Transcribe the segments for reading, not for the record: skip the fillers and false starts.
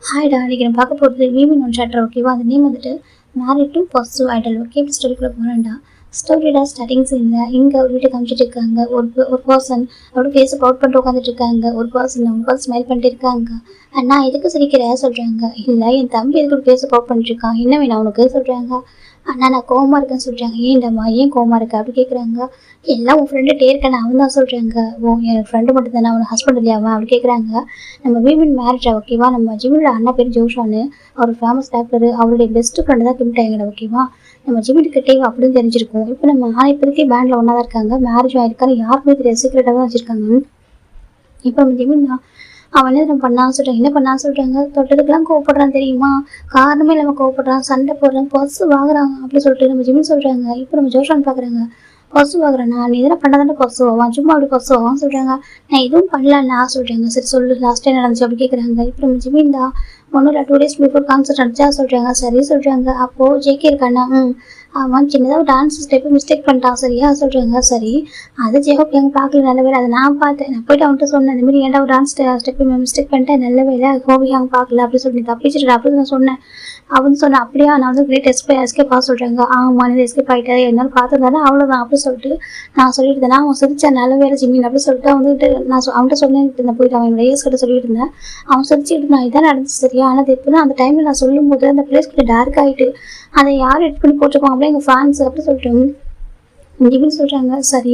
ஹாய்டா, இன்னைக்கு நான் பார்க்க போகிறது வீவின் ஒன் சாப்டர். ஓகேவா? அந்த நேம் வந்துட்டு married to positive Idol. Okay, இப்போ ஸ்டோரிக்குள்ளே போகிறேன்டா. ஸ்டோரியோட ஸ்டார்டிங்ஸ் இங்கே ஒரு வீட்டை காமிச்சிட்டு இருக்காங்க. ஒரு பர்சன் அவரோட ஃபேஸை ப்ரௌட் பண்ணிட்டு உட்காந்துட்டு இருக்காங்க. ஒரு பர்சன் அவங்க பார்த்து ஸ்மைல் பண்ணிட்டு இருக்காங்க. அண்ணா எதுக்கு சிரிக்கிற சொல்கிறாங்க. இல்லை, என் தம்பி எதுக்கு ஃபேஸை ப்ரௌட் பண்ணிட்டு இருக்கான், என்ன வேணும் அவனுக்கு சொல்கிறாங்க. அண்ணா நான் கோவமாக இருக்கேன்னு சொல்கிறாங்க. ஏன்டாம்மா ஏன் கோவமாக இருக்க அப்படி கேட்குறாங்க. எல்லாம் உன் ஃப்ரெண்டுகிட்டே இருக்கேன் அவன் தான் சொல்கிறாங்க. ஓ, என் ஃப்ரெண்டு மட்டும் தானே, அவன் ஹஸ்பண்ட் இல்லையா அவன் அப்படி கேட்குறாங்க. நம்ம வீவின் மேரேஜா? ஓகேவா? நம்ம ஜிமினோட அண்ணா பேர் ஜோஷானு, அவர் ஃபேமஸ் டாக்டர். அவருடைய பெஸ்ட் ஃப்ரெண்டு தான் கிம்டாங்க. ஓகேவா? நம்ம ஜிமின்கிட்டே அப்படின்னு தெரிஞ்சிருக்கும். இப்போ நம்ம இப்போதைக்கு பேண்டில் ஒன்றா தான் இருக்காங்க. மேரேஜ் ஆகிருக்காரு, யாருக்குமே தெரியாது, சீக்கிரட்டாக தான் வச்சுருக்காங்க. இப்போ நம்ம ஜிமின் தான் அவன் என்ன பண்ணான்னு சொல்கிறாங்க. என்ன பண்ணான்னு சொல்கிறாங்க. தொட்டதுக்கெல்லாம் கோவப்படுறான் தெரியுமா, காரணமே இல்லாமல் கோவப்படுறான், சண்டை போடுறான், பர்ஸ் வாங்குறாங்க அப்படின்னு சொல்லிட்டு நம்ம ஜிமின் சொல்கிறாங்க. இப்போ நம்ம ஜோஷான் பார்க்குறாங்க. பர்ஸ் வாங்குறேண்ணா, நீ இதெல்லாம் பண்ணாதானே பர்ஸ் வாங்குவான், சும்மா அப்படி பர்ஸ் வாங்குவான்னு சொல்கிறாங்க. நான் எதுவும் பண்ணலண்ணா சொல்கிறாங்க. சரி சொல்லு, லாஸ்ட் டைம் நடந்துச்சு அப்படி கேட்குறாங்க. இப்போ நம்ம ஜிமின் தான் 1 இல்லை 2 days பிஃபோர் கான்சர்ட் நடந்துச்சா சொல்கிறாங்க. சரி சொல்கிறாங்க. அப்போது ஜேகே இருக்காண்ணா. அவன் சின்னதாக ஒரு டான்ஸ் ஸ்டெப்பு மிஸ்டேக் பண்ணிட்டான் சரியா சொல்கிறாங்க. சரி, அது ஜெயஹோப் எங்கே பார்க்கல, நல்ல வேலை அதை நான் பார்த்தேன். நான் போய்ட்டு அவன்கிட்ட சொன்னேன், இந்த மாதிரி ஏன்டா ஒரு டான்ஸ் ஸ்டெப்பு மிஸ்டேக் பண்ணிட்டேன், நல்ல வேலை ஹோபி அவங்க பார்க்கல அப்படின்னு சொல்லி தப்பிச்சிட்டு அப்படின்னு நான் சொன்னேன். அவன் சொன்னேன். அப்படியா, நான் வந்து கிரேட் எஸ்கேப் ஆக சொல்கிறாங்க. ஆமாம், நீ எஸ்கேப் ஆகிட்டேன், என்னால் பார்த்ததானே அவ்வளோதான் அப்படி சொல்லிட்டு நான் சொல்லிட்டு இருந்தேன். அவன் சிரிச்சேன், நல்ல வேலை ஜிமின் அப்படி சொல்லிட்டு வந்துட்டு நான் அவன்கிட்ட சொல்லிட்டு இருந்தேன். போயிட்டு அவன் ஏஸ் கிட்ட சொல்லிட்டு இருந்தேன். அவன் சிரிச்சுட்டு நான் இதான் நடந்துச்சு சரியா. ஆனால் எப்படின்னா அந்த டைமில் நான் சொல்லும் போது அந்த பிளேஸ் கிட்ட டார்க் ஆகிட்டு அதை யார் எட் பண்ணி போட்டிருக்கோம் அப்படியே எங்கள் ஃபேன்ஸ் அப்படி சொல்லிட்டு ஜிமின் சொல்கிறாங்க. சரி,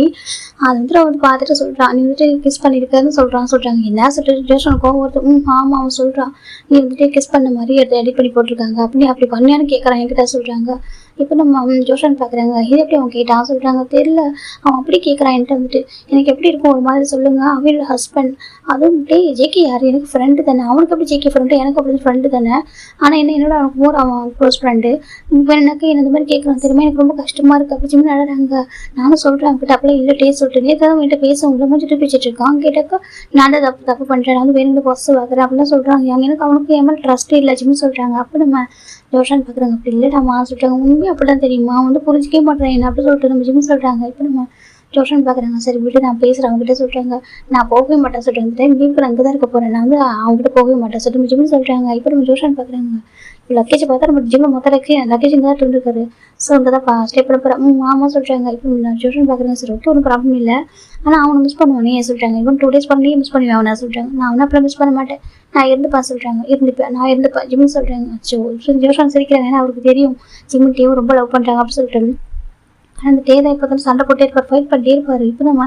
அது வந்துட்டு அவன் வந்து பார்த்துட்டு சொல்கிறான், நீ வந்துட்டு கிஸ் பண்ணியிருக்கன்னு சொல்கிறாங்க. என்ன சொல்லிட்டு ஜோஷன் கோவம் வருது. ஆமாம் அவன் சொல்கிறான், நீ வந்துட்டு கிஸ் பண்ண மாதிரி எடிட் பண்ணி போட்டிருக்காங்க. அப்படி பண்ணியான்னு கேட்குறான் என்கிட்ட சொல்கிறாங்க. இப்போ நம்ம ஜோஷன் பார்க்குறாங்க. இது எப்படி அவன் கேட்டான் சொல்கிறாங்க. தெரியல, அவன் அப்படி கேட்குறான் என்கிட்ட வந்துட்டு. எனக்கு எப்படி இருக்கும் ஒரு மாதிரி சொல்லுங்கள், அவனோட ஹஸ்பண்ட். அதுவும் வந்துட்டு ஜேகே யார், எனக்கு ஃப்ரெண்டு தானே, அவனுக்கு அப்படி ஜேகே ஃப்ரெண்டு, எனக்கு அப்படி ஃப்ரெண்டு தானே. ஆனால் என்னோட அவனுக்கு மோர் அவன் க்ளோஸ் ஃப்ரெண்டு. இப்போ எனக்கு இந்த மாதிரி கேட்குறான் தெரியுமா, எனக்கு ரொம்ப கஷ்டமாக இருக்குது அப்படி சின்ன நடறாங்க. நானும் சொல்கிறேன் அவன்கிட்ட அப்படியே இல்லைட்டே சொல்லிட்டு நேற்று தான் அவன்கிட்ட பேச உங்களை முடிச்சுட்டு பேசிட்டு இருக்கான். கேட்டாக்கா நான் தான் தப்பு பண்ணுறேன், நான் வந்து வேணுங்க பஸ் வாங்குறேன் அப்படிலாம் சொல்கிறாங்க. எனக்கு அவனுக்கு என் மேலே ட்ரஸ்ட் இல்லை ஜிம்னு சொல்கிறாங்க. அப்போ நம்ம ஜோஷான் பார்க்குறாங்க. அப்படி இல்லைடாமா சொல்கிறாங்க. உண்மையாக அப்படி தான் தெரியுமா, அவன் வந்து புரிஞ்சிக்கவே மாட்டேறேன் என்ன அப்படி சொல்லிட்டு நம்ம ஜிம் சொல்கிறாங்க. இப்போ நம்ம ஜோஷான் பார்க்குறாங்க. சரி விட்டு, நான் பேசுகிறேன் அவங்ககிட்ட சொல்கிறாங்க. நான் போகவே மாட்டேன் சொல்கிறேன், இந்த டைம் வீட்டில் அங்கே தான் இருக்க போகிறேன், நான் வந்து அவங்ககிட்ட போகவே மாட்டேன் சொல்லிட்டு ஜிம்னு சொல்கிறாங்க. இப்போ நம்ம ஜோஷான் பார்க்குறாங்க. இப்போ லக்கேஜை பார்த்தா நம்ம ஜிம்மில் மொத்த லக்கேஜ் இங்கே தான் இருந்திருக்காரு. ஸோ அங்கே தான் ஸ்டே பண்ண போகிறேன். ஆமாம் சொல்கிறாங்க. இப்போ நான் ஜோஷன் பார்க்குறேன். சரி ஓகே, ஒன்றும் ப்ராப்ளம் இல்லை, ஆனால் அவனை மிஸ் பண்ணுவானே சொல்கிறாங்க. இப்போ 2 days பண்ணி மிஸ் பண்ணுவேன் அவனை சொல்கிறாங்க. நான் அவனை அப்படி மிஸ் பண்ண மாட்டேன், நான் இருந்துப்பேன் சொல்கிறாங்க. நான் இருந்துப்பேன் ஜிம்னு சொல்கிறாங்க. ஜோஷான் சிரிக்கிறாங்க. ஏன்னா அவருக்கு தெரியும் ஜிம்மிட்டையும் ரொம்ப லவ் பண்ணுறாங்க அப்படின்னு சொல்லிட்டு. ஆனால் அந்த தேவை இப்போ வந்து சண்டை போட்டே இருப்பார், ஃபைட் பண்ணிட்டே இருப்பார். இப்போ நம்ம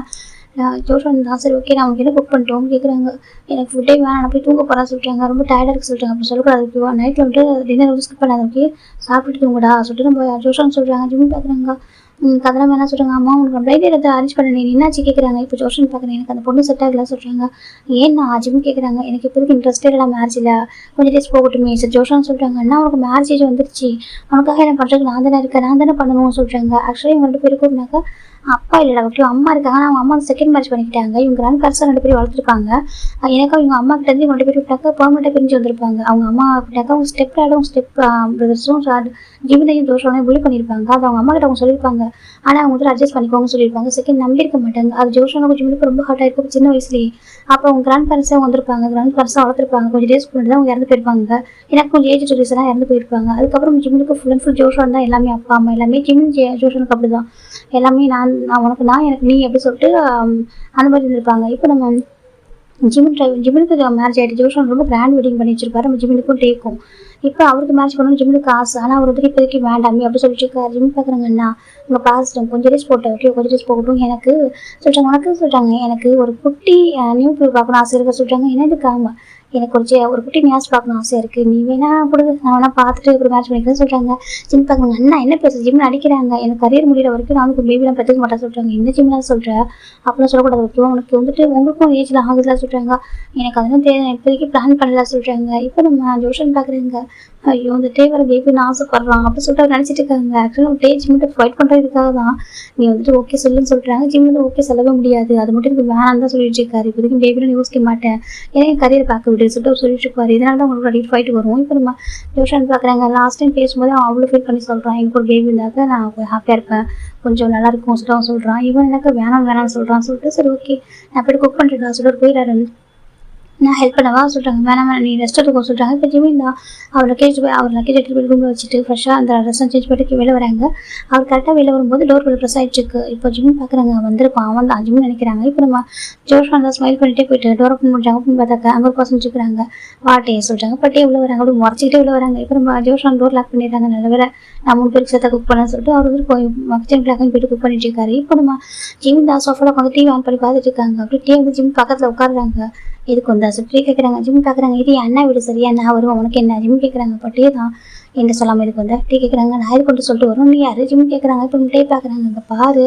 ஜோஷான் தான். சரி ஓகே, நான் அவங்க என்ன குக் பண்ணிட்டோம் கேட்குறாங்க. எனக்கு ஃபுட்டே வேணாம், நான் போய் தூங்க போகிறேன் சொல்கிறாங்க. ரொம்ப டயர்டாக இருக்கு சொல்கிறாங்க. அப்படி சொல்லக்கூடாது ஓகேவா, நைட்டில் வந்துட்டு டின்னர் வந்து ஸ்கிப் பண்ணாத ஓகே, சாப்பிட்டுட்டு தூங்குடா சொல்லிட்டு நம்ம ஜோஷான் சொல்கிறாங்க. ஜிம் பார்க்குறாங்க. கதெல்லாம் வேணா சொல்கிறாங்க. அம்மா உங்களுக்கு ப்ரைட் எடுத்து அரேஞ்ச் பண்ண, நீ என்னாச்சு கேட்குறாங்க. இப்போ ஜோஷன் பார்க்குறேன். எனக்கு அந்த பொண்ணு செட் ஆகல சொல்கிறாங்க. ஏன்னா ஜிம் கேட்குறாங்க. எனக்கு இப்போதைக்கு இன்ட்ரெஸ்டே இல்லை மேரேஜ் இல்லை, கொஞ்சம் டேஸ் போகட்டுமே சரி ஜோஷான் சொல்கிறாங்க. அண்ணா உனக்கு மேரேஜ் ஏஜ் வந்துருச்சு, உனக்காக என்ன பண்ணுறதுக்கு நான் தானே இருக்கேன், நான் தானே பண்ணணும்னு சொல்கிறாங்க. ஆக்சுவலி இவங்க 2 பேருக்கும்னாக்கா அப்பா இல்லைடா ஓகே, அம்மா இருக்காங்க. அவங்க அம்மா செகண்ட் மேரேஜ் பண்ணிக்கிட்டாங்க. இவங்க கிராண்ட் பேரண்ட்ஸாக 2 பேரும் வளர்த்துருப்பாங்க. எனக்கு இவங்க அம்மா கிட்ட இருந்து 2 பேர் விட்டாக்கா பெர்மனெண்ட்டாக பிரிஞ்சு வந்திருப்பாங்க. அவங்க அம்மா விட்டாக்கா அவங்க ஸ்டெப் ஆடும் ஸ்டெப் பிரதர்ஸும் ஜீவனையும் ஜோஷனையும் புள்ளி பண்ணியிருப்பாங்க. அது அவங்க அம்மா கிட்ட அவங்க சொல்லியிருப்பாங்க. ஆனால் அவங்க வந்து அட்ஜஸ்ட் பண்ணிக்கோங்க சொல்லியிருப்பாங்க. செகண்ட் நம்பியிருக்க மாட்டாங்க. அது ஜோஷனுக்கு ஜிம்முக்கு ரொம்ப ஹார்ட் ஆயிருக்கும் சின்ன வயசுலேயே. அப்போ அவங்க கிராண்ட் பேரண்ட்ஸாக வந்திருப்பாங்க, கிராண்ட் பேரண்ட்ஸாக வளர்த்துருப்பாங்க. கொஞ்சம் டேஸ் முன்னாடி தான் அவங்க இறந்து போயிருப்பாங்க. எனக்கு கொஞ்சம் ஏஜ் ரீசனாக இறந்து போயிருப்பாங்க. அதுக்கப்புறம் ஜிம்முக்கு ஃபுல் அண்ட் ஃபுல் ஜோஷன் தான் எல்லாமே, அப்பா அம்மா எல்லாமே. ஜிம்மின் ஜோஷனுக்கு அப்படி தான் எல்லாமே. உனக்கு நான், எனக்கு நீ அப்படி சொல்லிட்டு அந்த மாதிரி இருந்திருப்பாங்க. இப்போ நம்ம ஜிம்முக்கு மேரேஜ் ஆகிட்டு ஜோஷன் ரொம்ப கிராண்ட் வெட்டிங் பண்ணி வச்சிருப்பாரு. நம்ம ஜிம்முக்கும் டேக்கும். இப்போ அவருக்கு மேரேஜ் பண்ணணும் ஜிம்முக்கு ஆசை. ஆனால் அவர் வந்து இப்போதைக்கு வேண்டாமே அப்படி சொல்லிட்டு இருக்காரு. ஜிம் பார்க்குறாங்கன்னா உங்கள் பாசிட்டிவ் கொஞ்சம் டேஸ் போட்டேன் ஓகே, கொஞ்சம் டேஸ் போகட்டும் எனக்கு சொல்கிறாங்க. உனக்கு சொல்கிறாங்க. எனக்கு ஒரு குட்டி நியூ பியூர் பார்க்கணும் ஆசை இருக்க சொல்கிறாங்க. என்னதுக்காம எனக்கு ஒரு குட்டி நியாஸ் பார்க்கணும் ஆசையாக இருக்குது, நீ வேணா கொடுங்க, நான் வேணா பார்த்துட்டு இப்படி மேட்ச் பண்ணிக்கிறேன்னு சொல்கிறாங்க. ஜிம் பார்க்குறாங்க. அண்ணா என்ன பேச, ஜிம்னு அடிக்கிறாங்க, எனக்கு கரியர் முடிகிற வரைக்கும் நான் வந்து பேபிலாம் பெற்றுக்க மாட்டேன் சொல்கிறாங்க. என்ன ஜிம்லாம் சொல்கிறேன் அப்படிலாம் சொல்லக்கூடாது ஓகே, உனக்கு வந்துட்டு உங்களுக்கும் ஏஜில் ஆகுதுலாம் சொல்கிறாங்க. எனக்கு அதெல்லாம் தேவை, இப்போதைக்கு பிளான் பண்ணலாம் சொல்கிறாங்க. இப்போ நம்ம ஜோஷன் பார்க்குறேங்க. ஐயோ இந்த டே வர பேபின்னு ஆசைப்படுறான் அப்படி சொல்லிட்டு நினச்சிட்டு இருக்காங்க. ஆக்சுவலாக டே ஜிம்மிட்ட ஃபைட் பண்ணுறதுக்காக தான் நீ வந்துட்டு ஓகே சொல்லுன்னு சொல்கிறாங்க. ஜிம் வந்து ஓகே சொல்லவே முடியாது, அது மட்டும் எனக்கு வேணான்னு தான் சொல்லிட்டு இருக்காரு. இப்போதைக்கு பேபின்னு யோசிக்க மாட்டேன், ஏன்னா என் கரியர் பார்க்க விட்டு சொல்லிட்டு சொல்லிட்டு இருப்பாரு. இதனால தான் உங்களுக்கு அடிக்கடி ஃபைட் வரும். இப்போ நம்ம ஜோஷன் பார்க்குறாங்க. லாஸ்ட் டைம் பேசும்போது அவன் அவ்வளோ ஃபீல் பண்ணி சொல்கிறான், எனக்கு ஒரு பேபி இருந்தாக்க நான் ஹாப்பியாக இருப்பேன், கொஞ்சம் நல்லா இருக்கும் சொல்லிட்டு அவன் சொல்கிறான். இவன் எனக்கு வேணாம்னு சொல்கிறான்னு சொல்லிட்டு சரி ஓகே நான் போய்ட்டு குக் பண்ணுறேன் சொல்லிட்டு போயிடாரு. நான் ஹெல்ப் பண்ணவா சொல்கிறாங்க. வேணாம் நீ ரெஸ்ட் எடுக்க சொல்கிறாங்க. இப்போ ஜிமின் தான் அவர் லக்கேஜ் எடுத்துகிட்டு போய் ரூமில் வச்சுட்டு ஃப்ரெஷ்ஷாக அந்த ட்ரெஸ் சேஞ்ச் பண்ணிட்டு வெளில வராங்க. அவர் கரெக்டாக வெளில வரும்போது டோர் பெல் ப்ரெஸ் ஆகிடுச்சு. இப்போ ஜிமின் பார்க்குறாங்க, வந்திருப்பான் அவன் தான் ஜிமின் நினைக்கிறாங்க. இப்போ நம்ம ஜோஷான் தான் ஸ்மைல் பண்ணிட்டே போயிட்டு டோர் ஓப்பன் பண்ணுறாங்க. ஓப்பன் பார்த்தாக்க அங்கே ஒரு பர்சன் இருக்கிறாங்க. வாட்டே சொல்கிறாங்க. பட்டே உள்ள வராங்க, அப்படி முறைச்சிக்கிட்டே உள்ள வராங்க. இப்போ நம்ம ஜோஷான் டோர் லாக் பண்ணிடுறாங்க. நல்ல வேலை நான் 3 பேருக்கு சேர்த்தா குக் பண்ண சொல்லிட்டு அவர் வந்து போய் கிச்சன் கிளாக் போயிட்டு குக் பண்ணிட்டு இருக்காரு. இப்போ நம்ம ஜிமின் தான் சோஃபாவில் உட்காந்து டிவி ஆன் பண்ணி பார்த்துட்டு இருக்காங்க. அப்படி டிவி வந்து ஜிம் பக்கத்தில் உட்காடுறாங்க. இதுக்கு வந்தா சொல்லி கேட்குறாங்க. ஜிம் பார்க்குறாங்க. இது அண்ணா வீடு சரியா, நான் வருவேன், உனக்கு என்ன ஜிம் கேட்குறாங்க. பட்டே தான் என்ன சொல்லாமல் இதுக்கு வந்தா டீ கேட்குறாங்க. நான் இது கொண்டு சொல்லிட்டு வரும், நீ யாரு ஜிம் கேட்குறாங்க. இப்போ டே பார்க்குறாங்க. இங்கே பாரு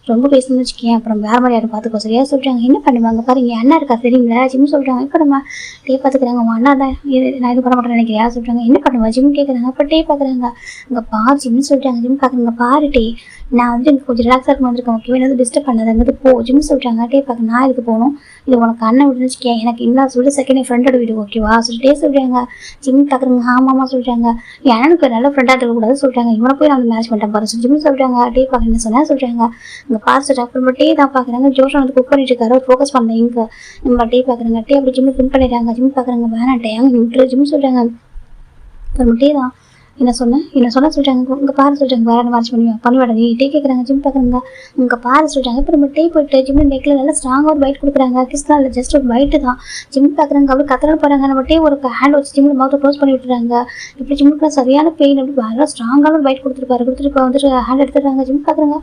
ரொம்ப பேசணும்னு வச்சுக்கேன், அப்புறம் வேறு மாதிரி யாரும் பார்த்துக்கோ சரியா சொல்கிறாங்க. என்ன பண்ணுவாங்க பாரு, இங்கே அண்ணா இருக்கா தெரியுங்களா ஜிம் சொல்கிறாங்க. இப்போ நம்ம டே பார்த்துக்கிறாங்க. உன் அண்ணா தான் நான் இது பண்ண மாட்டேன் நினைக்கிறியா சொல்கிறாங்க. என்ன பண்ணுவா ஜிம் கேட்குறாங்க. அப்போ டே பார்க்குறாங்க. இங்கே பாரு ஜிம் சொல்கிறாங்க. ஜிம் பார்க்குறாங்க. பாரு டே நான் வந்து எனக்கு கொஞ்சம் ரிலாக்ஸாக இருக்கும் வந்திருக்கேன், ஓகேவா வந்து டிஸ்டர்ப் பண்ணாதங்கிறது போ ஜிம் சொல்கிறாங்க. டே பார்க்க நான் இதுக்கு போகணும், இது உனக்கு அண்ணன் வீடுன்னு வச்சுக்கேன், எனக்கு இல்லை சொல்லிட்டு செகண்ட் என் ஃப்ரெண்டோட வீடு ஓகேவா சொல்லிட்டே சொல்கிறாங்க. ஜிம் பார்க்குறாங்க. ஆமாம்மா சொல்கிறாங்க. என் அண்ணனுக்கு நல்ல ஃப்ரெண்டாக இருக்கக்கூடாது சொல்கிறாங்க. இவனை போய் நான் மேரேஜ் பண்ணிட்டேன் பாரு ஜிம் சொல்கிறாங்க. டே பார்க்க என்ன சொன்னா சொல்கிறாங்க. இங்கே பாரு சொல்கிறாங்க. அப்புறம் டே தான் பார்க்குறாங்க. ஜோஷன் வந்து குக் பண்ணிட்டு இருக்காரு. ஃபோக்கஸ் பண்ணல இங்கே நம்ம டே பார்க்குறாங்க. டே அப்படி ஜிம் பின் பண்ணிடுறாங்க. ஜிம் பார்க்குறாங்க. வேணாட்டே அங்கே நின்று ஜிம் சொல்கிறாங்க. அப்புறம் டே தான் என்ன சொன்ன சொல்கிறாங்க. இங்கே பாரு சொல்கிறாங்க. வேற மேரேஜ் பண்ணிவிட நீ டே கேட்குறாங்க. ஜிம் பார்க்குறாங்க. இங்கே பாரு சொல்கிறாங்க. இப்போ நம்ம டே போயிட்டு ஜிம் நெக்கில் நல்லா ஸ்ட்ராங்காக ஒரு பைட் கொடுக்குறாங்க. கிஸ்லாம் இல்லை, ஜஸ்ட் ஒரு பைட்டு தான். ஜிம் பார்க்குறாங்க. அப்படி கத்தனை போகிறாங்க. நம்ம டே ஒரு ஹேண்ட் வச்சு ஜிம்மில் மவுத்தை க்ளோஸ் பண்ணி விட்டுறாங்க. இப்படி ஜிம்முக்குலாம் சரியான பெயின் அப்படி வேற ஸ்ட்ராங்கான ஒரு பைட் கொடுத்துட்டு இப்போ வந்துட்டு ஹேண்ட் எடுத்துடுறாங்க. ஜிம் பார்க்குறாங்க.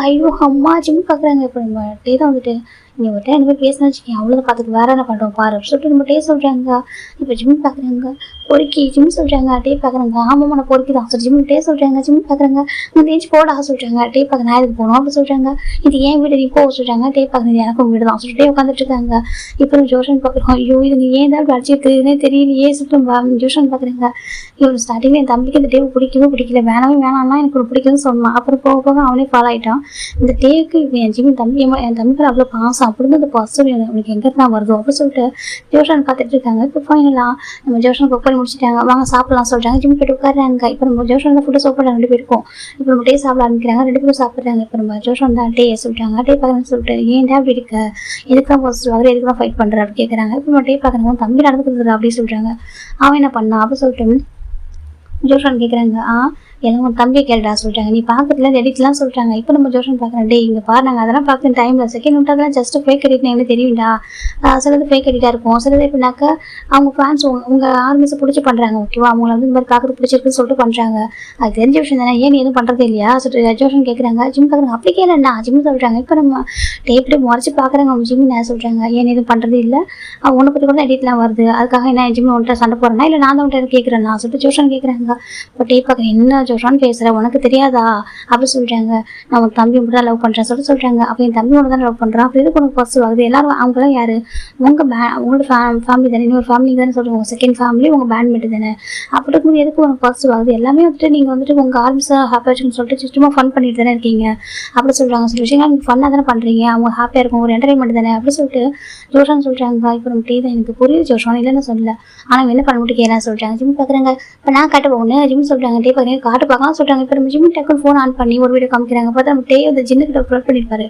ஐயோ அம்மா ஜிம் பார்க்குறாங்க. இப்போ நம்ம டே தான் வந்துட்டு நீ ஒரு டைம் எனக்கு பேசினா வச்சுக்கேன், அவ்வளோதான் பார்த்துட்டு வேற என்ன பண்ணுறோம் பாரு சொல்லிட்டு நம்ம டே சொல்கிறாங்க. இப்போ ஜிம் பார்க்குறாங்க. பொறுக்கி ஜிம் சொல்கிறாங்க. டே பார்க்குறாங்க. ஆமாம் நான் பொறுக்கி தான் சொல்லி ஜிம் டே சொல்கிறாங்க. ஜிம் பார்க்குறாங்க. நீ தேய்ச்சி போடா சொல்கிறாங்க. டே பார்க்க நான் இதுக்கு போகணும் அப்படி சொல்கிறாங்க. இது ஏன் வீடு நீ போக சொல்கிறாங்க. டே பார்க்குறது எனக்கும் வீடு தான் சொல்லிட்டு உட்காந்துட்டு இருக்காங்க. இப்போ நம்ம ஜோஷன் பார்க்குறோம். ஐயோ இது நீ ஏன் தான் அடிச்சிருக்குதுன்னே தெரியலையே சொல்லிட்டு ஜோஷன் பார்க்குறேங்க. இவன் ஸ்டார்டிங்கில் என் தம்பிக்கு இந்த டேவை பிடிக்கல, வேணாம்னா எனக்கு பிடிக்குதுன்னு சொன்னான். அப்புறம் போக போக அவனே ஃபாலோ ஆகிட்டான். இந்த டேவுக்கு என் ஜிம் என் தம்பிக்கு அவ்வளோ பாசம் அப்படின்னு அந்த பாசம் எனக்கு எங்கே தான் வருதோ அப்படின்னு சொல்லிட்டு ஜோஷன் பார்த்துட்டு இருக்காங்க. இப்போ ஃபைனலாக நம்ம ஜோஷன் குக் பண்ணி முடிச்சுட்டாங்க. வாங்க சாப்பிடலாம் சொல்கிறாங்க. ஜிம் போய்ட்டு உட்காடுறாங்க. இப்போ நம்ம ஜோஷன் தான் ஃபுட்டை சாப்பிட்றாங்க 2 பேருக்கும். இப்போ நம்ம டே சாப்பிட ஆரம்பிக்கிறாங்க. 2 பேரும் சாப்பிட்றாங்க. இப்போ நம்ம ஜோஷன் தான் டே சொல்லிட்டாங்க. டே பார்க்குறேன்னு சொல்லிட்டு ஏன்டா அப்படி இருக்க, எதுக்கு தான் பாசிட்டிவ் ஆகிற, எதுக்கு தான் ஃபைட் பண்ணுற அப்படின்னு கேட்குறாங்க. இப்போ நம்ம டே பார்க்குறாங்க. தம்பி நடந்துக்கிறது அப்படின்னு சொல்கிறாங்க. அவன் என்ன பண்ணான் அப்படின்னு சொல்லிட்டு ஜோஷன் கேட்குறாங்க. எல்லாம் உன் தம்பியை கேள்டா சொல்கிறாங்க. நீ பார்க்கறதுல எடிட்லாம் சொல்கிறாங்க. இப்போ நம்ம ஜோஷன் பார்க்குறேன். டே இங்கே பாரு நாங்கள் அதெல்லாம் பார்க்குற டைமில் செகண்ட் விட்டு அதெல்லாம் ஜஸ்ட் ஃபேக் எடிட்னு எங்களுக்கு தெரியும்டா. சிலது ஃபேக் எடிட்டாக இருக்கும், சிலது எப்படின்னாக்கா அவங்க ஃபேன்ஸ் உங்கள் ஆர்மிஸை பிடிச்சி பண்ணுறாங்க ஓகேவா, அவங்கள வந்து இந்த மாதிரி பார்க்குறது பிடிச்சிருக்குன்னு சொல்லிட்டு பண்ணுறாங்க. அது தெரிஞ்ச விஷயம் தானே, ஏன் நீ எதுவும் பண்ணுறது இல்லையா சொல்லிட்டு ஜோஷன் கேட்குறாங்க. ஜிம் பார்க்குறாங்க. அப்படி கேளண்ணா ஜிம் சொல்கிறாங்க. இப்போ நம்ம டேப்லேயே முறைச்சி பார்க்குறாங்க. அவங்க ஜிம் என்ன சொல்கிறாங்க, ஏன் எதுவும் பண்ணுறது இல்லை, உன்னை பற்றி கூட எடிட்லாம் வருது, அதுக்காக என்ன ஜிம் ஒன்றை சண்டை போடுறேன்னா இல்லை நான் தான் ஒன்றை கேட்குறேன்னா சொல்லிட்டு ஜோஷன் கேட்குறாங்க. இப்போ டேப் பார்க்குறேன். என்ன ஜோஷான்னு பேசுகிறேன், உனக்கு தெரியாதா அப்படி சொல்கிறாங்க. நான் உன் தம்பி மட்டும் தான் லவ் பண்ணுறேன் சொல்கிறாங்க. அப்போ என் தம்பி ஒன்று தான் லவ் பண்ணுறான், அப்படி எதுக்கு உனக்கு ஃபர்ஸ்ட் ஆகுது, எல்லாரும் அவங்களாம் யார், உங்களோட ஃபேமிலி தானே, இன்னொரு ஃபேமிலி தானே சொல்கிறேன், உங்கள் செகண்ட் ஃபேமிலி உங்கள் பேண்ட்மேட்டு தானே, அப்படி இருக்கும்போது எதுக்கு உனக்கு ஃபர்ஸ்ட் ஆகுது, எல்லாமே வந்துட்டு நீங்கள் வந்துட்டு உங்கள் ஆர்மிஸாக ஹாப்பியாச்சுன்னு சொல்லிட்டு சும்மா ஃபன் பண்ணிட்டு தானே இருக்கீங்க அப்படி சொல்கிறாங்க. சில விஷயங்கள் நீங்கள் ஃபன்னாக தானே பண்ணுறீங்க, அவங்க ஹாப்பியாக இருக்கும், ஒரு என்டர்டைன்மெண்ட் தானே அப்படி சொல்லிட்டு ஜோஷான்னு சொல்கிறாங்க. இப்போ நம்ம டே தான் எனக்கு புரியுது ஜோஷான் இல்லைன்னு சொல்லல, ஆனால் என்ன பண்ண முடியும் கேட்கலாம் சொல்கிறாங்க. ஜிம் பார்க்குறாங்க. இப்போ நான் காட்ட போகணும் ஜிம் சொல்கிறாங்க. டே பார்க்குறேன் காட்டு பார்க்கலாம் சொல்கிறாங்க. இப்போ நம்ம ஜிம் டக்குன்னு ஃபோன் ஆன் பண்ணி ஒரு வீடியோ காமிக்கிறாங்க. பார்த்தா நம்ம டே அந்த ஜின்னுக்கிட்ட அப்லோட் பண்ணியிருப்பாரு.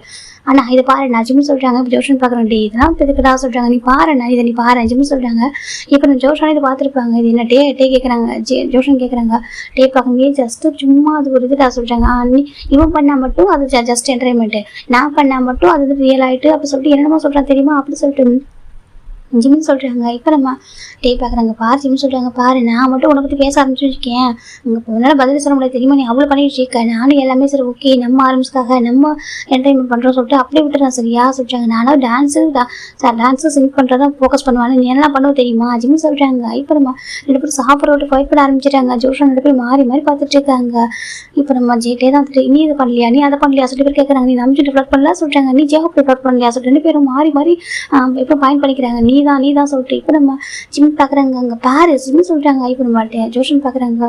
ஆனால் இதை பாரு நான் ஜிம் சொல்கிறாங்க. இப்போ ஜோஷன் பார்க்குறேன். டே இதெல்லாம் எதுக்குடா சொல்கிறாங்க, நீ பாரு நான் இதை நீ பாரு ஜிம் சொல்கிறாங்க. இப்போ நம்ம ஜோஷான் இதை பார்த்துருப்பாங்க. இது என்ன டே கேட்குறாங்க. ஜோஷன் கேட்குறாங்க. டே பார்க்குங்க ஜஸ்ட் சும்மா அது ஒரு இதுடா சொல்கிறாங்க. நீ இவன் பண்ணால் மட்டும் அது ஜஸ்ட் என்டர்டைன்மெண்ட்டு, நான் பண்ணால் மட்டும் அது ரியல் ஆகிட்டு அப்படி சொல்லிட்டு என்னென்னமோ சொல்கிறான் தெரியுமா அப்படி சொல்லிட்டு ஜிம்னு சொல்கிறாங்க. இப்போ நம்ம டே பார்க்குறாங்க. பாரு ஜிம் சொல்கிறாங்க. பாரு நான் மட்டும் உன்னை பற்றி பேச ஆரம்பிச்சு வச்சுக்கேன், அங்கே உன்னால் பதில் சொல்ல முடியாது தெரியுமா, நீ அவ்வளோ பண்ணிட்டு இருக்க, நானும் எல்லாமே சரி ஓகே நம்ம ஆரம்பிச்சுக்காக நம்ம என்டர்டைன்மெண்ட் பண்ணுறோம் சொல்லிட்டு அப்படியே விட்டுறேன் சரியா சொல்கிறாங்க. நானும் டான்ஸு சிங் பண்ணுறதா ஃபோக்கஸ் பண்ணுவானு நீ என்ன பண்ணுவோம் தெரியுமா ஜிம் சொல்கிறாங்க. இப்போ நம்ம 2 பேரும் சாப்பிட்ற ஃபைட் பண்ண ஆரம்பிச்சிட்டாங்க. ஜோஷன் 2 பேரும் மாறி மாறி பார்த்துட்டு இருக்காங்க. இப்போ நம்ம ஜேட்டே தான் வந்துட்டு நீ இதை பண்ணலையா, நீ அதை பண்ணலையா சொல்லி பேர் கேட்குறாங்க. நீ நம்ம டெவலப் பண்ணலாம் சொல்கிறாங்க. நீ ஜேஹோ டெவலப் பண்ணலையா சொல்லிட்டு 2 பேரும் மாறி மாறி இப்போ பாயிண்ட் பண்ணிக்கிறாங்க. நீ தான் சொல்லிட்டு இப்போ நம்ம ஜிம் பார்க்குறாங்க. அங்கே பாரு ஜிம் சொல்கிறாங்க. இப்போ நம்ம ஜோஷன் பார்க்குறாங்க.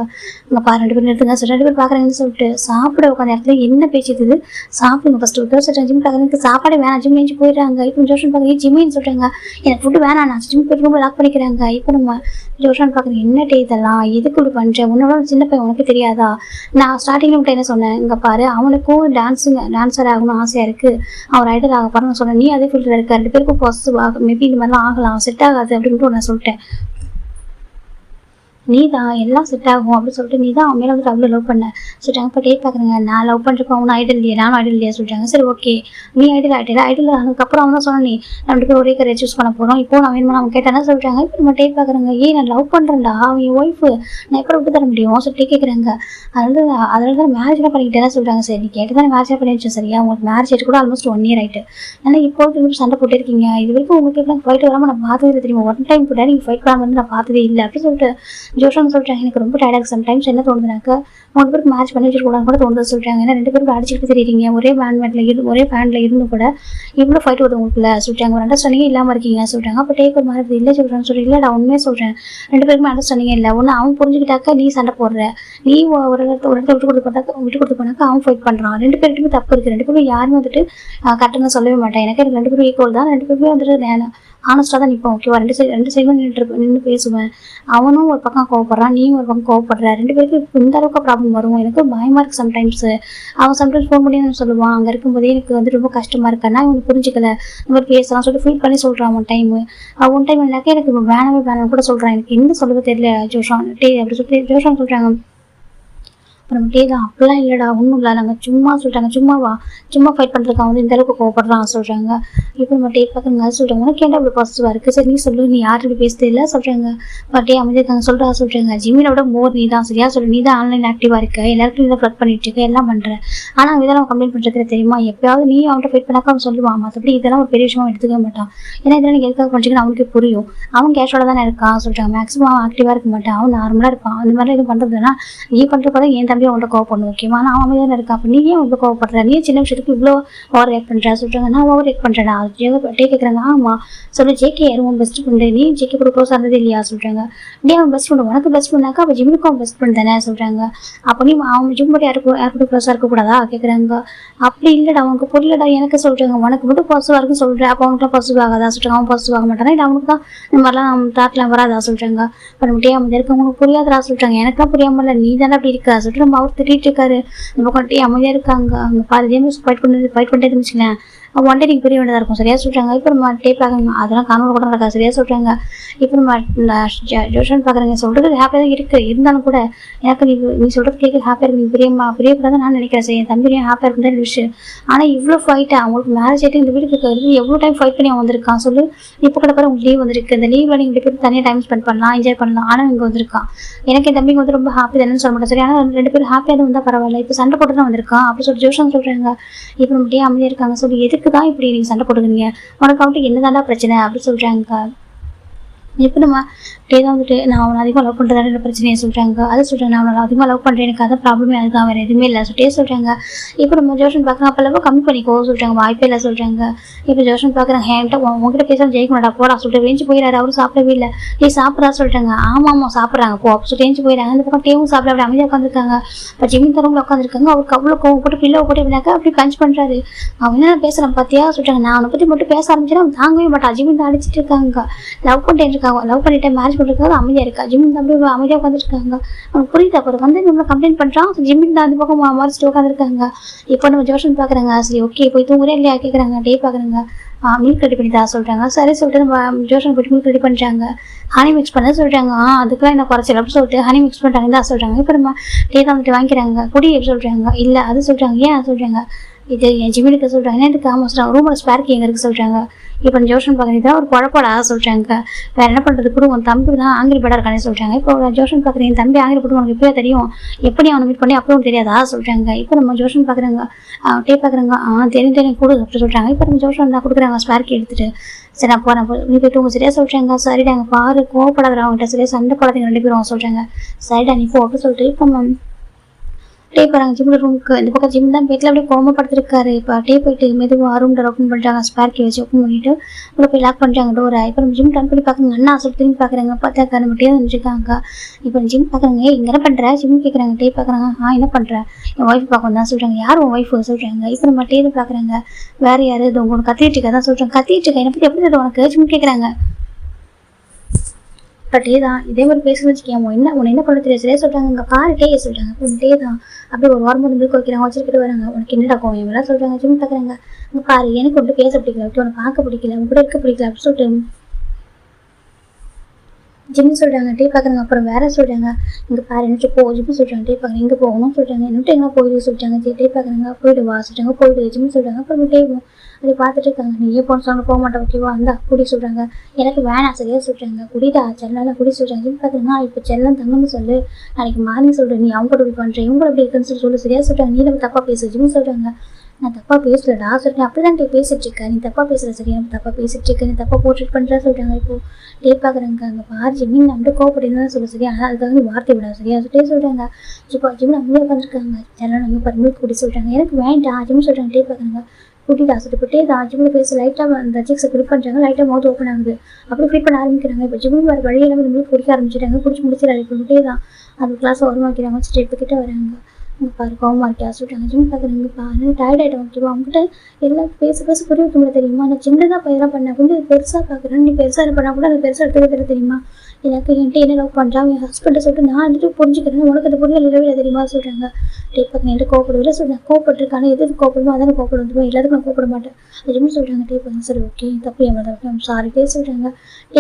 அங்கே பாரு 2 பேர் எடுத்துங்க சொல்லிட்டு 2 பேர் பார்க்குறாங்கன்னு சொல்லிட்டு சாப்பிட உட்காந்த இடத்துல என்ன பேசிடுது, சாப்பிடுங்க ஃபஸ்ட்டு ஒரு சொல்கிறாங்க. ஜிம் பார்க்குறதுக்கு சாப்பாடு வேணாம் ஜிம் ஏஞ்சி போயிடுறாங்க. இப்போ ஜோஷன் பார்க்குறீங்க ஜிம்மின்னு சொல்கிறாங்க. எனக்கு ஃபுட்டு வேணாம் நான் ஜிம் போய் ரொம்ப லாக் பண்ணிக்கிறாங்க. இப்போ நம்ம ஜோஷன் பார்க்குறேன். என்ன டே இதெல்லாம் எதுக்கு இப்படி பண்ணுறேன், உன்னோட சின்ன பையன் உனக்கு தெரியாதா, நான் ஸ்டார்டிங்கில் மட்டும் என்ன சொன்னேன், இங்கே பாரு அவனுக்கும் டான்ஸர் ஆகணும் ஆசையாக இருக்குது, அவர் ஐடல் ஆக பாருன்னு சொன்னேன், நீ அதே ஃபீல்டில் இருக்க, 2 பேருக்கும் பாசிட்டிவ் ஆகும் மேபி இந்த மாதிரிலாம் ஆகலாம் பார்க்கலாம், செட் ஆகாது அப்படின்ட்டு நான் சொல்லிட்டேன். நீ தான் எல்லாம் செட் ஆகும் அப்படின்னு சொல்லிட்டு நீ தான் அவன் மேலே வந்துட்டு அவ்வளோ லவ் பண்ண சொல்லிட்டாங்க. இப்போ டேட் பார்க்குறேங்க, நான் லவ் பண்ணுறப்போ அவனும் ஐடல் இல்லையா, நானும் ஐடல் இல்லையா சொல்லிட்டாங்க. சரி ஓகே, நீ ஐடல் ஐடல் அதுக்கப்புறம் அவன் தான் சொன்னேன், நீ 2 பேரும் ஒரே கரையை சூஸ் பண்ண போகிறோம், இப்போ நான் வேணுமா அவன் கேட்டானே சொல்லிட்டாங்க. இப்போ நம்ம டேட் பார்க்குறேங்க, நான் லவ் பண்ணுறேன்டா, அவன் என் ஒய்ஃபு, நான் எப்போ விட்டு தர முடியும் சொல்லிட்டு கேட்குறாங்க. அதில் தான் மேரேஜ்லாம் பண்ணிக்கிட்டே சொல்லிட்டாங்க. சரி, நீ கேட்டு தான் மேரேஜ் பண்ணி வச்சேன், சரியா, உங்களுக்கு மேரேஜ் ஆகிட்டு கூட ஆல்மோஸ்ட் 1 year ஆகிட்டு. ஏன்னா இப்போ சண்டை போட்டு இருக்கீங்க, இது வரைக்கும் உங்களுக்கு எப்படி ஃபைட் வராமல் நான் பார்த்ததே தெரியுமா, 1 time கூட நீங்கள் ஃபைட் பண்ணாமல் வந்து நான் பார்த்ததே இல்லை அப்படின்னு சொல்லிட்டு ஜோஷன் சொல்லிட்டாங்க. எனக்கு ரொம்ப டயர்டாக சம்டைம்ஸ் என்ன தோணுதுனாக்கா 3 பேருக்கு மேட்ச் பண்ணி வச்சுக்கூடாது கூட தோணுது சொல்லிட்டாங்க. ஏன்னா 2 பேருக்கு அடிச்சுட்டு தெரியுறீங்க, ஒரே பேண்டில் இருந்து கூட இவ்வளோ ஃபைட் வருது உங்களுக்குள்ள சொல்லிட்டாங்க. ஒரு அண்டர்ஸ்டாண்டிங்கே இல்லாமல் இருக்கீங்க சொல்லிட்டாங்க. அப்போ டேக் ஒரு மாதிரி இல்லை சொல்கிறேன் சொல்லி இல்லை, நான் உண்மையாக சொல்கிறேன், 2 பேருக்குமே அண்டர்ஸ்டாண்டிங்கே இல்லை. ஒன்று அவன் புரிஞ்சுக்கிட்டாக்கா நீ சண்டை போடுற, நீ ஒரு இடத்துல விட்டு கொடுத்து போனாக்கா அவன் ஃபைட் பண்ணுறான். 2 பேருக்குமே தப்பு இருக்குது. 2 பேரும் யாருமே வந்துட்டு கரெக்டாக சொல்லவே மாட்டேன். எனக்கு 2 பேரும் ஈக்குவல் தான், 2 பேருமே வந்துட்டு ஆனஸ்டாக தான் நிற்போம். ஓகேவா, 2 சைடும் நின்று பேசுவேன். அவனும் ஒரு பக்கம் கோவப்படுறான், நீயும் ஒரு பக்கம் கோவப்படுற, 2 பேருக்கு இந்த அளவுக்கு ப்ராப்ளம் வரும். எனக்கு பயமாக இருக்குது சம்டைம்ஸ். அவன் சம்டைம்ஸ் ஃபோன் பண்ணி சொல்லுவான், அங்கே இருக்கும்போதே எனக்கு வந்து ரொம்ப கஷ்டமாக இருக்கேன்னா இவனுக்கு புரிஞ்சிக்கல, இந்த மாதிரி பேசலாம் சொல்லிட்டு ஃபீல் பண்ணி சொல்கிறான். ஒன் டைம் என்னக்கா எனக்கு வேணாமே கூட சொல்கிறான். எனக்கு என்ன சொல்லவே தெரியல ஜோஷான் அப்படி சொல்லிட்டு ஜோஷான் சொல்கிறாங்க. அப்புறம் தான் அப்படிலாம் இல்லைடா, ஒன்றும் இல்லை, நாங்கள் சும்மா சொல்லிட்டாங்க, சும்மா ஃபைட் பண்ணுறதுக்காக வந்து இந்த அளவுக்கு கோவப்படுறான் சொல்கிறாங்க. இப்போ நம்ம டே பார்க்குறங்க சொல்கிறாங்க, உனக்கு ஏன்டா அப்படி பாசிட்டிவாக இருக்குது, சரி நீ சொல்லு, நீ யார் இப்படி பேசுறது இல்லை சொல்கிறாங்க. டே அமைதியிருக்காங்க சொல்கிறாங்க, ஜிம்மினோட மோர் நீ தான், சரியா சொல்லு, நீ தான் ஆன்லைன் ஆக்டிவாக இருக்க, எல்லாருக்கும் இதை ஃப்ளட் பண்ணிட்டு இருக்க, எல்லாம் பண்ணுறேன். ஆனால் இதெல்லாம் கம்ப்ளைண்ட் பண்ணுறது தெரியுமா, எப்பயாவது நீ அவன்கிட்ட ஃபைட் பண்ணாக்கா அவன் சொல்லுவான், மற்றபடி இதெல்லாம் ஒரு பெரிய விஷயமா எடுத்துக்க மாட்டான். ஏன்னா இதெல்லாம் நீங்கள் எதுக்காக பண்ணிச்சிக்கன்னு அவனுக்கு புரியும். அவன் கேஷோட தானே இருக்கான் சொல்கிறாங்க. மேக்ஸிமம் அவன் ஆக்டிவாக இருக்க மாட்டான், அவன் நார்மலாக இருப்பான். அந்த மாதிரிலாம் எதுவும் பண்ணுறதுனா நீ பண்ணுறப்ப தான் என் தம்பி அவன்கிட்ட கோவப்படணும், ஓகேவா, நான் அவன் தான் இருக்கான். அப்போ நீ ஏன் இவ்வளோ கோவப்படுற, நீ சின்ன விஷயத்துக்கு இவ்வளோ ஓவர் ரியாக்ட் பண்ணுறா சொல்கிறாங்க. நான் ஓவர் ரியாக்ட் பண்ணுறேன் டே கேட்குறாங்க. ஆமாம் சொல்லு, ஜேகே யாரும் உன் பெஸ்ட் ஃப்ரெண்டு, நீ ஜேகே கூட க்ளோஸ் ஆனது இல்லையா சொல்கிறாங்க. டே அவன் பெஸ்ட் ஃப்ரெண்டு, உனக்கு பெஸ்ட் ஃப்ரெண்டாக்கா அப்போ ஜிம்முக்கு அவன் பெஸ்ட் ஃப்ரெண்ட் தானே சொல்கிறாங்க. அப்போ நீ அவன் ஜிம் மட்டும் யாருக்கு க்ளோஸாக இருக்கக்கூடாதா கேட்குறாங்க. அப்படி இல்லைடா, அவனுக்கு புரியலடா எனக்கு சொல்கிறாங்க. உனக்கு மட்டும் பாசிட்டிவாக இருக்குன்னு சொல்கிறேன், அப்போ அவனுக்குலாம் பாசிட்டிவ் ஆகாதா சொல்கிறாங்க. அவன் பாசிட்டிவ் ஆக மாட்டானா, இல்லை அவனுக்கு தான் இந்த மாதிரிலாம் தாட்லாம் வராதா சொல்கிறாங்க. இப்போ நம்ம டே அவன் இருக்கவங்களுக்கு புரியாதரா சொல்கிறாங்க. எனக்குலாம் புரியாமல் இல்லை, நீ தானே அப்படி இருக்கா சொல்லிட்டு நம்ம அவர் திட்டிகிட்டு இருக்காரு. நம்ம கொண்டே அமைதியாக இருக்காங்க. அங்கே பாரு கேம்ஸ் ஃபைட் பண்ணிட்டே இருந்துச்சுங்களேன், ஒன் டே நீங்கள் புரிய வேண்டியதாக இருக்கும், சரியாக சொல்கிறாங்க. இப்போ நம்ம டே பார்க்குறாங்க, அதெல்லாம் காணொலி கூட நடக்கா, சரியாக சொல்கிறாங்க. இப்போ நம்ம ஜோஷன் பார்க்குறேங்க, சொல்கிறது ஹாப்பியாக தான் இருக்குது, இருந்தாலும் கூட எனக்கு நீ சொல்கிறது கேட்க ஹாப்பியாக இருக்குது, நீ பிரியக்கூடாது நான் நினைக்கிறேன். சரி, என் தம்பியும் ஹாப்பியாக இருக்குன்னு விஷயம். ஆனால் இவ்வளோ ஃபைட்டு அவங்களுக்கு மேரேஜ் ஆகிட்டு இந்த வீட்டுக்கு இருக்கிறது எவ்வளோ டைம் ஃபைட் பண்ணி அவன் வந்திருக்கான் சொல்லு. இப்போ கூட பாரு உங்களுக்கு லீவ் வந்திருக்கு, இந்த லீவில் நீங்கள் 2 பேரும் தனியாக டைம் ஸ்பெண்ட் பண்ணலாம், என்ஜாய் பண்ணலாம். ஆனால் இங்கே வந்திருக்கான். எனக்கு என் தம்பிக்கு வந்து ரொம்ப ஹாப்பி தானேன்னு சொல்ல மாட்டேன், சரி, ஆனால் 2 பேரும் ஹாப்பியாக தான் வந்தால் பரவாயில்ல, இப்போ சண்டை போட்டு தான் வந்திருக்கான் அப்படி சொல்லி ஜோஷன் சொல்கிறாங்க. இப்போ நம்ம டே அமைதியாக இருக்காங்க. சொல்லி எதுக்கு தான் இப்படி நீங்கள் சண்டை போட்டுக்கிறீங்க, உனக்கு அவன்ட்டு என்னதான்டா பிரச்சனை அப்படி சொல்கிறாங்க. இப்போ நம்ம டே தான் வந்துட்டு நான் அவனை அதிகமாக லவ் பண்ணுறதான பிரச்சனையை சொல்கிறாங்க. அதை சொல்கிறேன், நான் அவனை அதிகமாக லவ் பண்ணுறேன், எனக்கு அதான் ப்ராப்ளமே, அதுதான் வேறு எதுவுமே இல்லை சொல்லிட்டே சொல்கிறாங்க. இப்போ நம்ம ஜோஷன் பார்க்குறாங்க, அப்போ லவ் கம்மி பண்ணிக்கோ சொல்கிறாங்க, வாய்ப்பே இல்லை சொல்கிறாங்க. இப்போ ஜோஷன் பார்க்குறாங்க, என்கிட்ட உங்ககிட்ட பேச ஜெயிக்க மாட்டா போடா சொல்லிட்டு ரேஞ்சு போயிடாரு. அவரும் சாப்பிடவே இல்லை. நீ சாப்பிட்றா சொல்லிட்டாங்க. ஆமாம் சாப்பிட்றாங்க போ அப்போ சொல்லிட்டு ரேஞ்சு போயிடாங்க. அந்த பக்கம் டேவும் சாப்பிட அப்படி அமைதியாக உட்காந்துருக்காங்க. இப்போ ஜிம்மின் தரவில் உட்காந்துருக்காங்க. அவருக்கு அவ்வளோ கோவம் போட்டு பில்லோ போட்டு வினாக்கா அப்படி பஞ்ச் பண்ணுறாரு. அவன் என்ன பேசுகிறான் பார்த்தியா சொல்லிட்டாங்க. நான் அவனை பற்றி மட்டும் பேச ஆரம்பிச்சேன்னா அவன் தாங்கவே மாட்டான். ஜிம்மின் தான் அடிச்சிட்டு இருக்காங்க, லவ் பண்ணிட்டேன் மேரேஜ் பண்ணுறதுக்காக அமைதியாக இருக்கா. ஜிம்மின் தான் அப்படியே அமைதியாக உட்காந்துருக்காங்க. அவனுக்கு புரியுது. அப்புறம் வந்து நம்மளை கம்ப்ளைண்ட் பண்ணுறான். ஜிம்மின் தான் அந்த பக்கம் மறைச்சிட்டு உட்காந்துருக்காங்க. இப்போ நம்ம ஜோஷன் பார்க்குறாங்க. சரி ஓகே போய் தூங்குறே இல்லையா கேட்குறாங்க. டே பார்க்குறாங்க. மில்க் ரெடி பண்ணி தான் சொல்கிறாங்க. சரி சொல்லிட்டு நம்ம ஜோஷன் போய்ட்டு மில்க் ரெடி பண்ணுறாங்க. ஹனி மிக்ஸ் பண்ண சொல்கிறாங்க. அதுக்கெல்லாம் என்ன குறைச்சல் அப்படின்னு சொல்லிட்டு ஹனி மிக்ஸ் பண்ணுறாங்க தான் சொல்கிறாங்க. இப்போ நம்ம டே தான் வந்துட்டு வாங்கிக்கிறாங்க. குடி எப்படி சொல்கிறாங்க. இல்லை அது சொல்கிறாங்க. ஏன் சொல்கிறாங்க. இது என் ஜிம்மினுக்கு சொல்கிறாங்க. என்ன எனக்கு ஆமாம் சொல்கிறாங்க. ரூமோட ஸ்பேர்க்கு எங்கே இருக்குது சொல்கிறாங்க. இப்போ ஜோஷன் பார்க்குறீங்க ஒரு குழப்படா சொல்கிறாங்க. வேறு என்ன பண்ணுறது கூட உன் தம்பி தான் ஆங்கிரி படம் இருக்கானே சொல்கிறாங்க. இப்போ ஜோஷன் பார்க்குறீங்க என் தம்பி ஆங்கிரி படம் உனக்கு இப்போயே தெரியும், எப்படி அவனை மீட் பண்ணி அப்பவும் தெரியாதா சொல்கிறாங்க. இப்போ நம்ம ஜோஷன் பார்க்குறாங்க. டே பார்க்குறாங்க. தெரியும் கொடு அப்படி சொல்கிறாங்க. இப்போ நம்ம ஜோஷன் தான் கொடுக்குறாங்க ஸ்பேர்க்கு எடுத்துகிட்டு. சரி நான் போகிறேன் நீ போய்ட்டு உங்கள் சரியாக சொல்கிறாங்க. சரிடா அங்கே பாரு கோவப்படாத அவங்ககிட்ட சரியாக சண்டை போடாதீங்க 2 பேரும் சொல்கிறாங்க. சரிடா நீ போ அப்படின்னு சொல்லிட்டு இப்போ நம்ம டே போகிறாங்க ஜிம்மில் ரூமுக்கு. இந்த பக்கம் ஜிம் தான் வீட்டில் அப்படியே கோமப்படுத்திருக்காரு. இப்போ டே போயிட்டு மெதுவாக ரூம் டோர் ஓப்பன் பண்ணுறாங்க. ஸ்பேர்க்கி வச்சு ஓப்பன் பண்ணிவிட்டு உள்ள போய் லாக் பண்ணுறாங்க டோரை. இப்போ நம்ம ஜிம் டர்ன் பண்ணி பார்க்குறாங்க. அண்ணா சொல்லி திரும்பி பார்க்குறாங்க. பார்த்தா நம்ம டே நினச்சிருக்காங்க. இப்போ ஜிம் பார்க்குறாங்க. இங்கே என்ன பண்ணுற ஜிம் கேட்குறாங்க. டே பார்க்குறாங்க. என்ன பண்ணுறேன் என் ஒய்ஃப் பார்க்கணும் தான் சொல்கிறாங்க. யார் உன் ஒய்ஃபு சொல்கிறாங்க. இப்போ நம்ம டே பார்க்குறாங்க. வேறு யார் இது உங்களுக்கு கத்திட்டு இருக்கா தான் சொல்கிறாங்க. கத்திட்டு இருக்கா என்னை பற்றி எப்படி தருது உனக்கு ஜிம் கேட்குறாங்க. பட் டே தான் இதே மாதிரி பேச வச்சுக்கேன் உன்னை என்ன பண்ண தெரியாது சரியா சொல்கிறாங்க. இங்கே பாரு டே சொல்கிறாங்க. இப்போ டே தான் அப்படியே ஒரு வாரம் வந்து மில்க் வைக்கிறாங்க. வச்சுக்கிட்டு வராங்க. உனக்கு என்னடா கோவம் எல்லாம் சொல்கிறாங்க. ஜிம் பார்க்குறாங்க. இங்கே பாரு எனக்கு ஒன்று பேச பிடிக்கல, உனக்கு பார்க்க பிடிக்கல, உங்க கூட இருக்க பிடிக்கல அப்படின்னு சொல்லிட்டு ஜிம் சொல்கிறாங்க டே பார்க்குறாங்க. அப்புறம் வேற சொல்கிறாங்க, இங்கே பாரு என்ன போ ஜிம் சொல்கிறாங்க. டே பார்க்குறேன் இங்கே போகணும் சொல்கிறாங்க. என்னட்டு எங்கே போயிடு சொல்லிட்டாங்க. டே பார்க்குறாங்க போயிடு வா சொல்கிறாங்க. போயிடு ஜிம் சொல்கிறாங்க. அப்புறம் டே அப்படி பார்த்துட்டு இருக்காங்க. நீயே போன சொன்ன போக மாட்டேன் ஓகேவா அந்த குடி சொல்கிறாங்க. எனக்கு வேணாம் சரியா சொல்கிறாங்க. குடிடா செல்லாம் குடி சொல்கிறாங்க. ஜிம் பார்க்குறாங்க இப்போ செல்லம் தங்கன்னு சொல்லு, நாளைக்கு மார்னிங் சொல்கிறேன், நீ அவங்க கூட இப்படி பண்ணுறேன் இவங்க எப்படி இருக்குன்னு சொல்லி சரியா சொல்கிறாங்க. நீ நம்ம தப்பாக பேசு ஜிம் சொல்கிறாங்க. நான் தப்பாக பேசலடா சொல்லிட்டேன். அப்படி தான் பேசிட்டு இருக்கேன், நீ தப்பாக பேசுகிற சரியா தப்பாக பேசிட்டு இருக்கேன், நீ தப்பாக போர்ட்ரேட் பண்ணுறா சொல்கிறாங்க. இப்போ டே பார்க்குறாங்க அங்கே பாரு ஜிம்மின் நம்மகிட்ட கோவப்பட்டு சொல்ல சரியா, ஆனால் அதுக்காக வார்த்தை விடாது சரியா சொல்லிட்டே சொல்கிறாங்க. இப்போ ஜிம் நம்மளே உட்காந்துருக்காங்க. செல்லாம் நம்ம பர்மிட் குடி சொல்கிறாங்க. எனக்கு வேண்டாம் ஜிம் சொல்கிறாங்க. டே பார்க்குறாங்க குட்டிடா சொல்லிட்டு தான் ஜிம்மில் பேச லைட்டாக அந்த ஜிக்ஸை ஃபில் பண்ணுறாங்க. லைட்டாக மவுத் ஓப்பன் ஆகுது. அப்படி ஃபீட் பண்ண ஆரம்பிக்கிறாங்க. இப்போ ஜிம்மில் வர வழியெல்லாம் நம்மளுக்கு குடிக்க ஆரம்பிச்சிட்டாங்க. குடிச்சு முடிச்சிடாரு. இப்போ விட்டே தான் அந்த கிளாஸை உருவாக்கிறாங்க. வச்சுட்டு இப்போ கிட்ட வராங்க. பாரு கோவமாக இருக்கா சொல்லிட்டாங்க. ஜிம் பார்க்குறீங்க பாரு டயர்ட் ஆகிட்டோம் ஓகேவா, அவங்ககிட்ட எல்லாம் பேச புரிய வைக்க முடியல தெரியுமா, நான் சின்னதாக பயிராக பண்ணேன் கொஞ்சம் பெருசாக பார்க்குறேன், நீ பெருசாக இது பண்ணால் கூட அது பெருசாக எடுத்துக்க தெரியுமா, எனக்கு என்கிட்ட என்ன லவ் பண்ணுறான் என் ஹஸ்பண்டை சொல்லிட்டு நான் வந்துட்டு புரிஞ்சுக்கிறேன், உனக்கு அது புரியல இல்லை தெரியுமா சொல்கிறாங்க. டே பார்த்து என்கிட்ட கோவப்படுவில்லை சொல்கிறேன். கோவப்பட்டிருக்கான எது கோவப்படுமோ அதான கோவப்பட வந்துடுவோம், எல்லாத்துக்கும் நான் கோவப்பட மாட்டேன் அதுமே சொல்கிறாங்க. டே பார்த்து சரி ஓகே தப்பு என் மேலே தப்பு சாரி டே சொல்கிறாங்க.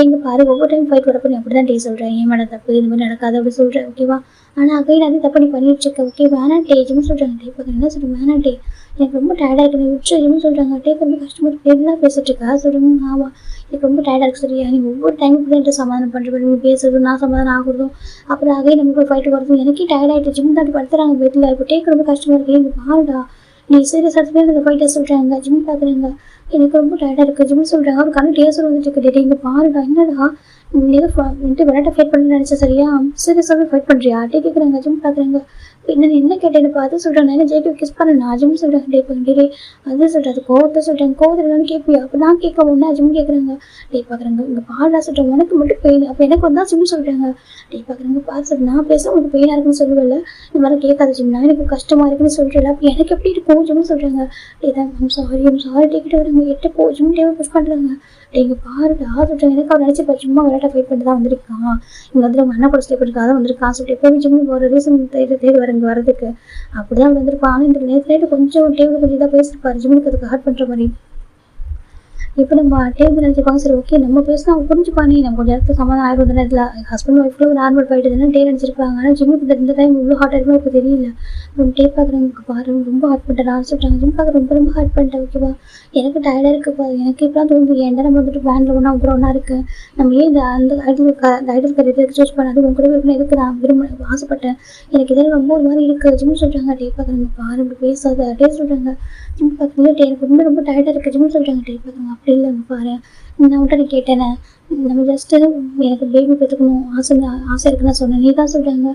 எங்கள் பாரு ஒவ்வொரு டைம் ஃபைட் வரப்போ நீ அப்படி தான் டே சொல்கிறேன், என் மேலே தப்பு இது மாதிரி நடக்காது அப்படி சொல்கிறேன் ஓகேவா, ஆனால் அகைன் அது தப்பு நீ பண்ணிட்டு இருக்க ஓகே வேணாம் டே ஜிம் சொல்கிறாங்க. டே பார்த்து என்ன சொல்கிறேன் வேணாம் டே எனக்கு ரொம்ப டயர்டாக இருக்கு நீ விட்டு ஜிம் சொல்கிறாங்க. டே ரொம்ப கஷ்டமாக பேர்லாம் பேசிட்டு இருக்கா சொல்கிறாங்க. ஆமாம் எனக்கு ரொம்ப டயர்டாக இருக்கு சரியா, நீ ஒவ்வொரு டைமுக்கு தான் என்கிட்ட சமாதானம் பண்ணுற நீ பேசுறதும் நான் சமாதானம் ஆகுறதும் அப்புறம் அகைன் நமக்கு ஃபைட்டு வரதும் எனக்கே டயர்டாகிட்டு ஜிம் தாண்டி படுத்துறாங்க பெட்டில். இப்போ டேக்கு ரொம்ப கஷ்டமாக இருக்கு இங்கே பாருடா நீ சீரியஸ் ஆகிட்டு இந்த ஃபைட்டை சொல்கிறாங்க. ஜிம் பார்க்குறாங்க எனக்கு ரொம்ப டயர்டாக இருக்குது ஜிம் சொல்கிறாங்க. அவர் கண்ணு டேஸ்ட் வந்துட்டு இருக்கு. இங்கே பாருடா என்னடா நீ எதுவும் விளையாட்ட ஃபைட் பண்ணணும்னு நினச்சா சரியா சீரியஸாகவே ஃபைட் பண்ணுறியா டே கேட்குறாங்க. ஜிம் பார்க்குறாங்க என்ன கேட்டேன் இப்போ அதை சொல்கிறேன் நான் என்ன ஜெயிக்க கிஸ் பண்ண நான் ஜிம் சொல்கிறேன். டே பண்ணுறே அது சொல்கிறது கோவத்தை சொல்கிறேன் கோவத்தில் கேட்பியா அப்போ நான் கேட்க ஒன்றா ஜிம் கேட்குறாங்க. டே பார்க்குறாங்க இங்கே பாடா சொல்கிறேன் உனக்கு மட்டும் பெயின் அப்போ எனக்கு வந்தால் ஜிம் சொல்கிறாங்க. டே பார்க்குறாங்க பார்த்து சொல்கிறேன் நான் பேச உனக்கு பெயினாக இருக்குன்னு சொல்லுவேன்ல இந்த மாதிரி கேட்காத ஜிம் நான் எனக்கு கஷ்டமாக இருக்குன்னு சொல்கிறேன் அப்போ எனக்கு எப்படி இருக்கும் ஜிம் சொல்கிறாங்க. டே தான் சாரி டேக்கிட்ட வராங்க எட்ட போ ஜிம் டேவை புஷ் பண்ணுறாங்க. இங்கே பாருடா சொல்கிறேன் எனக்கு அவர் நினச்சி சும்மா விளையாட்ட ஃபைட் பண்ணிட்டு தான் வந்திருக்கான் இங்கே வந்து அவங்க அண்ணா கூட ஸ்டே பண்ணிருக்காக தான் வந்திருக்கான் சொல்லிட்டு எப்போயுமே ஜிம்முக்கு போகிற ரீசன் தேடி வர இங்கே வரதுக்கு அப்படி தான் வந்திருப்பான். ஆனால் இந்த நேரத்தில் கொஞ்சம் டேபிள் கொஞ்சம் இதாக பேசியிருப்பாரு ஜிம்முக்கு அதுக்கு ஹார்ட் பண்ணுற மாதிரி. இப்போ நம்ம டேபிள் நினச்சிப்பாங்க சரி ஓகே நம்ம பேசினா அவங்க புரிஞ்சுப்பானே நம்ம கொஞ்சம் இடத்துல சமாதானம் ஆயிரம் தானே இதில் ஹஸ்பண்ட் ஒய்ஃப்ல ஒரு நார்மல் ஃபைட்டு தானே டே நினச்சிருப்பாங்க. ஆனால் ஜிம்முக்கு இந்த டைம் இவ்வளோ ஹார்ட் ஆகிருக்கும் இப்போ தெரியல. அப்புறம் டே பார்க்குறவங்களுக்கு பாரு ரொம்ப ஹார்ட் பண்ணிட்டேன் நான் சொல்லிட்டாங்க. ஜிம் பார்க்குற ரொம்ப ஹார்ட் பண்ணிட்டேன் ஓகேவா எனக்கு டயர்டாக இருக்குப்பா எனக்கு இப்பெல்லாம் தோணுது ஏன்டா நம்ம வந்துட்டு பேண்டில் ஒன்றா கூட ஒன்றா இருக்குது நம்ம ஏன் அந்த ஐடல் கரியர் எதுக்கு சூஸ் பண்ணாது உங்க கூட இருக்கணும் எதுக்கு நான் விரும்ப ஆசைப்பட்டேன் எனக்கு இதெல்லாம் ரொம்ப ஒரு மாதிரி இருக்குது ஜிம் சொல்கிறாங்க. டே பார்க்குறவங்க பாரு இப்படி பேசாத டே சொல்கிறாங்க. ஜிம் பார்க்குறீங்க டே எனக்கு ரொம்ப டயர்டாக இருக்குது ஜிம் சொல்கிறாங்க. டே பார்க்குறாங்க அப்படி இல்லை பாரு நான் உன்ட்ட கேட்டேனே நம்ம ஜஸ்ட்டு எனக்கு பேபி பெற்றுக்கணும் ஆசை இருக்குன்னு சொன்னேன் நீ தான் சொல்கிறாங்க.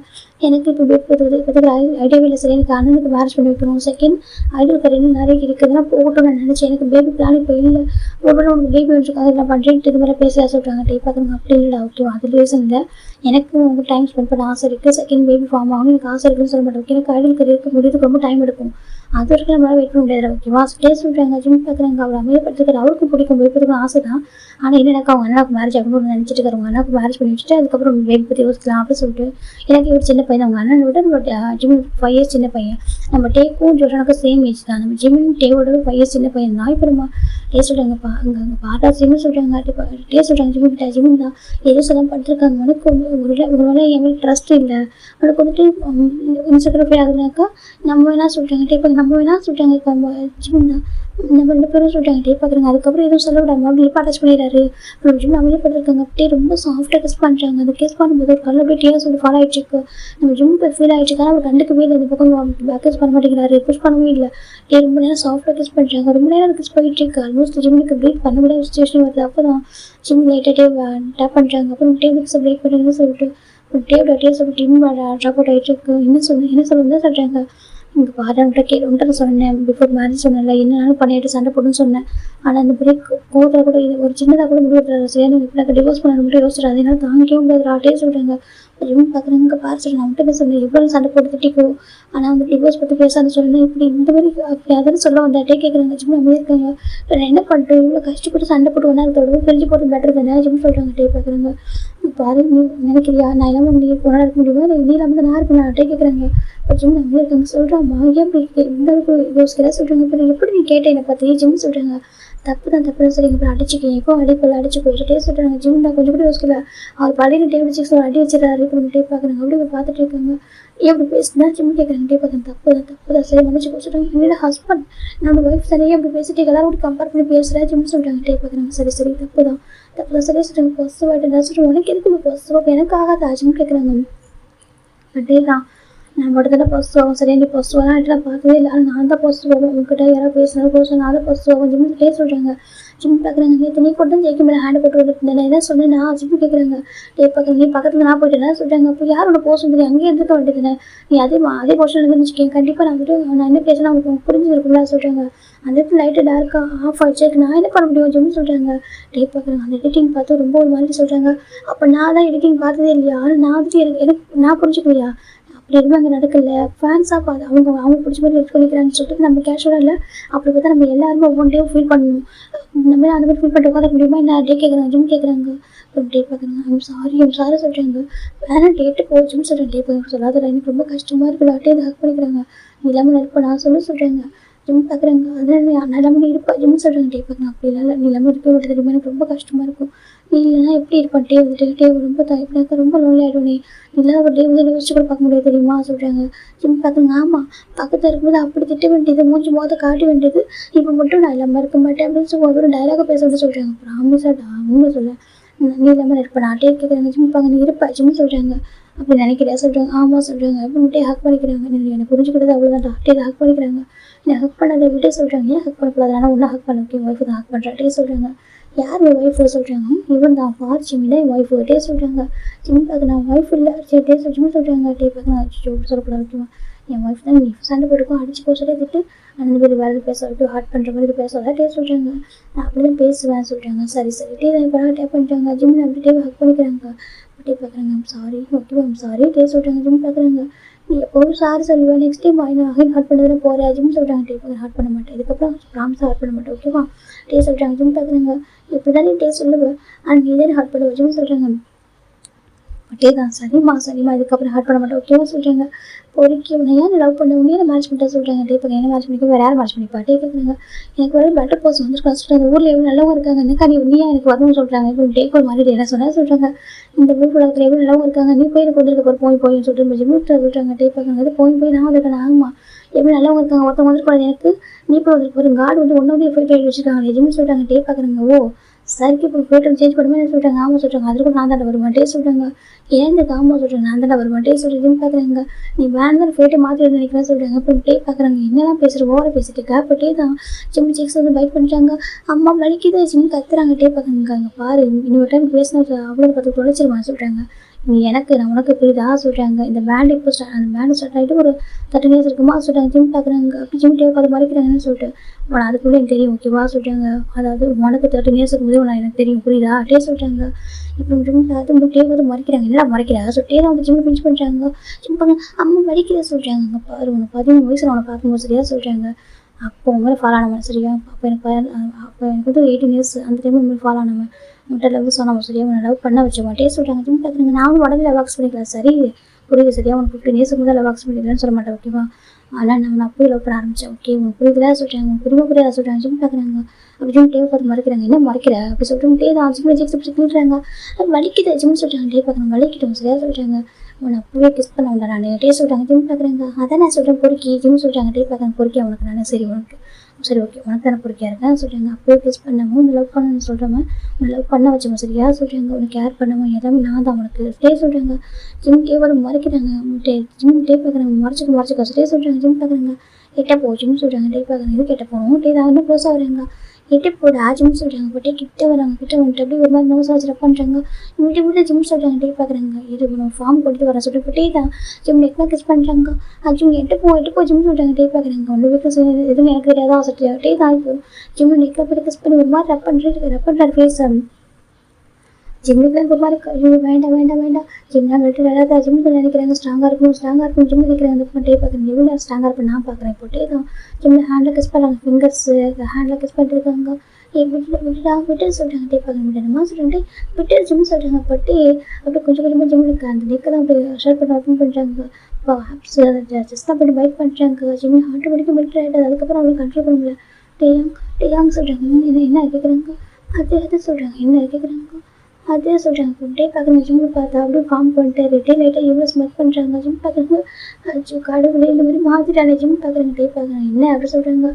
எனக்கு இப்போ பேபி பெற்றுக்கிற ஐடியாவே இல்லை சரி எனக்கு அண்ணனுக்கு மேரேஜ் பண்ணி வைக்கணும் செகண்ட் ஐடியல் கரியர் நிறைய இருக்குதுன்னா போகட்டும் நான் நினச்சேன் எனக்கு பேபி பிளான் இப்போ இல்லை ஒருவேளை உனக்கு பேபி வந்துருக்காங்க நான் பண்ணுறேன்ட்டு இது மாதிரி பேச சொல்கிறாங்க. டே பார்க்குறாங்க அப்படி இல்லைடா ஓகேவா அது ரீசன் இல்லை எனக்கு உங்களுக்கு டைம் ஸ்பெண்ட் பண்ண ஆசை இருக்குது செகண்ட் பேபி ஃபார்ம் ஆகணும் எனக்கு ஆசை இருக்குன்னு சொல்ல மாட்டேன் எனக்கு ஐடியல் கரியருக்கு முடியதுக்கு ரொம்ப டைம் எடுக்கும் அது வரைக்கும் நம்மளால வெயிட் பண்ண முடியாது ஓகேவா டே சொல்கிறாங்க. ஜிம் பார்க்குறாங்க அவர் அமையப்படுத்துக்கிற அவருக்கும் பிடிக்கும் பேபிக்கிறதுக்கும் ஆசை தான் ஆனால் என்ன எனக்கு அவங்க அண்ணாவுக்கு மேரேஜ் ஆகணும்னு நினச்சிட்டு இருக்காரு அவங்க அண்ணாவுக்கு மேரேஜ் பண்ணி வச்சுட்டு அதுக்கப்புறம் பேபி பற்றி யோசிக்கலாம் அப்படின்னு சொல்லிட்டு எனக்கு இவர் சின்ன பையன் அவங்க அண்ணனை விட நம்ம ஜிம் 5 years சின்ன பையன் நம்ம டேக்கும் ஜோஷனுக்கும் சேம் ஏஜ் தான் நம்ம ஜிம் டேவோட 5 years சின்ன பையன் தான். இப்போ நம்ம டே சொல்கிறாங்கப்பா அங்கே பாட்டா ஜிம் சொல்கிறாங்க டே சொல்கிறாங்க ஜிம் கிட்ட ஜிம் தான் ஏதோ சொல்ல படுத்துருக்காங்க உனக்கு ஒரு வேலை என் மேலே ட்ரஸ்ட் இல்லை அவனுக்கு வந்துட்டு இன்செக்யூரிட்டி ஆகுதுனாக்கா நம்ம என்ன சொல்கிறாங்க டே பார்க்க நம்ம என்ன சொல்கிறாங்க ஜிம் தான் நம்ம 2 பேரும் சொல்கிறாங்க. டே பார்க்குறாங்க அதுக்கப்புறம் எதுவும் சொல்ல விடாம அப்படி லிப் அட்டாச் பண்ணிடுறாரு அப்புறம் ஜிம் நம்மளே பண்ணிருக்காங்க அப்படியே ரொம்ப சாஃப்டாக கிஸ் பண்ணுறாங்க. அந்த கிஸ் பண்ணும்போது ஒரு கல்ல அப்படியே டீயாக சொல்லி ஃபாலோ ஆகிடுச்சு நம்ம ஜிம் ஃபீல் ஆகிடுச்சு ஆனால் அவர் கண்டுக்கவே இல்லை இந்த பக்கம் பேக் கிஸ் பண்ண மாட்டேங்கிறாரு புஷ் பண்ணவே இல்லை டே ரொம்ப நேரம் சாஃப்டாக கிஸ் பண்ணுறாங்க ரொம்ப நேரம் கிஸ் பண்ணிட்டு இருக்கு ஆல்மோஸ்ட் ஜிம்முக்கு பிரேக் பண்ண முடியாத சுச்சுவேஷன் வருது. அப்போ தான் ஜிம் லைட்டாக டேப் பண்ணுறாங்க அப்புறம் டேபிள்ஸை பிரேக் பண்ணுறதுன்னு சொல்லிட்டு டேபிள் சொல்லிட்டு ஜிம் ட்ராப் அவுட் ஆகிட்டு இருக்கு என்ன சொல்லுன்னு சொல்கிறாங்க. இங்கே பாரு உன்ட்ட சொன்னேன் பிஃபோர் மேரேஜ் சொன்னேன்ல என்னன்னாலும் பண்ணிட்டு சண்டை போடுன்னு சொன்னேன் ஆனால் அந்த பிரேக் கோவத்தில் கூட இது ஒரு சின்னதாக கூட முடிவு சரியான இப்போ டிவோர்ஸ் பண்ண மட்டும் யோசிச்சுட்டு அதனால தாங்கிக்கவே முடியாது ஆட்டே சொல்கிறாங்க. ஜிம் பார்க்குறாங்க பாரு சொல்கிறேன் நான் மட்டும் சொன்னேன் எவ்வளோ சண்டை போட்டு திட்டிக்கோ ஆனால் வந்து டிவோர்ஸ் பற்றி பேசான்னு சொன்னேன் இப்படி இந்த மாதிரி அதெல்லாம் சொல்ல வந்தாட்டே கேட்குறாங்க. ஜிம் நம்ம இருக்காங்க நான் என்ன பண்ணுறேன் இவ்வளோ கஷ்டப்பட்டு சண்டை போட்டு ஒன்றா இருக்கிறது பிரிஞ்சு போட்டு பெட்டர் தானே ஜிம் சொல்கிறாங்க. டே பார்க்குறாங்க பாரு நீ நினைக்கிறியா நான் இல்லாமல் நீ ஒன்றா இருக்க முடியுமா நீ இல்லாமல் நான் இருப்பேன் அட்டே கேட்குறாங்க. ஜிம் நம்ம இருக்காங்க சொல்கிறாம்மா ஏன் இப்படி இந்த அளவுக்கு யோசிக்கிறா சொல்கிறாங்க இப்போ எப்படி நீ கேட்டேன் என்னை பார்த்து ஜிம் சொல்கிறாங்க தப்பு தான் சரிங்க அப்புறம் அடிச்சுக்கேன் எப்போ அடிச்சுக்கோ டேஸ்ட் சொல்கிறாங்க. ஜிம் தான் கொஞ்சம் கூட யோசிக்கல. அவர் பள்ளியில் டேபிள் சிக்ஸ் ஒரு அடி வச்சிடறாரு. இப்போ நம்ம டேப் பார்க்குறாங்க. அப்படி பார்த்துட்டு இருக்காங்க. எப்படி பேசுனா ஜிம் கேட்குறாங்க. டேப் பார்க்குறாங்க. தப்பு தான் சரி மன்னிச்சு சொல்கிறாங்க. என்னோட ஹஸ்பண்ட் என்னோட ஒய்ஃப் சரியே அப்படி பேசிட்டு எல்லாரும் கூட கம்பேர் பண்ணி பேசுகிறேன் ஜிம் சொல்கிறாங்க. டேப் பார்க்குறாங்க. சரி தப்பு தான் சரியா சொல்கிறாங்க. பொசிட்டிவ் ஆகிட்டு நான் சொல்கிறேன் உனக்கு எதுக்கு இப்போ பொசிட்டிவ் எனக்கு ஆகாதா ஜிம் கேட்குறாங்க. அதே தான் நான் மட்டும் தானே பாசிட்டிவ் ஆகும். சரியா நீ பாசிட்டிவ் ஆகிட்டு நான் பார்த்ததே இல்லை. ஆனால் நான் தான் பாசிட்டிவ் ஆகும். உங்ககிட்ட யாராவது பேசினாலும் போதும் நான் தான் பாசிட்டிவ் ஆகும். ஜிம்மிட்டே சொல்கிறாங்க. ஜிம் பார்க்குறாங்க. நேற்று நீ கூட தான் ஜெயிக்க மேலே ஹேண்ட் போட்டு வந்துருந்தேன். நான் என்ன சொன்னேன்னா ஜிம் கேட்குறாங்க. பார்க்குறேன் நீ பக்கத்தில் நான் போயிட்டேன்னா சொல்கிறாங்க. அப்போ யாரோட போஸ்ட் வந்து அங்கேயே இருந்துக்க வேண்டியதுனே நீ அதே போர்ஷன் இருந்துச்சுக்கேன். கண்டிப்பாக நான் வந்துட்டு நான் என்ன பேசினா அவங்களுக்கு புரிஞ்சுருக்கும்ல சொல்கிறாங்க. அந்த இடத்துல லைட்டு டார்க்காக ஆஃப் ஆகிடுச்சு. நான் என்ன பண்ண முடியும் ஜிம் சொல்கிறாங்க. பார்க்குறாங்க. அந்த எடிட்டிங் பார்த்து ரொம்ப ஒரு மாதிரி சொல்கிறாங்க. அப்போ நான் தான் எடிட்டிங் பார்த்ததே இல்லையா. ஆனால் நான் வந்துட்டு எனக்கு நான் புரிஞ்சுக்கலையா எதுவுமே அங்கே நடக்கல. ஃபேன்ஸாக பார்த்து அவங்க பிடிச்ச மாதிரி எடுத்து பண்ணிக்கிறான்னு சொல்லிட்டு நம்ம கேஷுவலாக இல்லை. அப்படி பார்த்தா நம்ம எல்லாருமே ஒவ்வொரு டே ஃபீல் பண்ணணும். நம்ம அந்த மாதிரி ஃபீல் பண்ணிட்டு உட்கார முடியுமா என்ன டே கேட்குறாங்க. ஜிம் கேட்குறாங்க. அப்புறம் டே பார்க்குறாங்க. ஐம் சாரி சொல்கிறாங்க. வேணா டேட்டு போச்சுன்னு சொல்கிறேன். டே பார்க்க சொல்லாத எனக்கு ரொம்ப கஷ்டமாக இருக்குல்ல. டே ஹக் பண்ணிக்கிறாங்க. இல்லாமல் இருப்பேன் நான் சொல்கிறேங்க. ஜிம் பார்க்குறாங்க. அதனால் நிலம இருப்பா ஜிம் சொல்கிறாங்க. டே பார்க்குறாங்க. அப்படி இல்லை நீ இல்லாமல் இருக்க விட்டு தெரியுமா எனக்கு ரொம்ப கஷ்டமாக இருக்கும். நீ இல்லைன்னா எப்படி இருப்பான் டே வந்துட்டு ரொம்ப தயப்பினாக்க ரொம்ப லோன்லி ஆகிடும். நீ இல்லாத ஒரு டே வந்து யோசிச்சு கூட பார்க்க முடியாது தெரியுமா சொல்கிறாங்க. ஜிம் பார்க்குறாங்க. ஆமாம் பக்கத்தில் இருக்கும்போது அப்படி திட்ட வேண்டியது மூஞ்சி மோத காட்ட வேண்டியது. இப்போ மட்டும் நான் இல்லாமல் இருக்க மாட்டேன் அப்படின்னு சொல்லி ஒரு டைலாக பேசுறது சொல்கிறாங்க. ப்ராமிஸாடா உண்மை சொல்ல நீ இல்லாமல் இருப்பேன் நான் டே கேட்குறாங்க. ஜிம் பார்க்க நீ இருப்பா ஜிம் சொல்கிறாங்க. அப்படி நினைக்கிறியா சொல்கிறாங்க. ஆமாம் சொல்கிறாங்க. அப்படின்னு டே ஹக் பண்ணிக்கிறாங்க. எனக்கு புரிஞ்சுக்கிட்டது அவ்வளோதான் டாக்டே ஹக் பண்ணிக்கிறாங்க. நீ ஹக் பண்ணதை விட்டு சொல்கிறாங்க. ஏன் ஹக் பண்ணக்கூடாது. ஆனால் ஒன்றா ஹக் பண்ண ஓகே ஒய்ஃபு தான் ஹக் பண்ணுறா டே சொல்கிறாங்க. யார் என் ஒய்ஃபு சொல்கிறாங்க. இவன் தான் ஃபார் ஜிம்மில் என் ஒய்ஃபு டே சொல்கிறாங்க. ஜிம் பார்க்க நான் ஒய்ஃப் இல்லை சரி டே ஜிம் சொல்கிறாங்க. டே பார்க்க நான் அடிச்சு சொல்லக்கூடாது ஓகேவா என் ஒய்ஃப் தான் நீ சண்டை போட்டுக்கும் அடிச்சு சொல்லி திட்டு அந்த மாதிரி வேறு பேச விட்டு ஹார்ட் பண்ணுற மாதிரி பேசாத டே சொல்கிறாங்க. நான் அப்படி தான் பேசுவேன் சொல்கிறாங்க. சரி டே தான் இப்போ டே பண்ணிட்டாங்க. ஜிம்மில் அப்படி டே ஹக் பண்ணிக்கிறாங்க. டே பார்க்குறாங்க. சாரி ஓகேவா சாரி டே சொல்கிறாங்க. ஜிம் பார்க்குறாங்க. நீ எப்போவும் சாரி சொல்லுவேன் நெக்ஸ்ட் டைம் அகைன் ஹார்ட் பண்ணதுன்னு போகிறேன் ஜிம் சொல்கிறாங்க. டே பார்க்க ஹார்ட் பண்ண மாட்டேன் இதுக்கப்புறம் ப்ராமிஸாக ஹார்ட் பண்ண மாட்டேன் ஓகேவா டே சொல்கிறாங்க. ஜிம் பார்க்குறாங்க. இப்படி தானே டே சொல்லுவேன் ஆனால் நீ தானே ஹார்ட் பண்ணுவேன் ஜிம் சொல்கிறாங்க. டே தான் சரிம்மா இதுக்கப்புறம் ஹார்ட் பண்ண மாட்டேன் ஓகேவா சொல்கிறாங்க. பொறுக்கி உன்னை ஏன் லவ் பண்ண உன்னே மேட்ச் பண்ணிட்டா சொல்கிறாங்க. டே பார்க்க என்ன மேட்ச் பண்ணிக்க வேறு யார் மேட்ச் பண்ணிப்பா டே கேட்குறாங்க. எனக்கு ஒரு பெட்டர் பர்சன் வந்துருக்காங்க சொல்கிறாங்க. ஊரில் எவ்வளோ நல்லவங்க இருக்காங்க என்னக்கா நீ எனக்கு வரணும்னு சொல்கிறாங்க. இப்போ டே கோல் மாதிரி என்ன சொன்னால் சொல்கிறாங்க. இந்த ஊர் உலகத்தில் எவ்வளோ நல்லவங்க இருக்காங்க நீ போய் எனக்கு வந்துருக்க போய் சொல்லிட்டு ஜிம்மிட்டு சொல்கிறாங்க. டே பார்க்குறாங்க. போய் நான் வந்துருக்கேன் ஆகுமா எப்படி நல்லவங்க இருக்காங்க ஒருத்தவங்க வந்துருக்கூடாது எனக்கு நீ போய் வந்துருக்கு ஒரு கார்டு வந்து ஒன்றே ஃபைட் ஆகிட்டு வச்சுருக்காங்க ஜிம் சொல்கிறாங்க. டே பார்க்குறாங்க. ஓ சரிக்கு இப்போ ஃபோட்டோ சேஞ்ச் பண்ணுமே சொல்கிறாங்க. ஆமாம் சொல்கிறாங்க. அதுக்கு நான் தானே வருமாட்டே சொல்கிறாங்க. ஏன் இந்த ஆமாம் சொல்கிறாங்க. நான் தானே வருமாட்டே சொல்கிறேன். ஜிம் பார்க்குறாங்க. நீ வேண்டாம் ஃபோட்டோ மாற்றி நினைக்கிறேன்னு சொல்கிறாங்க. அப்புறம் டே பார்க்குறாங்க. என்னெல்லாம் பேசுகிற ஓவராக பேசிட்டு இருக்கா அப்போ டே தான் ஜிம் சிக்ஸ் வந்து பைட் பண்ணிட்டாங்க. அம்மா வலிக்குது ஜிம் கத்துறாங்க. டே பார்க்குறாங்க. அங்கே பாரு இன்னொரு டைம் பேசினா அவ்வளோ பார்த்து தொலைச்சிருவான்னு சொல்கிறாங்க. நீ நான் உனக்கு புரியுதா சொல்கிறாங்க. இந்த பேண்ட் இப்போ அந்த பேண்டு ஸ்டார்ட் ஆகிட்டு ஒரு 30 இயர்ஸ் இருக்குமா சொல்கிறாங்க. ஜிம் பார்க்குறாங்க. அப்படி ஜிம் டே பார்த்து மறைக்கிறாங்கன்னு சொல்லிட்டு உனக்கு அதுக்குள்ளே எனக்கு தெரியும் ஓகேவா சொல்கிறாங்க. அதாவது உனக்கு 30 இயர்ஸ் இருக்கும்போது உனக்கு எனக்கு தெரியும் புரியுதா டே சொல்கிறாங்க. இப்போ ஜிம் பார்த்து டே பார்த்து மறைக்கிறாங்க. என்னடா மறைக்கிறா சொல்லிட்டே தான் வந்து ஜிம் பிஞ்ச் பண்ணுறாங்க. ஜிம் பாருங்க அம்மா வலிக்கிறத சொல்கிறாங்க. அங்கே பாரு உனக்கு 13 வயசில் உனக்கு பார்க்கும்போது சரியா சொல்கிறாங்க. அப்போ உங்களை ஃபாலோ ஆனவன் சரியா அப்போ எனக்கு வந்து 18 இயர்ஸ் அந்த டைம் உங்களை ஃபாலோ ஆனவன் உங்கள்கிட்ட லவ் சொன்னாமல் சரியா உன்னை லவ் பண்ண வச்சோம் டே சொல்கிறாங்க. ஜிம் பார்க்குறாங்க. நானும் உடனே லவ் வாக்ஸ் பண்ணிக்கலாம் சரி புரியுது சரியா உனக்கு 15 இயர்ஸ் முதல்ல லவ் வாக்ஸ் பண்ணிக்கலாம்னு சொல்ல மாட்டேன் ஓகேவா ஆனால் நான் அப்போயே லவ் பண்ண ஆரம்பித்தேன் ஓகே உனக்கு புரியுதா சொல்கிறாங்க. உனக்கு புரியாதா சொல்கிறாங்க. ஜிம் பார்க்குறாங்க. அப்படி ஜிம் டே பார்த்து மறைக்கிறாங்க. என்ன மறைக்கிற அப்படி சொல்லிட்டு டே தான் ஜிம் கிட்டுறாங்க. வலிக்குது ஜிம் சொல்கிறாங்க. டே பார்க்குறாங்க. வலிக்கிட்டோம் சரியா சொல்கிறாங்க. உன்னை அப்பவே கிஸ் பண்ண உண்டா நான் டே சொல்கிறாங்க. ஜிம் பார்க்குறாங்க. அதான் நான் சொல்கிறேன் பொறுக்கி ஜிம் சொல்கிறாங்க. டே பார்க்குறாங்க. பொறுக்கி உனக்கு நானே சரி உனக்கு சரி ஓகே உனக்கு தானே பொறுக்கியா இருக்கேன் சொல்கிறாங்க. அப்போயே கிஸ் பண்ணாமல் உன்னை லவ் பண்ணணும்னு சொல்கிறவன் உன்னை லவ் பண்ண வச்சவன் சரியா சொல்கிறாங்க. உனக்கு கேர் பண்ணவன் எல்லாமே நான் தான் உனக்கு டே சொல்கிறாங்க. ஜிம் டே வர மறைக்கிறாங்க. ஜிம் டே பார்க்குறாங்க. மறைச்சிக்க டே சொல்கிறாங்க. ஜிம் பார்க்குறாங்க. எட்ட போ ஜிம் சொல்கிறாங்க. டே பார்க்குறாங்க. இது கேட்ட போகணும் டே தான் இன்னும் க்ளோஸ் ஆகுறாங்க. எட்டு போட ஜிம் சொல்கிறாங்க. பட்டே கிட்ட வராங்க. கிட்ட வந்துட்டு அப்படியே ஒரு மாதிரி நோஸ் வச்சு ரப் பண்ணுறாங்க. விட்டு ஜிம் சொல்கிறாங்க. டே பார்க்குறாங்க. இது நம்ம ஃபார்ம் கொடுத்து வர சொல்லிட்டு டே தான் ஜிம் நெக்லாம் கிஸ் பண்ணுறாங்க. ஜிம் எட்டு போ ஜிம் சொல்கிறாங்க. டே பார்க்குறாங்க. ஒன்று வீட்டில் எதுவும் எனக்கு தெரியாதா சொல்லிட்டு டே தான் இப்போ ஜிம் நெக்கில் போட்டு கிஸ் பண்ணி ஒரு மாதிரி ரப் பண்ணுறாரு ஃபேஸ் ஜிம்முக்கு ஒரு மாதிரி வேண்டாம் ஜிம்லாம் விட்டு விளையாதா ஜிம்முக்கு நினைக்கிறாங்க. ஸ்ட்ராங்காக இருக்கும் ஜிம்மு நினைக்கிறாங்க. டே பார்க்குறேன் எவ்வளோ ஸ்ட்ராங்காக இருப்பேன் நான் பார்க்குறேன் இப்போ டே தான் ஜிம்மில் ஹேண்டில் கிஸ் பண்ணுறாங்க. ஃபிங்கர்ஸு ஹேண்டில் கிஸ் பண்ணிருக்காங்க. விட்டு சொல்கிறாங்க. டே பார்க்க முடியாதுமா சொல்லிட்டு விட்டு ஜிம் சொல்கிறாங்க. பட்டு அப்படியே கொஞ்சமாக ஜிம்முக்கு அந்த நெக்கை தான் அப்படியே ஷேர் பண்ண ஓப்பன் பண்ணுறாங்க. ஜஸ்ட் தான் பண்ணி பைக் பண்ணுறாங்க. ஜிம்மில் ஆட்டோமேட்டிக்காக மில்ட்ரி ஆகிட்டு அதுக்கப்புறம் அவங்களுக்கு கண்ட்ரோல் பண்ண முடியல. டேயாங் டேயாங் சொல்கிறாங்க. என்ன கேட்குறாங்க. அது சொல்கிறாங்க. என்ன கேட்குறாங்க. அதே சொல்கிறாங்க. டே பார்க்குறாங்க. ஜிம்மு பார்த்தா அப்படியே ஃபார்ம் பண்ணிட்டாரு. டே லைட்டாக எவ்வளோ ஸ்மெல் பண்ணுறாங்க. ஜிம் பார்க்குறாங்க. அச்சோ கடவுளே இந்த மாதிரி மாற்றிட்டானே. ஜிம் பார்க்குறாங்க. டே பார்க்குறாங்க. என்ன அப்படி சொல்கிறாங்க.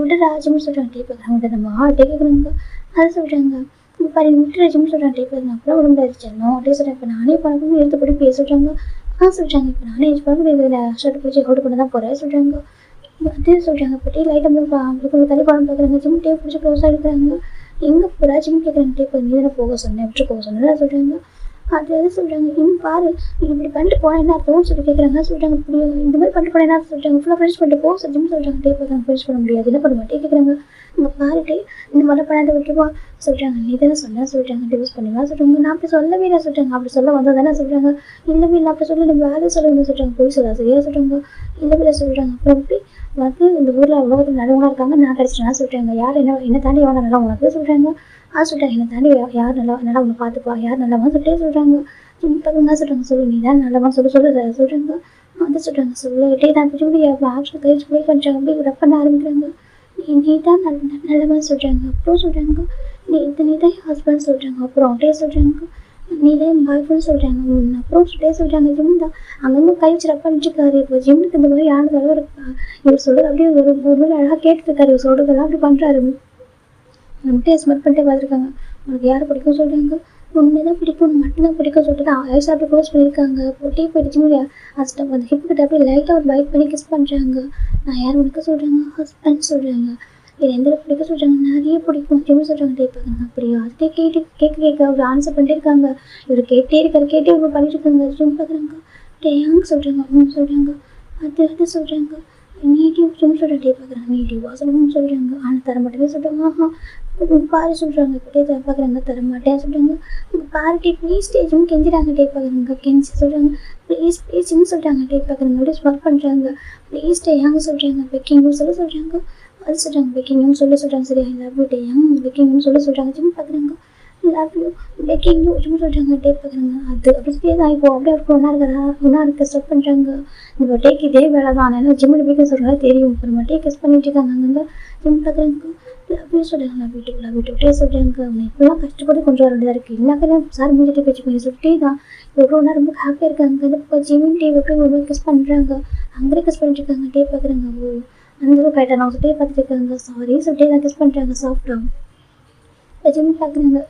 விடுடா ஜிம் சொல்கிறாங்க. டே பார்க்குறாங்க. விட நம்ம டே கேட்குறாங்க. அதை சொல்கிறாங்க. இப்போ பாரு விட்டுற ஜிம் சொல்கிறாங்க. டே பார்க்குறாங்க. அப்புறம் உடம்பு அடிச்சிடணும். டே சொல்கிறாங்க. இப்போ நானே பணக்கும் எடுத்துப்படி பேச சொல்கிறாங்க. சொல்கிறாங்க. இப்போ நானே ஏஜ் பணக்கும் இதில் ஷர்ட் பிடிச்சி ஹோல்டு பண்ண தான் போகிறேன் சொல்கிறாங்க. அதே சொல்கிறாங்க. இப்போ டே லைட்டாக அவங்களுக்கு தள்ளி படம் பார்க்குறாங்க. ஜிம் டே பிடிச்சி க்ளோஸாக இருக்கிறாங்க. எங்கே போகிறா ஜிம் கேட்குறாங்க. டே இப்போ நீ தானே போக சொன்னேன் விட்டு போக சொன்னேன் சொல்கிறாங்க. அது சொல்கிறாங்க. இன்னும் பாரு நீ இப்படி பண்ணிட்டு போனால் என்ன அர்த்தம்னு சொல்லி கேட்குறாங்க. சொல்கிறாங்க. இப்படி இந்த மாதிரி பண்ணிட்டு போனால் என்ன சொல்கிறாங்க. ஃபுல்லாக ஃப்ரெண்ட்ஸ் பண்ணிட்டு போக சொல்லி ஜிம் சொல்கிறாங்க. டே பார்க்குறாங்க. ஃப்ரெண்ட்ஸ் பண்ண முடியாது என்ன பண்ண மாட்டே கேட்குறாங்க. இங்கே பாருட்டே இந்த மாதிரி பண்ணாத விட்டுருவா சொல்கிறாங்க. நீ தானே சொன்ன சொல்கிறாங்க. டிவோர்ஸ் பண்ணிவா சொல்கிறாங்க. நான் அப்படி சொல்லவே இல்லை சொல்கிறாங்க. அப்படி சொல்ல வந்தால் தானே சொல்கிறாங்க. இல்லவே இல்லை அப்படி சொல்லி நம்ம வேலை சொல்லுங்க சொல்கிறாங்க. போய் சொல்ல சரியா சொல்கிறாங்க. இல்லவே சொல்கிறாங்க. அப்புறம் எப்படி உனக்கு இந்த ஊரில் உலகத்தில் நல்லவங்களாக இருக்காங்க. நான் கிடச்சிட்டேன்னா சொல்கிறாங்க. யார் என்ன தாண்டி எவ்வளோ நல்லா உனக்கு சொல்கிறாங்க. சொல்கிறாங்க. என்னை தாண்டி யார் நல்லா உன்னை பார்த்துப்பா யார் நல்லவங்க சொல்லிட்டே சொல்கிறாங்க. பக்கங்க சொல்கிறாங்க. சொல்லு நீ தான் நல்லவங்க சொல்ல சொல்கிறாங்க. சொல்கிறாங்க. சொல்லிட்டே தான் பிடிச்சி ஆக்ஷன் கழிச்சு ப்ளே பண்ணுறாங்க. அப்படி ரப் பண்ண ஆரம்பிக்கிறாங்க. நீ தான் நல்லவன் சொல்கிறாங்க. அப்புறம் சொல்கிறாங்க. நீ தான் ஹஸ்பண்ட் சொல்கிறாங்க. அப்புறம் டே சொல்கிறாங்க. நீ தான் என் பாய் ஃப்ரெண்ட் சொல்கிறாங்க. அப்புறம் டே சொல்கிறாங்க. ஜிம் தான் அங்கங்கே கை வச்சு ரப் பண்ணிட்டுருக்காரு. இப்போ ஜிம்முக்கு இந்த மாதிரி யாரும் வர இவர் சொல்கிறது அப்படியே ஒரு மாதிரி அழகாக கேட்டுருக்காரு. இவர் சொல்கிறதெல்லாம் அப்படி பண்ணுறாரு. நம்மகிட்ட ஸ்மெல் பண்ணிட்டே பார்த்துருக்காங்க. உனக்கு யாரை பிடிக்கும் சொல்கிறாங்க. உன்னை தான் பிடிக்கும் உன்னை மட்டும்தான் பிடிக்கும் சொல்லிட்டு ஐஸ் அப்படி க்ளோஸ் பண்ணியிருக்காங்க. போட்டே போயிடுச்சு முடியாது. அந்த ஹிப்கிட்ட அப்படியே லைட்டாக ஒரு பைக் பண்ணி கிஸ் பண்ணுறாங்க. நான் யார் உனக்கு சொல்கிறாங்க. ஹஸ்பண்ட் சொல்கிறாங்க. இது எந்த பிடிக்க சொல்கிறாங்க. நிறைய பிடிக்கும் ஜிம் சொல்கிறாங்க. டே பார்க்குறாங்க. அப்படியா அதே கேட்க அவர் ஆன்சர் பண்ணிட்டே இருக்காங்க. இவர் கேட்டே இவர் பண்ணிட்டு இருக்காங்க. ஜிம் பார்க்குறாங்க. டேயாங் சொல்கிறாங்க. சொல்கிறாங்க. அது சொல்கிறாங்க. நீட்டிவ் ஜிம் சொல்கிற டே பார்க்குறாங்க. நீட்டிவா சொல்லணும்னு சொல்கிறாங்க. ஆனால் தர மாட்டேன்னு சொல்கிறாங்க. பாரு சொல்கிறாங்க. இப்போ டே தர பார்க்குறாங்க. தர மாட்டேன்னு சொல்கிறாங்க. பாரு டே ப்ளீஸ் டே ஜிம் கெஞ்சிறாங்க. டே பார்க்குறாங்க. கெஞ்சி சொல்கிறாங்க. ப்ளீஸ் ஜிம் சொல்கிறாங்க. டே பார்க்குறாங்க. அப்படியே ஸ்மெல் பண்ணுறாங்க. ப்ளீஸ் டே யாங்க சொல்கிறாங்க. பெக்கிங்கும் சொல்கிறாங்க. அது சொல்கிறாங்க. பெக்கிங்கும் சொல்கிறாங்க. சரி ஐ லவ் யூ டே யாங் பெக்கிங்கும் சொல்கிறாங்க. ஜிம் பார்க்குறாங்க. லவ் யூ பெக்கிங்கும் ஜிம் சொல்கிறாங்க. டே பார்க்குறாங்க. அது அப்படியே தான் இப்போ அப்படியே அவருக்கு ஒன்றா இருக்க ஸ்டார்ட் பண்ணுறாங்க. இப்போ டேக்கு இதே வேலை தான். ஏன்னா ஜிம்மில் போய் சொல்கிறாங்க தெரியும். அப்புறமா டே கிஸ் பண்ணிட்டு இருக்காங்க. அங்கங்கே ஜிம் பார்க்குறாங்க. அப்படியே சொல்கிறாங்க. லவ் யூ டே சொல்கிறாங்க. அவங்க இப்போலாம் கஷ்டப்பட்டு கொஞ்சம் வேண்டியதாக இருக்குது. என்ன சார் முடிஞ்சிட்டு பேச்சு பண்ணி சொல்லிட்டே தான் எவ்வளோ நேரம் ரொம்ப ஹாப்பியாக இருக்காங்க. இப்போ ஜிம்மின் டே எப்படி ஒரு கிஸ் பண்ணுறாங்க. அங்கே கிஸ் பண்ணிட்டு இருக்காங்க. டே பார்க்குறாங்க. ஓ அந்த அளவுக்கு ஆகிட்டா அவங்க சொல்லிட்டே பார்த்துட்டு இருக்காங்க. சாரி சொல்லிட்டே தான் கிஸ் பண்ணுறாங்க சாஃப்டாக. இப்போ ஜிம் பார்க்குறாங்க.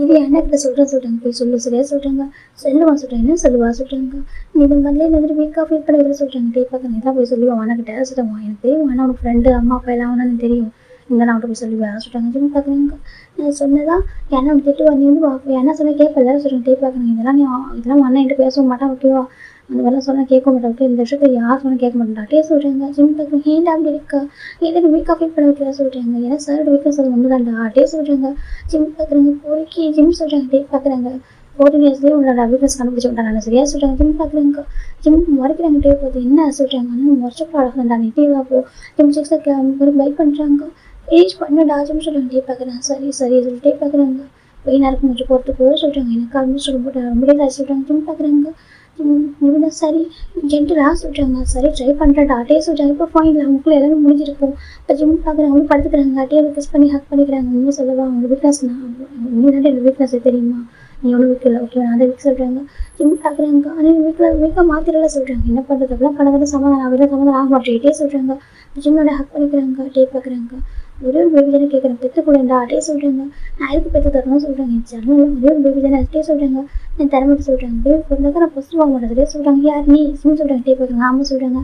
இது என்னக்கிட்ட சொல்கிறாங்க. போய் சரியா சொல்கிறாங்க. சொல்லுவான் சொல்கிறாங்க. என்ன சொல்லுவா சொல்கிறாங்க. நீ இது மாதிரிலே இந்த வீக்காக ஃபீல் பண்ணி விட சொல்கிறாங்க. டே பார்க்குறாங்க. இதெல்லாம் போய் சொல்லுவான் அண்ணக்கிட்ட சொல்லுவான். எனக்கு தெரியும் ஆனால் உனக்கு ஃப்ரெண்டு அம்மா அப்பா எல்லாம் ஒன்று தெரியும். இந்த நான் அவட்ட போய் சொல்லுவேன் சொல்கிறாங்க. ஜிம் பார்க்குறாங்க. நான் சொன்னதான் ஏன்னா அவன் திட்டுவா. நீ வந்து என்ன சொன்னால் கேட்பல சொல்கிறாங்க. டே பார்க்குறாங்க. இதெல்லாம் அண்ணன் என்கிட்ட பேசவும் மாட்டான். ஓகேவா அந்த மாதிரிலாம் சொன்னால் கேட்க மாட்டாங்க. இந்த விஷயத்தை யார் சொன்னால் கேட்க மாட்டாங்க. டே சொல்கிறாங்க. ஜிம் பார்க்குறாங்க. ஏன்டா அப்படி இருக்கா எனக்கு வீக்காக ஃபீல் பண்ண வைக்கிறா சொல்கிறாங்க. ஏன்னா சாரோட வீக்காக சொல்ல ஒன்று தான்டா. டே சொல்கிறாங்க. ஜிம் பார்க்குறாங்க. போய்க்கு ஜிம் சொல்கிறாங்க. டே பார்க்குறாங்க. 14 இயர்ஸ்லேயே உங்களோட வீக்னஸ் கண்டுபிடிச்சி விட்டாங்க. சரியா சொல்கிறாங்க. ஜிம் பார்க்குறாங்க. ஜிம் மறைக்கிறாங்க. டே பார்த்து என்ன சொல்கிறாங்க. ஆனால் வருஷப்போ அழகாண்டா நீ டேவா போ ஜிம் சிக்ஸை பைக் பண்ணுறாங்க. ஏஜ் பண்ணடா ஜிம் சொல்கிறாங்க. டே பார்க்குறாங்க. சரி சொல்லி டே பார்க்குறாங்க. போய் நேரம் கொஞ்சம் போகிறதுக்கு சொல்கிறாங்க. எனக்கு ஆல்மோஸ்ட் ரொம்ப டேஸ் ஆச்சு சொல்கிறாங்க. ஜிம் பார்க்குறாங்க. இவங்க சரி ஜென்டலாக சொல்கிறாங்க. சரி ட்ரை பண்ணுறடா டே சொல்கிறாங்க. இப்போ ஃபைனில் அவங்களுக்குள்ள எல்லாமே முடிஞ்சிருக்கும். இப்போ ஜிம் பார்க்குறாங்க. அவங்க படுத்துக்கிறாங்க. டே கிஸ் பண்ணி ஹக் பண்ணிக்கிறாங்க. நீங்கள் சொல்லவா அவங்க வீக்னஸ் நீ தான் எனக்கு வீக்னஸ் தெரியுமா நீ ஒன்றும் வீக்கில் ஓகே நான் அதை வீக் சொல்கிறாங்க. ஜிம் பார்க்குறாங்க. ஆனால் வீக்காக மாற்றிடலாம் சொல்கிறாங்க. என்ன பண்ணுறது அப்படிலாம் பண்ணாத சமாதானம் ஆக மாட்டேன். டே சொல்கிறாங்க. ஜிம்மோட ஹக் பண்ணிக்கிறாங்க. டே பார்க்குறாங்க. ஒரே ஒரு பேபி தானே கேட்குறேன் பெற்று கூடண்டா டே சொல்கிறாங்க. நான் எதுக்கு பெற்று தரணும்னு சொல்கிறாங்க. என் சேனல் ஒரே ஒரு பேபி தானே டே சொல்கிறாங்க. நான் தரமாட்டு சொல்கிறாங்க. பேபி பிறந்தாக்கா நான் ஃபஸ்ட்டு வாங்க மாட்டேன். டே சொல்கிறாங்க. யார் நீ சிம் சொல்கிறாங்க. டே பார்க்குறாங்க. ஆமாம் சொல்கிறாங்க.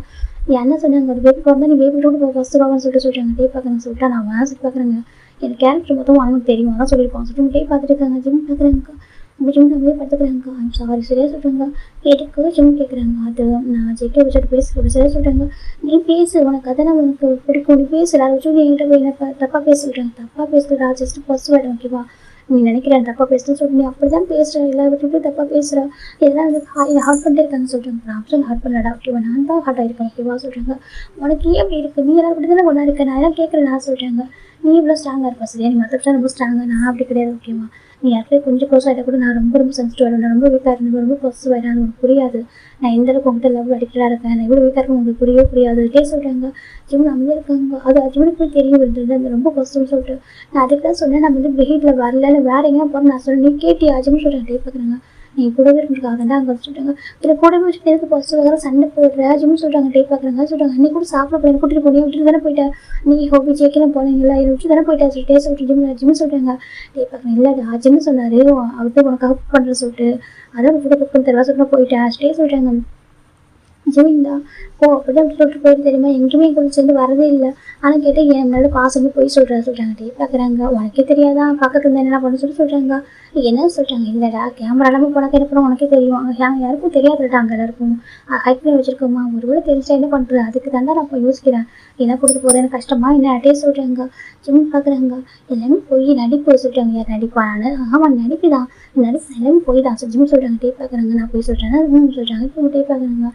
நீ என்ன சொன்னாங்க ஒரு பேபி பிறந்தா நீ பேபி கூட ஃபஸ்ட்டு வாங்கன்னு சொல்கிறாங்க. டே பார்க்குறாங்க. சொல்லிட்டா நான் வேணா சொல்லி பார்க்குறேங்க. எனக்கு கேரக்டர் மொத்தம் அவனுக்கு தெரியும் அதான் சொல்லியிருப்பான் சொல்லிட்டு டே பார்த்துட்டு இருக்காங்க. ஜிம் பார்க்குறாங்க. நம்ம ஜிம் அப்படியே பார்த்துக்கிறாங்க. ஐம் சாரி சரியா சொல்கிறாங்க. கேட்டுக்கு ஜிம் கேட்குறாங்க. அது நான் ஜெயிக்க வச்சுட்டு பேசுகிறேன் சரியா சொல்கிறாங்க. நீ பேசு உனக்கு அதெல்லாம் உனக்கு பிடிக்கும் நீ பேசு எல்லாரும் வச்சு நீ என்கிட்ட போய் தப்பாக பேச சொல்கிறாங்க. தப்பாக பேசுகிறா ஜஸ்ட் ஃபர்ஸ்ட் வேர்டு ஓகேவா நீ நினைக்கிறேன் தப்பாக பேசுன்னு சொல்லி நீ அப்படி தான் பேசுகிற எல்லாரும் தப்பாக பேசுகிற இதெல்லாம் வந்து ஹார்ட் பண்ணிட்டே இருக்காங்கன்னு சொல்கிறாங்க. நான் ஆப்ஷன் ஹார்ட் பண்ணடா ஓகேவா நான் தான் ஹார்ட் ஆகிருக்கேன் ஓகேவா சொல்கிறாங்க. உனக்கு ஏன் அப்படி இருக்குது நீ எல்லாரும் அப்படி தானே ஒன்றா இருக்க நான் எல்லாம் கேட்குறேன் நான் சொல்கிறாங்க. நீ இவ்வளோ ஸ்ட்ராங்காக இருப்பா சரியா நீ மற்ற ரொம்ப ஸ்ட்ராங்காக நான் அப்படி கிடையாது ஓகேவா நீ யாருக்கே கொஞ்சம் க்ளோஸ் ஆகிட்டா கூட நான் ரொம்ப ரொம்ப சென்சிட்டிவ் ஆகிடும், நான் ரொம்ப வீக்காக இருந்தேன், ரொம்ப பாசிட்டிவ் ஆகிடும், அது உங்களுக்கு புரியாது. நான் எந்த அளவுக்கு உங்கள்கிட்ட லவ் அடிக்டாக இருக்கேன், நான் எவ்வளோ வீக்காக இருக்கும் உங்களுக்கு புரியாது டே சொல்கிறாங்க. ஜிம் அமைதியாக இருக்காங்க. அது அஜிமுக்கு போய் தெரிய வருது அந்த ரொம்ப பாசிட்டிவ்னு சொல்லிட்டு. நான் அதுக்கு தான் சொன்னேன், நம்ம வெஹிக்கில் வரல இல்லை வேறு எங்கேயா போகிறோம் நான் சொன்னேன். நீ கேட்டியா அஜிமுன்னு சொல்கிறேன். டே பார்க்குறாங்க. நீ கூடவே இருக்காங்க தான் அங்கே சொல்லிட்டாங்க. இதில் கூடவே வச்சுட்டு எதுக்கு பாசிட்டிவாக சண்டை போடுற அஜிமுன்னு சொல்கிறாங்க. டே பார்க்குறாங்க சொல்கிறாங்க. நீ கூட சாப்பிட போய் கூட்டிகிட்டு போய் விட்டுட்டு தானே போயிட்டேன், நீ ஹோபி சேக்கெல்லாம் போனீங்களா இதை விட்டு தானே போயிட்டா டே சொல்லிட்டு ஜிம்னு சொல்கிறாங்க. டே பார்க்குறேன். இல்லை அஜிமுன்னு சொன்னார் அவர்கிட்ட உனக்காக குக் பண்ணுற சொல்லிட்டு, அதான் ஃபுட்டை குக் பண்ணி தரவா சொல்லிட்டு போயிட்டேன் ஸ்டே சொல்கிறாங்க. ஜீவிந்தா அப்படிதான் சொல்லிட்டு போயிட்டு தெரியுமா, எங்கேயுமே கூட சேர்ந்து வரதே இல்லை. ஆனால் கேட்டால் என் மேலே பாசங்க போய் சொல்கிறாங்க. டே பார்க்குறாங்க. உனக்கே தெரியாதா பக்கத்துல இருந்து என்ன பண்ண சொல்கிறாங்க. என்ன சொல்கிறாங்க. இல்லைடா கேமரா எல்லாமே போனாக்க என்ன பண்ண உனக்கே தெரியும், அங்கே யாருக்கும் தெரியாதுடா, அங்கே எல்லாருக்கும் ஹைட் பண்ணி வச்சிருக்கோமா, ஒருவேளை தெரிஞ்சா என்ன பண்ணுறது, அதுக்கு தாண்டா நான் இப்போ யோசிக்கிறேன், என்ன கொடுக்க போகிறேன்னு கஷ்டமா என்ன டே சொல்கிறாங்க. ஜிம் பார்க்குறாங்க. எல்லாமே போய் நடிப்பு சொல்கிறாங்க. யார் நடிப்பானு. ஆமாம் நடிப்பு தான், நடிப்பு எல்லாமே போய் தான் ஜிம் சொல்கிறாங்க. டே பார்க்குறாங்க. நான் போய் சொல்கிறேன் சொல்கிறாங்க. இப்போ டே பார்க்குறாங்க.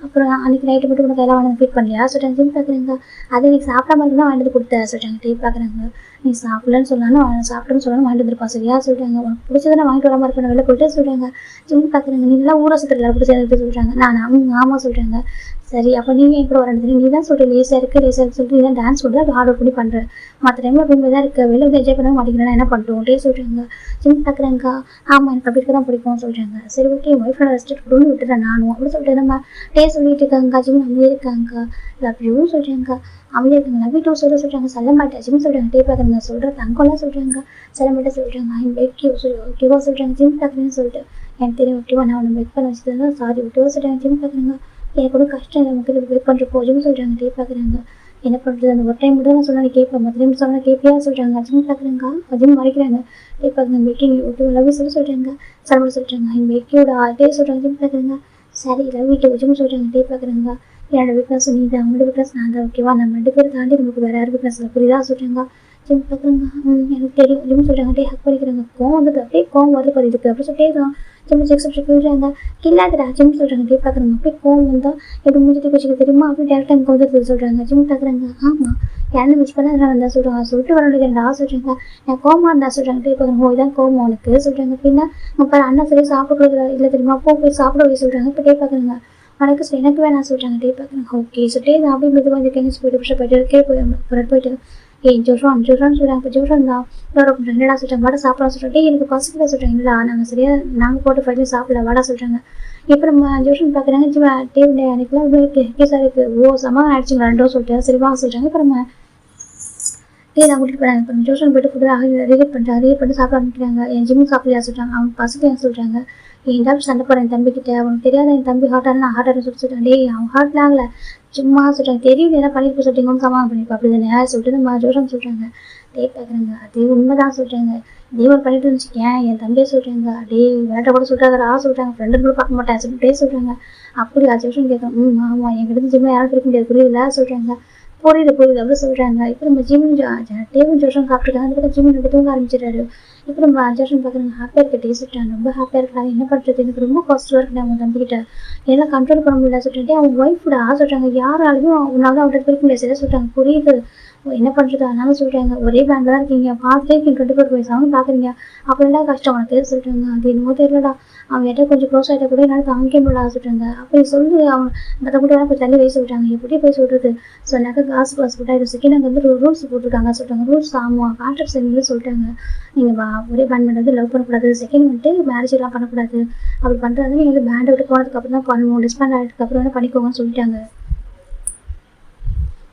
அப்புறம் அன்றைக்கி நைட்டு மட்டும் உனக்கு கையில் வாங்கி ஃபீட் பண்ணலையா சொல்கிறாங்க. ஜிம் பார்க்குறாங்க. அது நீ சாப்பிடாம இருந்தால் வாங்கிட்டு கொடுத்த சொல்கிறாங்க. டே பார்க்குறாங்க. நீ சாப்பிடலன்னு சொன்னாலும் சாப்பிட்டேன்னு சொன்னாலும் வாங்கிட்டு வந்துருப்பா சரியா சொல்கிறாங்க. உனக்கு பிடிச்சதை வாங்கிட்டு வராமல் இருப்பேன் வெளில போயிட்டு சொல்கிறாங்க. ஜிம் பார்க்குறாங்க. நீ நல்லா ஊரை சுற்றுல பிடிச்சது சொல்கிறாங்க. நான் ஆமாம் சொல்கிறாங்க. சரி அப்போ நீங்கள் என் கூட வரது நீ தான் சொல்லிட்டு லேசாக இருக்குது சொல்லிட்டு நீ தான் டான்ஸ் கொடுத்து அப்படி ஆர்டர் பண்ணி பண்ணுறேன், மற்ற டைமில் அப்படி தான் இருக்குது, வெளில வந்து என்ஜாய் பண்ண மாட்டேங்கிறேன் என்ன பண்ணிட்டோம் டே சொல்கிறாங்க. ஜிம் பார்க்குறாங்க. ஆமாம் எனக்கு அப்படி இருக்க தான் பிடிக்கும் சொல்கிறாங்க. சரி ஓகே என் ஒய்ஃபோட ரெஸ்ட் கொடுன்னு விட்டுறேன் நானும் அப்படி சொல்லிட்டு நம்ம டே சொல்லிட்டு இருக்காங்க. ஜிம் அமைதியாக இருக்காங்க. லவ் யூ சொல்கிறாங்க. அமைதியாக இருக்காங்க. லவ் யூ சொல்கிறாங்க. சொல்ல மாட்டேன் ஜிம் சொல்கிறாங்க. டே பார்க்குறாங்க. சொல்கிற தங்கம்லாம் சொல்கிறாங்க. சொல்ல மாட்டேன் சொல்கிறாங்க. ஐம் பெக் யூ ஓகேவா சொல்கிறாங்க. ஜிம் பார்க்குறேன்னு சொல்லிட்டு எனக்கு தெரியும் ஓகேவா நான் உன்னை பெக் பண்ண வச்சுட்டு தான் சாரி ஓகேவா சொல்கிறாங்க. ஜிம் பார்க்குறாங்க. எனக்கு கூட கஷ்டம் நமக்கு வெயிட் பண்ணுற போதும்னு சொல்கிறாங்க. டே பார்க்குறாங்க. என்ன பண்ணுறது அந்த ஒரு டைம் மட்டும் தான் சொன்னால் கேட்பேன், மற்ற டைம் சொன்னால் கேட்பியா சொல்கிறாங்க. அஜிம் பார்க்குறாங்க. அஜிம் மறைக்கிறாங்க. டே பார்க்குறாங்க. மேக்கிங் ஓகே லவ் சொல்கிறாங்க. சரம சொல்கிறாங்க. ஐம் மேக்கியோட டே சொல்கிறாங்க. ஜிம் பார்க்குறாங்க. சரி லவ் வீட்டு வச்சுன்னு சொல்கிறாங்க. டே பார்க்குறாங்க. என்னோட வீக்னஸ் நீ தான், அவங்களோட வீக்னஸ் நான் தான் ஓகேவா, நம்ம 2 பேரும் தாண்டி நமக்கு வேறு யார் வீக்னஸ் புரியுதா சொல்கிறாங்க. ஜிம் பார்க்குறாங்க. எனக்கு தெரியும் ஜிம் சொல்கிறாங்க. டே ஹக் பண்ணிக்கிறாங்க. கோவம் வந்துட்டு அப்படியே கோவம் வருது பாரு இதுக்கு அப்படி சொல்லிட்டே தான் ஜிம் செக்ஸ் சொல்கிறாங்க. கில்லாதுடா ஜிம் சொல்கிறாங்க. டே பார்க்குறாங்க. அப்படியே கோவம் வந்தால் எப்படி முடிஞ்சிட்டு வச்சுக்க தெரியுமா அப்படி டேரக்டாக எனக்கு வந்துடுது சொல்கிறாங்க. ஜிம் பார்க்குறாங்க. ஆமாம் யாரும் மிஸ் பண்ண நான் வந்தால் சொல்கிறாங்க. சொல்லிட்டு வர வேண்டியதுடா சொல்கிறாங்க. நான் கோமா இருந்தா சொல்கிறாங்க. டே பார்க்குறாங்க. ஓ இதான் கோவம் உனக்கு சொல்கிறாங்க. பின்னா அப்போ அண்ணா சரி சாப்பிட்றது இல்லை தெரியுமா போய் சாப்பிட போய் சொல்கிறாங்க. இப்போ டே பார்க்குறாங்க. உனக்கு சரி எனக்கு வேணாம் சொல்கிறாங்க. டே பார்க்குறாங்க. ஓகே சொல்லிட்டு இது அப்படியே மெதுவாக வந்து கேங்க போயிட்டு போயிட்டு போயிட்டு ஜோஷம் சொல்கிறான்னு சொல்கிறாங்க. இப்போ ஜோஷம் தான் என்னடா சொல்கிறாங்க. வாடா சாப்பிடலாம் சொல்கிறாங்க. எனக்கு பசங்களை சொல்கிறாங்க. இல்லைடா நாங்கள் சரியாக நாங்கள் போட்டு ஃபைட்லையும் சாப்பிடல வாடா சொல்கிறாங்க. இப்போ நம்ம ஜோஷன் பார்க்குறாங்க. டேவிட அன்றைக்கெலாம் கேஸாக இருக்குது ஓ சமா ஆயிடுச்சுங்க 2 சொல்லிட்டு சரி வாங்க சொல்கிறாங்க. இப்போ நம்ம டே நான் கூட்டிகிட்டு போகிறாங்க. இப்போ ஜோஷன் போய்ட்டு ஃபுட்டு ரீட் பண்ணிட்டு சாப்பிட ஆரம்பிக்கிறாங்க. என் ஜிம் சாப்பிடலையா சொல்கிறாங்க. அவங்க பசங்க சொல்கிறாங்க. என் டாக்டர் சண்டை போகிறேன் என் தம்பிக்கிட்ட, அவனுக்கு தெரியாத என் தம்பி ஹார்ட்டாக நான் ஹார்ட்டாக சொல்லிட்டேன். டே அவன் ஹார்ட்லாம் ஆகலை சும்மா சொல்கிறாங்க. தெரியும் என்ன பண்ணிட்டு சொல்லிட்டீங்கன்னு சமாளம் பண்ணிப்பா அப்படி தானே சொல்லிட்டு நம்ம ஜோஷன் சொல்கிறாங்க. டே பார்க்குறாங்க. அது உண்மைதான் சொல்கிறாங்க. தேவர் பண்ணிட்டு இருந்துச்சுக்கேன் என் தம்பியை சொல்கிறாங்க. டே விளையாட்ட கூட சொல்கிறாங்க சொல்கிறாங்க. ஃப்ரெண்டு கூட பார்க்க மாட்டேன் சொல்லிட்டு சொல்கிறாங்க. அப்படி ஜோஷன் கேட்குறேன். ஆமாம் என்கிட்ட ஜிம்மில் யாரும் பிடிக்க முடியாது புரியுதுல சொல்கிறாங்க. புரியுது அப்படி சொல்கிறாங்க. இப்போ நம்ம ஜிம் டேவும் ஜோஷன் சாப்பிட்ருக்காங்க. அதுக்கப்புறம் ஜிம் ரெண்டு தூங்க ஆரம்பிச்சிடறாரு. இப்போ நம்ம ஜோஷன் பார்க்குறாங்க. ஹாப்பியாக இருக்க டே சொல்லிட்டாங்க. ரொம்ப ஹாப்பியாக இருக்காங்க. என்ன பண்ணுறது எனக்கு ரொம்ப பாசிட்டிவாக இருக்குது அவங்க தம்பிக்கிட்ட எல்லாம் கண்ட்ரோல் பண்ண முடியல சொல்லிட்டு அவங்க ஒய்ஃபோட சொல்கிறாங்க. யாராலுமே உன்னால அவங்களுக்கு பிடிக்க முடியாது சரியா சொல்கிறாங்க. புரியுது என்ன பண்ணுறது அதனால சொல்கிறாங்க. ஒரே பேண்டில் தான் இருக்கீங்க பார்த்துட்டே இருக்கீங்க 24 வயசாகவும் பார்க்குறீங்க அப்படின்னா கஷ்டம் உனக்கு சொல்கிறாங்க. அது என்னமோ தெரியலடா அவங்க கிட்ட கொஞ்சம் க்ளோஸ் ஆகிட்ட கூட என்னால் தாங்கிக்க முடியல சொல்கிறாங்க. அப்படி சொல்லி அவங்க மற்ற கூட கொஞ்சம் தள்ளி வயசு சொல்கிறாங்க. எப்படி போய் சொல்கிறது சொன்னாக்க காசு போட்டாயிடும். செகண்ட் அங்கே வந்து ரூல்ஸ் போட்டுருக்காங்க சொல்கிறாங்க. ரூல்ஸ் ஆமாம் கான்ட்ராக்ட் வந்து சொல்லிட்டாங்க. நீங்கள் ஒரே பேண்ட் பண்ணுறது லவ் பண்ணக்கூடாது, செகண்ட் வந்துட்டு மேரேஜ் எல்லாம் பண்ணக்கூடாது, அப்படி பண்ணுறது நீங்கள் வந்து பேண்டை விட்டு போனதுக்கப்புறம் தான் பண்ணணும், டிஸ்பேண்ட் ஆகிட்டதுக்கப்புறம் வந்து பண்ணிக்கோங்கன்னு சொல்லிட்டாங்க.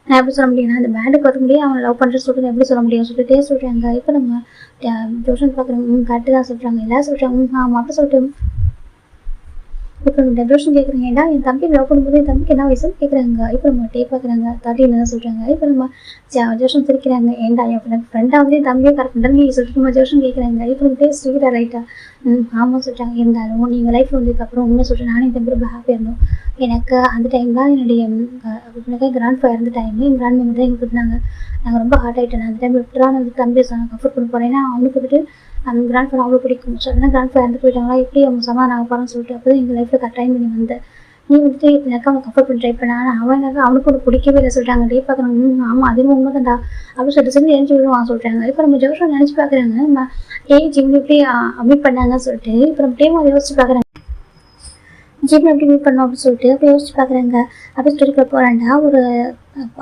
நான் எப்படி சொல்ல முடியும்னா இந்த பேண்டுக்கு வர முடியும் அவனை லவ் பண்ணுறது சொல்கிறது எப்படி சொல்ல முடியும் சொல்லிட்டே சொல்கிறாங்க. இப்போ நம்ம ஜோஷன் பார்க்குறோம். கரெக்டு தான் சொல்கிறாங்க. எல்லாம் சொல்கிறாங்க. ஆமாம் அப்படி சொல்லிட்டு இப்போ நம்ம டெக்ரேஷன் கேட்குறீங்க. ஏன்னா என் தம்பி லவ் பண்ணும்போது என் தம்பிக்கு என்ன வயசுன்னு கேட்குறாங்க. இப்போ நம்ம டே பார்க்குறாங்க. 13 தான் சொல்கிறாங்க. இப்போ நம்ம ஜோஷன் சிரிக்கிறாங்க. ஏன்டா என் ஃப்ரெண்டாக வந்து என் தம்பியை கரெக்ட் பண்ணுறேன்னு சொல்லிட்டு நம்ம ஜோஷன் கேட்குறாங்க. இப்போ நம்ம பேர் ஸ்ரீகிட்டா ரைட்டா ஆமாம் சொல்கிறாங்க. இருந்தாலும் நீங்கள் லைஃப் வந்ததுக்கப்புறம் உண்மை சொல்கிறேன் நானும் என் தம்பி ரொம்ப ஹாப்பியாக இருந்தோம். எனக்கு அந்த டைம் தான் என்னுடைய கிராண்ட் ஃபா இறந்த டைம் என் கிராண்ட் மம்மி தான் எங்களுக்கு இருந்தாங்க. நாங்கள் ரொம்ப ஹார்ட் ஆகிட்டேன். அந்த டைம் விட்டுறான் வந்து தம்பி கம்ஃபர்ட் பண்ண போகிறேன். ஏன்னா அவனுக்கு வந்துட்டு அந்த கிராண்ட் ஃபா அவ்வளோ பிடிக்கும். ஸோ அதனால் கிராண்ட் ஃபா இறந்து போயிட்டாங்களா எப்படி அவங்க சமாதானம் ஆக போகிறான்னு சொல்லிட்டு அப்போ தான் எங்கள் லைஃப்பில் கரெக்ட் டைம் பண்ணி வந்தேன். நீ வந்துட்டு இப்போ எனக்கு அவனை கம்ஃபர்ட் பண்ணி ட்ரை பண்ண, ஆனால் அவனுக்கு ஒன்று பிடிக்கவே இல்லை சொல்கிறாங்க. டே பார்க்குறாங்க, ஆமாம் அதுவும் உண்மை தான்டா அப்படின்னு சொல்லிட்டு சொல்லி எழுந்து விடுவான் சொல்கிறாங்க. இப்போ நம்ம ஜோஷன் நினச்சி பார்க்குறாங்க, நம்ம ஜிம் எப்படி மீட் பண்ணாங்கன்னு சொல்லிட்டு. இப்போ நம்ம டேம் அதை யோசிச்சு பார்க்குறாங்க, ஜிம்மில் எப்படி மீட் பண்ணோம் அப்படின்னு சொல்லிட்டு அப்படி யோசிச்சு பார்க்குறாங்க. அப்படி ஸ்டோரிக்குள்ள போகிறாண்டா ஒரு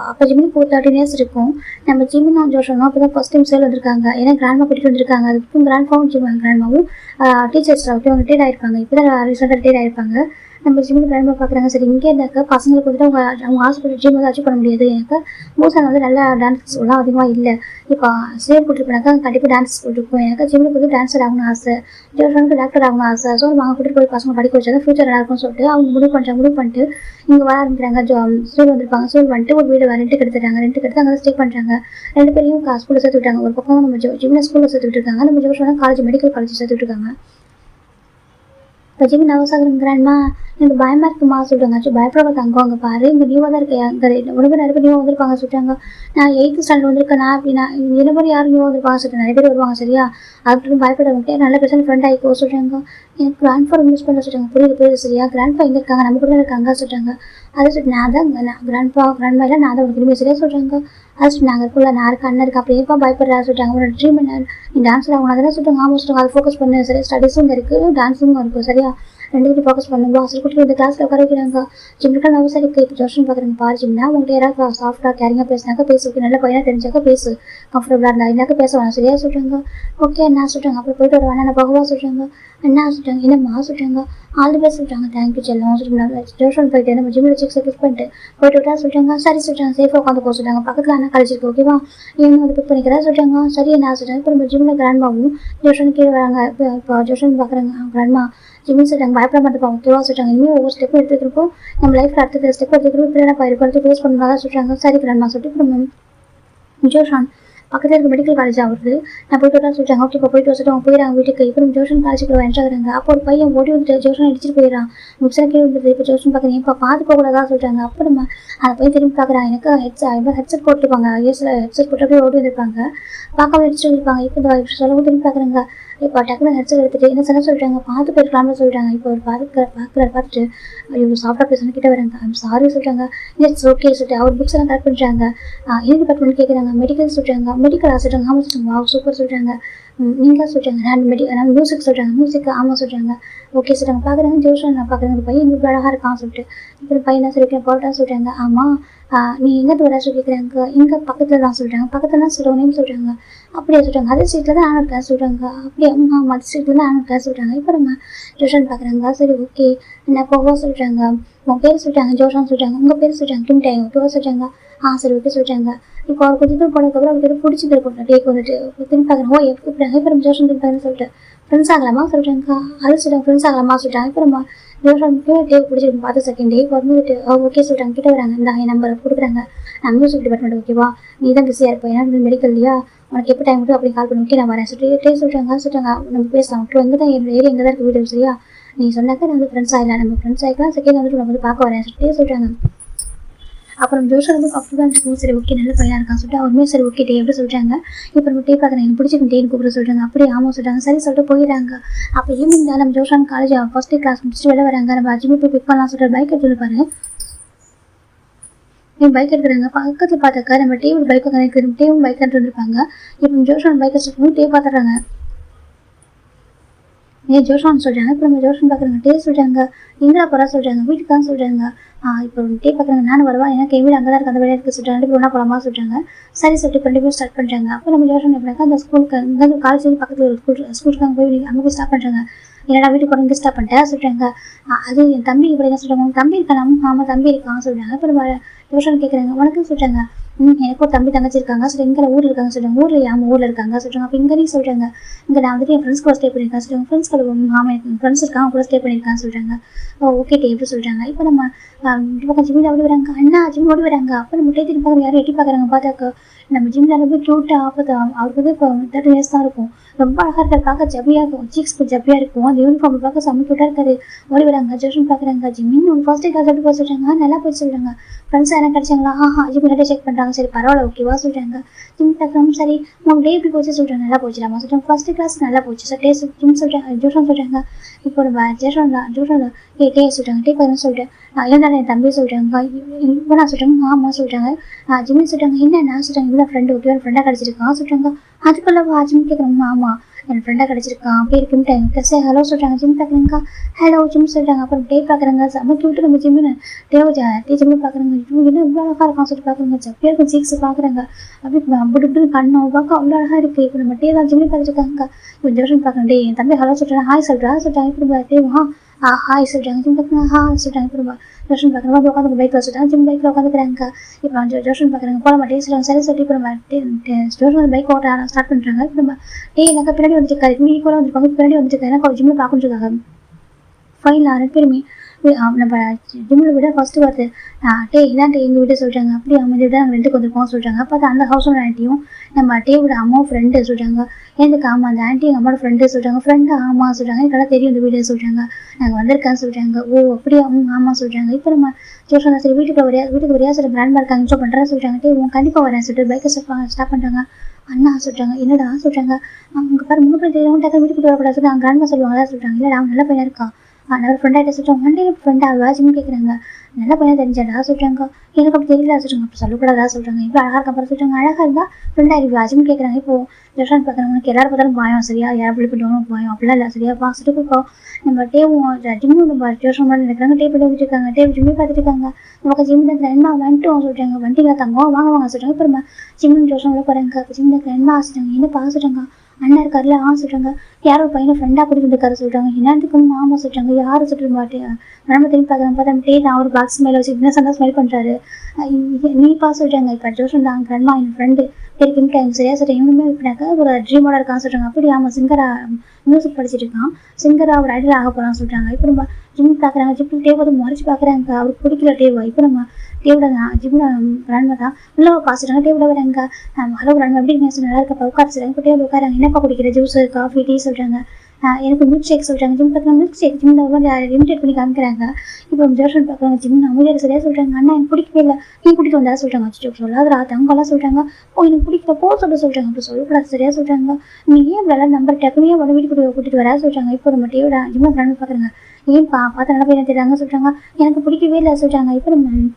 அப்போ ஜிம்மில் 13 இயர்ஸ் இருக்கும். நம்ம ஜிம்மினும் ஜோஷனும் அப்போ தான் ஃபஸ்ட் டைம் சேல் வந்திருக்காங்க. ஏன்னா கிராண்ட்மா கூட்டிகிட்டு வந்திருக்காங்க. அதுக்கும் கிராண்ட்மாவும் கிராண்ட்மாவும் டீச்சர்ஸ் ரிட்டையர்ட் ஆகிருப்பாங்க. இப்போ தான் ரீசெண்டாக ரிட்டையர்ட் ஆகிருப்பாங்க. நம்ம ஜிம்மில் கிராண்ட்மா பார்க்குறாங்க. சரி இங்கே இருந்தாக்க பசங்களுக்கு வந்துட்டு அவங்க ஹாஸ்பிட்டல் ஜிம் வந்து அச்சீவ் பண்ண முடியாது. எனக்கு மூசான் வந்து நல்லா டான்ஸ் ஸ்கூல்லாம் அதிகமாக இல்லை. இப்போ சேல் கூட்டிருப்பாங்க, கண்டிப்பாக டான்ஸ் ஸ்கூல் இருக்கும். எனக்கு ஜிம்முக்கு வந்து டான்ஸர் ஆகணும் ஆசை, ஜோஷனுக்கு டாக்டர் ஆகணும் ஆசை. ஸோ அவங்க கூட்டிட்டு போய் பசங்க படிக்க வச்சா ஃபியூச்சர் நல்லா இருக்கும்னு சொல்லிட்டு அவங்க முடிவு பண்ணிட்டு இங்கே வர ஆரம்பிக்கிறாங்க. ஸ்கூல் வந்திருப்பாங்க. ஸ்கூல் வந்துட்டு ஒரு வீடு ரெண்ட்டுக்கு எடுத்துட்டாங்க. ரெண்ட்டுக்கு எடுத்து அங்கே ஸ்டே பண்ணுறாங்க. 2 பேரையும் ஸ்கூலில் சேர்த்து விட்டாங்க. ஒரு பக்கம் நம்ம ஜிம்மில் ஸ்கூலில் சேர்த்து விட்டுருக்காங்க. நம்ம ஜோஷனா காலேஜ் மெடிக்கல் காலேஜ் சேர்த்து விட்டுருக்காங்க. இப்போ ஜிம்மி நவசாகரங்கிறான்மா எனக்கு பயமாக இருக்குமா சொல்கிறாங்க. பயப்படாம தங்கம் அங்கே பாரு, இங்கே நியூவாக தான் இருக்கு. அங்கே உடம்பு நிறைய பேர் நியூவாக வந்திருப்பாங்க சொல்லிட்டாங்க. நான் 8th ஸ்டாண்டர்ட் வந்திருக்கேன். அப்படின்னா இந்த மாதிரி யாரும் நியூவாக வந்திருப்பாங்க சொல்லிட்டு நிறைய பேர் வருவாங்க. சரியா அப்படின்னு பயப்படாம நல்ல பேச ஃப்ரெண்ட் ஆகிக்கோ சொல்கிறாங்க. எனக்கு கிராண்ட் ஃபார் யூஸ் பண்ண சொல்லிட்டாங்க. புரியுது சரியா, கிராண்ட் ஃபா எங்கே இருக்காங்க, நம்ம கூட தான் இருக்காங்க சொல்லிட்டாங்க. அதை சொல்லிட்டு நான் தான் கிராண்ட் இல்லை நான் தான் உனக்கு இனிமேல் சரியா சொல்கிறாங்க. அது சொல்லிட்டு நாங்கள் இருக்குள்ள நான் இருக்க அண்ணன் இருக்கா அப்படியேப்பா பயப்படுறா சொல்லிட்டாங்க. உன்னோட ட்ரீம் என்ன, நீ டான்ஸில் அவங்க அதெல்லாம் சொல்லிட்டாங்க. ஆமாம் சொல்லுவாங்க. அதை ஃபோக்கஸ் பண்ணு சரியா, ஸ்டடீஸும் இங்கே இருக்குது டான்ஸும் இருக்கும் சரியா, 2 ஃபோக்கஸ் பண்ணுங்க. ஹாஸ்டல் கூட்டிட்டு இந்த கிளாஸில் உட்கார வைக்கிறாங்க. ஜிம்முக்கு நவசாரி இப்போ ஜோஷன் பார்க்குறாங்க. பாரு ஜிம்னா உங்கள்கிட்ட யாராவது சாஃப்டாக கேரிங்காக பேசினாக்கா பேசு, நல்ல பையனாக தெரிஞ்சாக்கா பேசு, கம்ஃபர்டபுளாக இருந்தா இல்லாக்க பேச வேணாம் சரியா சொல்கிறாங்க. ஓகே என்ன சொல்கிறாங்க. அப்புறம் போயிட்டு வருவாங்க. நான் பகவா சொல்கிறாங்க. என்ன சொல்கிறாங்க, என்னம்மா சொல்கிறாங்க. ஆல் தி பெஸ்ட் சொல்கிறாங்க. தேங்க்யூ செல்லம் சொல்லிட்டு ஜோஷன் போயிட்டு நம்ம ஜிம்மில் சிக்ஸை கிளிக் பண்ணிட்டு போயிட்டு விட்டா சொல்கிறாங்க. சரி சொல்கிறாங்க. சேஃபாக உட்காந்து போக சொல்கிறாங்க. பக்கத்தில் அண்ணா காலேஜ் இருக்கு ஓகேவா, இவங்க வந்து பிக் பண்ணிக்கிறா சொல்கிறாங்க. சரி என்ன சொல்கிறாங்க. இப்போ நம்ம ஜிம்மில் கிராண்ட்மாவும் ஜோஷன் கீழே வராங்க. இப்போ ஜோஷன் பார்க்குறாங்க. கிராண்ட்மா ஜிம்மின்னு சொல்கிறாங்க. பயப்பட மாட்டேப்பா ஓகேவா சொல்கிறாங்க. இனிமேல் ஒவ்வொரு ஸ்டெப்பும் எடுத்துக்கிறப்போ நம்ம லைஃப்பில் அடுத்த ஸ்டெப் எடுத்துக்கிறோம். இப்போ என்ன பயிருக்கு ஃபேஸ் பண்ணலாம் சொல்கிறாங்க. சரி கிராண்ட்மா சொல்லிட்டு இப்போ நம்ம ஜோஷன் பக்கத்தில் இருக்க மெடிக்கல் காலேஜ் ஆகுது. நான் போயிட்டு வரலாம் சொல்லிட்டாங்க. ஓகே இப்போ போயிட்டு வச்சுட்டு அவங்க போயிடறாங்க வீட்டுக்கு. இப்போ நம்ம ஜோஷன் காலேஜுக்குள்ள என்ட்ராகிறாங்க. அப்போ ஒரு பையன் ஓடி வந்துட்டு ஜோஷன் அடிச்சுட்டு போயிடறான். முக்ஸாக கீழே வந்துட்டு இப்போ ஜோஷன் பார்க்குறேன். இப்போ பார்த்து போகக்கூடாதா சொல்லிட்டாங்க. அப்போ நம்ம அந்த பையன் திரும்பி பார்க்குறான். எனக்கு ஹெட்செட் போட்டுருப்பாங்க. இயர்ஸில் ஹெட்செட் போட்டு அப்படியே ஓடி வந்திருப்பாங்க. பார்க்காம அடிச்சுட்டு வந்துருப்பாங்க. இப்போ இந்த சொல்லவும் திரும்பி பார்க்குறாங்க. இப்போ டக்குனு ஹெட்செட் எடுத்துட்டு என்ன சொல்லிட்டாங்க, பார்த்து போயிருக்கலாம்னு சொல்லிட்டாங்க. இப்போ ஒரு பார்த்துட்டு இவங்க சாஃப்டாக பேசணும் கிட்ட வராங்க. ஐம் சாரி சொல்லிட்டாங்க. இட்ஸ் ஓகே சொல்லிட்டு அவர் புக்ஸ் எல்லாம் கரெக்ட் பண்ணுறாங்க. என்ன டிபார்ட்மெண்ட் கேட்குறாங்க. மெடிக்கல் சொல்லிட்டாங்க. மெடிக்கல் சொல்லிட்டாங்க. ஆமாம் சொல்லிட்டாங்க. வாவ் சூப்பர் சொல்லிட்டாங்க. நீங்கள் சொல்லிட்டாங்க. நான் மியூசிக் சொல்லிட்டாங்க. மியூசிக் ஆமாம் சொல்லிட்டாங்க. ஓகே சொல்லிட்டாங்க. பார்க்குறாங்க ஜோஷன் நான் பார்க்குறாங்க. பையன் எங்களுக்கு அழகாக இருக்கான்னு சொல்லிட்டு இப்போ பையன் தான் சொல்லியிருக்கேன். போட்டா சொல்லிட்டாங்க. ஆமாம் நீ எங்கே வர சொல்லி கேட்குறாங்க. இங்கே பக்கத்தில் தான் சொல்லிட்டாங்க. பக்கத்தில் தான் சொல்லுவோம் சொல்லிட்டாங்க. அப்படியே சொல்லிட்டாங்க. அதே ஸ்ட்ரீட்டில் தான் நான் இருக்கேன் சொல்லிட்டாங்க. அப்படியே மற்ற ஸ்ட்ரீட்டில் தான் நான் இருக்கேன் சொல்லிட்டாங்க. இப்போ நம்ம ஜோஷன் பார்க்குறாங்க. சரி ஓகே என்ன போகவா சொல்லிட்டாங்க. உங்கள் பேர் சொல்லிட்டாங்க. ஜோஷன் சொல்லிட்டாங்க. உங்கள் பேர் சொல்லிட்டாங்க. கிம் டைம் ஓகேவா சொல்லிட்டாங்க. சரி ஓகே சொல்லிட்டாங்க. இப்போ அவர் கொஞ்சம் தூரம் போனதுக்கப்புறம் அவருக்கு எது பிடிச்சி இருக்கும். டேக் வந்துட்டு திரும்பி பார்க்குறோம். கூப்பிட்றாங்க. இப்போ நம்ம ஜோஷன் திரும்பி பார்க்குறேன்னு சொல்லிட்டு ஃப்ரெண்ட்ஸ் ஆகலாமா சொல்லிட்டாங்க. அது சொல்லிட்டாங்க. ஃப்ரெண்ட்ஸ் ஆகலாமா சொல்லிட்டாங்க. இப்போ நம்ம ஜோஷனுக்கு டேக் பிடிச்சிருக்கு. பார்த்து செகண்ட் டே வந்துட்டு ஓகே சொல்லிட்டாங்க. கிட்ட வராங்க. இந்த என் நம்பரை கொடுக்குறாங்க. நான் மியூசிக் டிபார்ட்மெண்ட் ஓகேவா, நீ தான் பிஸியாக இருப்பேன். ஏன்னா மெடிக்கல் இல்லையா, உனக்கு எப்போ டைம் அப்படி கால் பண்ணி ஓகே நான் வரேன் சொல்லிட்டு சொல்லிட்டாங்க. நம்ம பேசலாம். ஓகே எங்கே தான் என் ஏரியா எங்கே தான் இருக்குது வீடு சரியா, நீ சொன்னாக்க நான் வந்து ஃப்ரெண்ட்ஸ் ஆகிடலாம். நம்ம ஃப்ரெண்ட்ஸ் ஆகிக்கலாம். செகண்ட் வந்துட்டு நம்ம வந்து பார்க்க வரேன் சொல்லிட்டு சொல்லிட்டாங்க. அப்புறம் ஜோஷன் வந்து அப்படிதான் இருக்கும். சரி ஓகே நல்ல பையனாக இருக்கான்னு சொல்லிட்டு அவருமே சரி ஓகே டே எப்படி சொல்லிட்டாங்க. இப்போ நம்ம டே பார்க்குறேன். எனக்கு பிடிச்சிருக்கு டேன்னு கூப்பிட சொல்லிட்டாங்க. அப்படியே ஆமாம் சொல்லிட்டாங்க. சரி சொல்லிட்டு போயிடறாங்க. அப்போ ஈவினிங் தான் நம்ம ஜோஷன் காலேஜ் ஃபர்ஸ்ட் டே கிளாஸ் முடிச்சுட்டு வெளில வராங்க. நம்ம அஜிமே போய் பிக் பண்ணலாம் சொல்லிட்டு பைக் எடுத்து பாரு. நீ பைக் எடுக்கிறாங்க. பக்கத்தில் பார்த்தாக்கா நம்ம டேவோட பைக்கை கனெக்ட் டேவும் பைக் எடுத்து வந்துருப்பாங்க. இப்போ ஜோஷன் பைக்கை சொல்லிட்டு டே பார்த்துட்றாங்க. ஜோஷான்னு சொல்கிறாங்க. இப்போ நம்ம ஜோஷன் பார்க்குறாங்க. டே சொல்கிறாங்க. எங்கடா போகிறா சொல்கிறாங்க. வீட்டுக்கு தான் சொல்கிறாங்க. இப்போ டே பார்க்குறாங்க. நானும் வருவா, எனக்கு வீடு அங்கே தான் இருக்குது அந்த வேலையாக இருக்குது சொல்கிறாங்க. 2 பேரும் ஒன்றா போகலாமா சொல்கிறாங்க. சரி சொல்லிட்டு 2 பேரும் ஸ்டார்ட் பண்ணுறாங்க. அப்போ நம்ம ஜோஷன் எப்படினாக்கா அந்த ஸ்கூலுக்கு இங்கே காலேஜ் பக்கத்தில் ஒரு ஸ்கூலுக்கு அங்கே போய் ஸ்டார்ட் பண்ணுறாங்க. என்னடா வீட்டுக்கு போகிற இங்கே ஸ்டார்ட் பண்ணிட்டேன் சொல்கிறாங்க. அது என் தம்பி இப்படி என்ன சொல்கிறாங்க. உங்கள் தம்பி இருக்கான். ஆமாம் தம்பி இருக்கான்னு சொல்கிறாங்க. இப்போ நம்ம ஜோஷன் கேட்குறாங்க. உனக்கு சொல்கிறாங்க. எனக்கு ஒரு தம்பி தங்கச்சி இருக்காங்க சொல்லிட்டு இங்கே ஊரில் இருக்காங்க சொல்கிறாங்க. ஊரில் ஆமாம் ஊரில் இருக்காங்க சொல்கிறாங்க. அப்போ இங்கே சொல்கிறாங்க. இங்கே நான் வந்துட்டு என் ஃப்ரெண்ட்ஸ் கூட ஸ்டே பண்ணியிருக்கேன் சொல்லுவாங்க. ஃப்ரெண்ட்ஸ் கூட ஆமாம் எனக்கு ஃப்ரெண்ட்ஸ் இருக்காங்க கூட ஸ்டே பண்ணியிருக்கான்னு சொல்கிறாங்க. ஓகே டே எப்படி சொல்கிறாங்க. இப்போ நம்ம பக்கம் ஜிம்மில் ஓடி வராங்க. அண்ணா ஜிம் ஓடி வராங்க. அப்போ நம்ம டே திரும்பி பார்க்குற யாரும் எட்டி பார்க்குறாங்க. பார்த்தாக்க நம்ம ஜிம்மில் ரொம்ப க்யூட்டாக ஆப்பது அவருக்கு வந்து இப்போ 30 இயர்ஸ் தான் இருக்கும். ரொம்ப அழகாக இருக்காரு. பார்க்க ஜப்பியாக இருக்கும். சீக்ஸ் ஜப்பியாக இருக்கும். அந்த யூனிஃபார்ம் பார்க்க செம்ம க்யூட்டாக இருக்காரு. ஓடி வராங்க. ஜோஷன் பார்க்குறாங்க. ஜிம்மின்னு ஃபர்ஸ்ட் டே கிளாஸ் போக சொல்கிறாங்க. நல்லா போய் சொல்கிறாங்க. ஃப்ரெண்ட்ஸ் யாரும் கிடைச்சாங்களா. ஜிம் நிறைய செக் பண்ணுறாங்க. சொல்கிறாங்க. சரி பரவாயில்ல ஓகேவா சொல்கிறாங்க. ஜிம் பார்க்குறோம். சரி உங்கள் டே எப்படி போச்சு சொல்கிறாங்க. நல்லா போச்சுடாமா சொல்கிறாங்க. ஃபஸ்ட்டு கிளாஸ் நல்லா போச்சு சார். டே ஜிம் சொல்கிறாங்க. ஜோஷன் சொல்கிறாங்க. இப்போ நம்ம ஜோஷன் டே சொல்கிறாங்க. டே பார்க்கணும் சொல்லிட்டேன். இல்லைடா என் தம்பி சொல்கிறாங்க. இப்போ நான் சொல்கிறாங்க. ஆமாம் சொல்கிறாங்க. ஜிம்னு சொல்கிறாங்க. என்ன நான் சொல்கிறாங்க. இல்லை ஃப்ரெண்டு ஓகே ஒரு ஃப்ரெண்டாக கிடச்சிருக்கான் சொல்கிறாங்க. அதுக்குள்ளவா ஜிம் கேட்குறோம். ஆமாம் என் ஃப்ரெண்டாக கிடச்சிருக்கான் அப்படி இருக்குன்ட்டு சரி ஹலோ சொல்கிறாங்க. ஜிம் பார்க்குறேங்க்கா. ஹலோ ஜிம் சொல்கிறாங்க. அப்புறம் டே பார்க்குறாங்க. சமைக்க விட்டு நம்ம ஜிம்னு டே ஜிம்மு பார்க்குறாங்க. என்ன இவ்வளோ அழகாக இருக்கான்னு சொல்லிட்டு பார்க்குறாங்க. சப்பியாக இருக்கும் சீக்ஸ் பார்க்குறாங்க. அப்படி அப்படி கண்ணோ பார்க்க அவ்வளோ அழகாக இருக்குது. இப்போ நம்ம டே தான் ஜிம்மு பார்த்துருக்காங்க. இப்போ ஜோஷன் பார்க்குறேன். டே என் தம்பி ஹலோ சொல்கிறேன். ஹாய் சொல்கிறாங்க. இப்போ டே ஹாய் சொல்கிறாங்க. ஜிம் பார்க்குறாங்க. சொல்கிறாங்க. இப்போ ஜோஷன் பார்க்குறோம். அப்படி உட்காந்து பைக்கில் சொல்லிட்டாங்க. ஜிம் பைக்கில் உட்காந்துக்கிறாங்க. இப்போ ஜோஷன் பார்க்குறாங்க. போல மாட்டே சொல்லுவாங்க. சரி சொல்லிட்டு இப்போ நம்ம ஜோஷன் பைக் ஓட்ட ஸ்டார்ட் பண்ணுறாங்க. இப்போ நம்ம எனக்கு பின்னாடி வந்துட்டு மீதி கூட வந்துருக்காங்க. பின்னாடி வந்துட்டு எனக்கு ஜிம்மில் பார்க்குறதுக்காக ஃபைனல் 2 பேருமே நம்ம ஜிம்மில் விட ஃபஸ்ட்டு வருது. இதான் எங்கள் வீட்டை சொல்கிறாங்க. அப்படி அவங்க விட நாங்கள் ரெண்டுக்கு வந்திருக்கோம் சொல்கிறாங்க. அப்போ அந்த ஹவுஸ் ஓனர் ஆண்டியும் நம்ம டேவோட அம்மாவும் ஃப்ரெண்டு சொல்கிறாங்க. எனக்கு ஆமாம் அந்த ஆண்டி எங்கள் அம்மாவோட ஃப்ரெண்டு சொல்கிறாங்க. ஃப்ரெண்டு ஆமாம் சொல்கிறாங்க. எனக்கெல்லாம் தெரியும் இந்த வீடியோ சொல்கிறாங்க. நாங்கள் வந்திருக்கேன்னு சொல்கிறாங்க. ஓ அப்படியே ஆமாம் சொல்கிறாங்க. இப்போ நம்ம ஜோஷன் சரி வீட்டுக்கு வரையா சரி கிராண்ட்மா இருக்காங்க இன்ஸ்டால் பண்ணுறேன்னு சொல்கிறாங்க. கண்டிப்பாக வரேன் சொல்லிட்டு பைக்கை ஸ்டாப் பண்ணுறாங்க. அண்ணா சொல்கிறாங்க. என்னடா சொல்கிறாங்க. அவங்க பாரு முன்னாடி தெரியும் டக்கு வீட்டுக்கு வரக்கூடாது சொல்லி அவங்க கிராண்ட்மா சொல்லுவாங்களா சொல்கிறாங்க. இல்லைடா அவன் நல்ல பையனாக இருக்கான். நல்ல ஃப்ரெண்டாகிட்ட சொல்கிறாங்க. வண்டி ஃப்ரெண்டாக ஜிம் கேட்குறாங்க. நல்ல பையனாக தெரிஞ்சாடா சொல்கிறாங்க. எனக்கு அப்படி தெரியல சொல்கிறாங்க. அப்போ சொல்லக்கூடாதா சொல்கிறாங்க. இப்போ அழகாக இருக்க அப்புறம் சொல்கிறாங்க. அழகாக இருந்தால் ஃப்ரெண்டாக ஜிம் கேட்குறாங்க. இப்போ ஜோஷன் பார்க்குறாங்க. உனக்கு எல்லாரும் பார்த்தாலும் பயம் சரியா யாரும் பிள்ளை பண்ணுவாங்க பயம் அப்படிலாம் இல்லை சரியா பார்த்துட்டு இப்போ நம்ம டேவும் ஜிம்மும் நம்ம ஜோஷன் மாதிரி நினைக்கிறாங்க. டே பண்ணி வந்துட்டு இருக்காங்க. டே ஜிம்மே பார்த்துட்டு இருக்காங்க. நமக்கு ஜிம் தான் என்ன வந்துட்டோம் சொல்கிறாங்க. வண்டிகளை தங்கம் வாங்க சொல்கிறாங்க. இப்போ நம்ம ஜிம்மும் ஜோஷன்ல போகிறாங்க. இப்போ ஜிம் தான் என்ன சொல்கிறாங்க. என்ன பார்க்க சொல்கிறாங்க. அண்ணா இருக்காருல சொல்கிறாங்க. யாரோ ஒரு பையனை ஃப்ரெண்டாக கூட்டிட்டு இருக்காரு சொல்கிறாங்க. என்னத்துக்கு ஆமாம் சொல்கிறாங்க. யாரும் சொல்லிட்டு மாட்டேன் நம்ம திரும்பி பார்க்குறேன். பார்த்தா டே தான் ஒரு பாக்ஸ் மேலே வச்சு என்ன சண்டை ஸ்மெல் பண்ணுறாரு. நீப்பா சொல்கிறாங்க. இப்போ ஜோஷன் தான் கிராண்ட்மா என் ஃப்ரெண்டு இருக்குன்ட்டு அவங்க சரியா சொல்கிறேன். இவனுமே இப்படினாக்கா ஒரு ட்ரீமோட இருக்கான்னு சொல்கிறாங்க. அப்படி ஆமாம் சிங்கரா மியூசிக் படிச்சுட்டு இருக்கான். சிங்கரா ஒரு ஐடியில் ஆக போகிறான்னு சொல்கிறாங்க. இப்போ நம்ம ஜிம் பார்க்குறாங்க. ஜிம் டே பார்த்து முறைச்சி பார்க்குறாங்க. அவருக்கு பிடிக்கல டேவா. இப்போ நம்ம டேவோட ஜிம்மில் கிராண்ட்மா தான் உள்ளே பார்த்துட்டாங்க. டேவோட வராங்க. ஹலோ கிராண்ட்மா எப்படி நீங்கள் நல்லா இருக்கப்பா உட்காந்துறாங்க. இப்போ டேவில் உட்காராங்க. என்னப்பா குடிக்கிற ஜூஸு காஃபி டீ சொல்கிறாங்க. எனக்கு மில்க் ஷேக் சொல்கிறாங்க. ஜிம் பார்க்குறாங்க. மில்க் ஷேக் ஜிம்மில் வந்து லிமிடெட் பண்ணி காமிக்கிறாங்க. இப்போ ஜோஷன் பார்க்குறாங்க. ஜிம் அமைதியாக சரியாக சொல்கிறாங்க. அண்ணா எனக்கு பிடிக்கவே இல்லை நீ கூட்டிகிட்டு வந்தா சொல்கிறாங்க. அச்சோ சொல்லாதரா தங்கெல்லாம் சொல்கிறாங்க. எனக்கு பிடிக்கல சொல்கிறாங்க. அப்போ சொல்லக்கூடாது சரியாக சொல்கிறாங்க. நீ ஏன் இவ்வளோ நம்பர் டக்குனே உடனே வீட்டுக்கு கூட்டிகிட்டு வரா சொல்கிறாங்க. இப்போ நம்ம டேவோட ஜிம்மில் கிராண்ட் பார்க்குறாங்க. ஏன் பார்த்து நல்லா பையன் தெரியாங்க சொல்கிறாங்க. எனக்கு பிடிக்கவே இல்லை சொல்கிறாங்க. இப்போ நம்ம